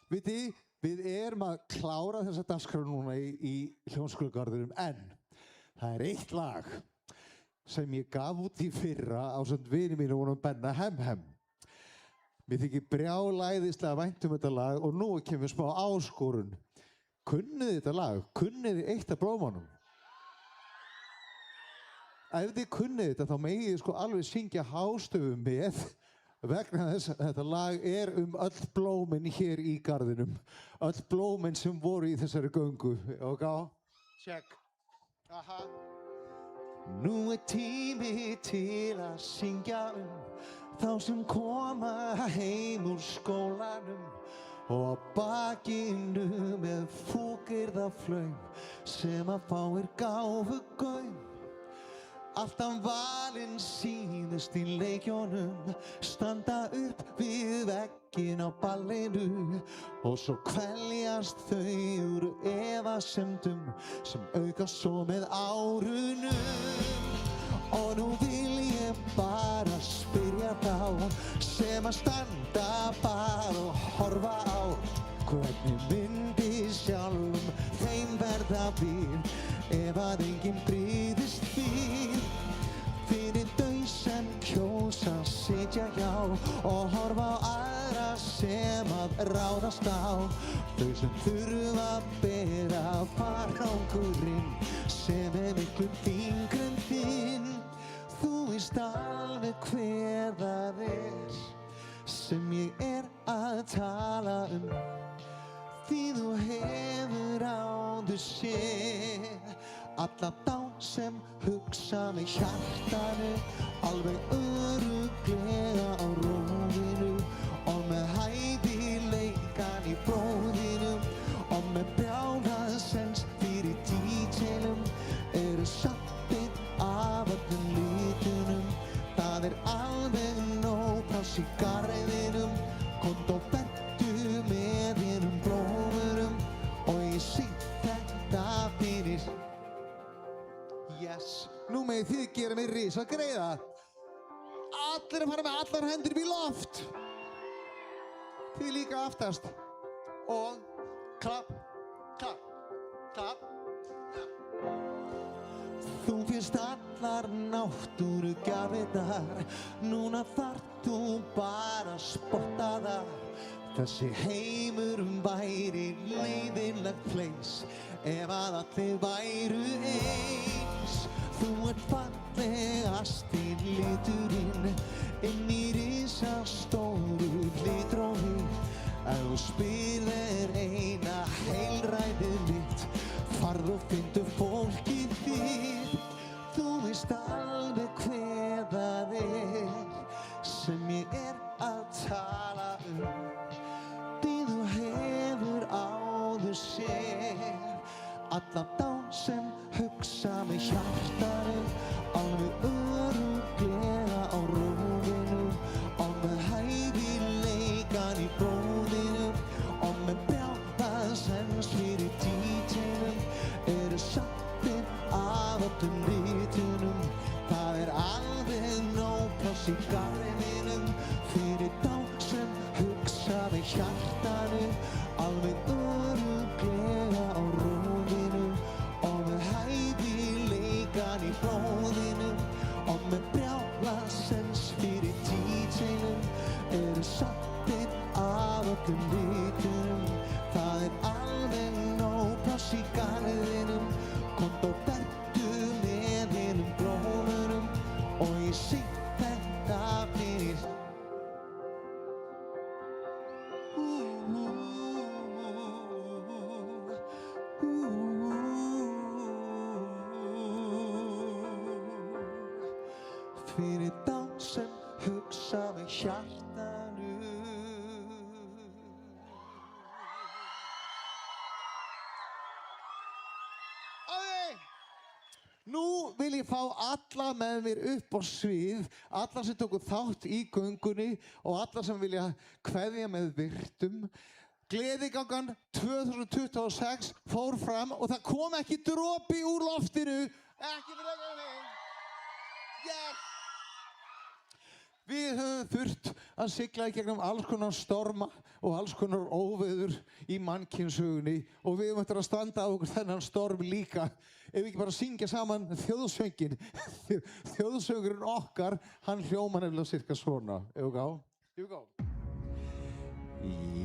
Vitið, við erum að klára þessa dagskrá núna í Hljómskálagarðinum, en það eitt lag sem ég gaf út í fyrra ásamt vini mínu og Benna Hem. Mér þykir brjálæðislega vænt þetta lag og nú kemur smá áskorun. Kunnið þetta lag? Kunnið þið eitt af Blómunum? Ef þið kunnið þetta þá megið þið sko alveg syngja hástöfum með vegna þess að þetta lag öll blómin hér í garðinum. Öll blómin sem voru í þessari göngu. Ok? Check. Aha. Nú tími til að syngja þá sem koma heim úr skólanum og á bakinu með fúkyrðaflaum sem að fáir gáfugaum. Alltaf valinn síðust í leikjónum, standa upp við vegginn á ballinu og svo kveljast þau úr efasemdum sem aukast svo með árunum. Og nú vil ég bara spyrja þá sem að standa bara og horfa á hvernig myndi sjálfum þeim verða við ef að enginn brýðist við. Fyrir þau sem kjósa sitja hjá og horfa á aðra sem að ráðast á. Þau sem þurfa að bera farangurinn sem miklu þyngri en þinn. Þú veist alveg hver það sem ég að tala því þú hefur áður séð alla þá sem hugsa með hjartanu, alveg örugglega á rófinu og með hæfileikan í bróðinum og með brjálæðisens fyrir detailum sattir af öllum litunum. Það alveg nóg pláss í garðinum, komdu og vertu með þínum blómurum og ég sé þetta fyrir. Yes, nú megið þið gera mig risa greiða. Allir að fara með allar hendur upp í loft. Þið líka aftast. Og klapp, klapp, klapp. Þú finnst allar náttúrugjafirnar, núna þarft þú bara að spotta það. Þessi heimur væri leiðinlegt place ef að allir væru eins. Þú fallegasti liturinn inn í risastóru litrófi. Ef þú spyrir eina heilræðið mitt, farð og fyndu fólkið þitt. Þú veist alveg hver það sem ég að tala því þú hefur áður séð alla þá sem hugsa með hjartanu, alveg örugglega á rófinu og með hæfileikan í bróðinu og með brjálæðisens fyrir detailum sattir af öllum litunum. Það alveg nóg pláss í garðinum fyrir þá sem hugsa með hjartanu, alveg örugglega á rófinu og með hæfileikan í bróðinu og með brjálæðisens fyrir detailum sattir af öllum litunum. Það alveg nóg pláss í garðinum, komdu og vertu með þínum blómurum og ég sé þetta fyrir. Fyrir þá sem hugsa með hjartanu. Nú vil ég fá alla með mér upp á svið, alla sem tóku þátt í göngunni og alla sem vilja kveðja með virtum. Gleðigangan 2026 fór fram og það kom ekki dropi úr loftinu Ekki frekar en mig. Yes! Við höfum þurft að sigla í gegnum alls konar storma og alls konar óveður í mannkynssögunni og við höfum eftir að standa á okkur þennan storm líka. Ef við ekki bara syngja saman þjóðsöngin. Þjóðsöngurinn okkar, hann hljómar nefnilega cirka svona. Here we go. Here we go.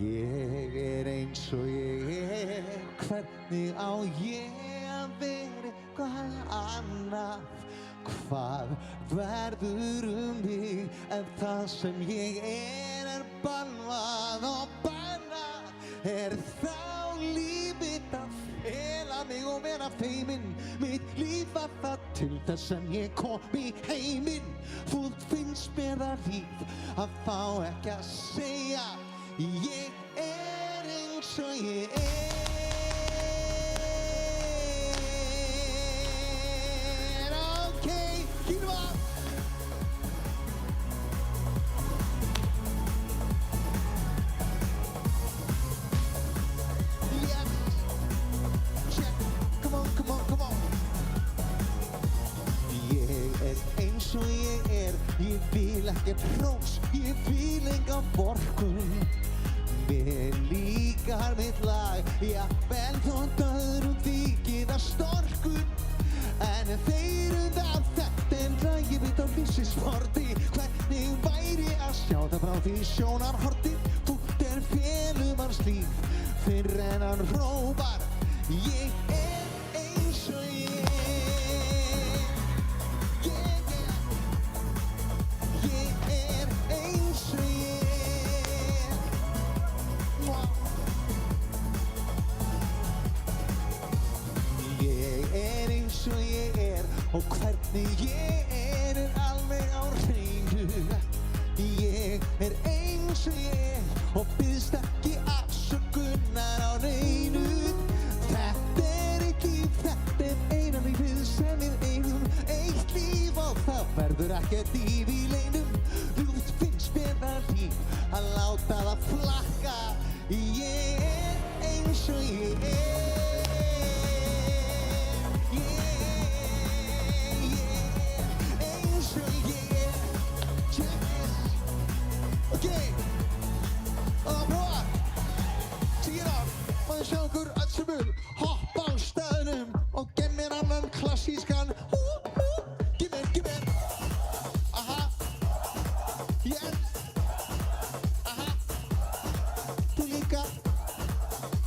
Ég eins og ég hvernig á ég að vera eitthvað annað? Hvað verður mig ef það sem ég er bannað og bannað? Þá lífið að fela mig og vera feiminn? Mitt líf var það til þess sem ég kom í heiminn. Fúlt finnst mér það líf að fá ekki að segja ég eins og ég Okay, keep it up. Yes. Check. Come on, come on, come on. Ég eins og ég vil ekkert hrós, ég vil enga vorkunn. Mér líkar mitt lag, jafnvel þótt öðrum þykir það storkun. En þeir af þetta en ræði veit á lífsins-sporti. Hvernig væri að sjá það frá því sjónarhorti? Fúlt félum hans líf fyrr en hann hrópar ég eins og ég eins og ég eins og ég og hvernig ég alveg á hreinu. Ég eins og ég og biðst ekki afsökunar á neinu. Þetta eitt líf, þetta eina lífið sem við eigum. Eitt líf og það verður ekkert líf í leinum. Ljúft finnst mér það líf að láta það flakka. Ég eins og ég Okay, og prófa. Check it out. Maður sjá okkur öll sem vil hoppa á staðnum og gef mér annan klassískan Gef mér Aha. Yes. Aha. Þú líka.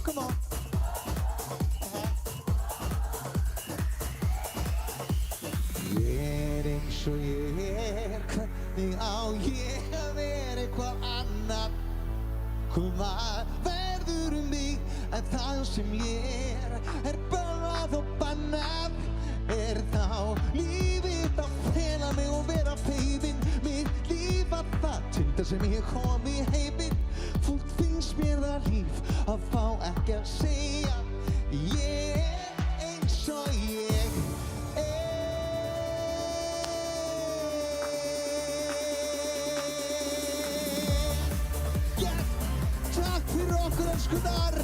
Come on. Aha. Ég eins og ég hvernig á ég að vera eitthvað annað? Hvað verður mig en það sem ég bannað og bannað? Þá lífið að fela mig og vera feiminn? Mitt líf var það til þess sem ég kom í heiminn. Fúlt finnst mér það líf að fá ekki að segja ég eins og ég Takk fyrir okkur, elskunar!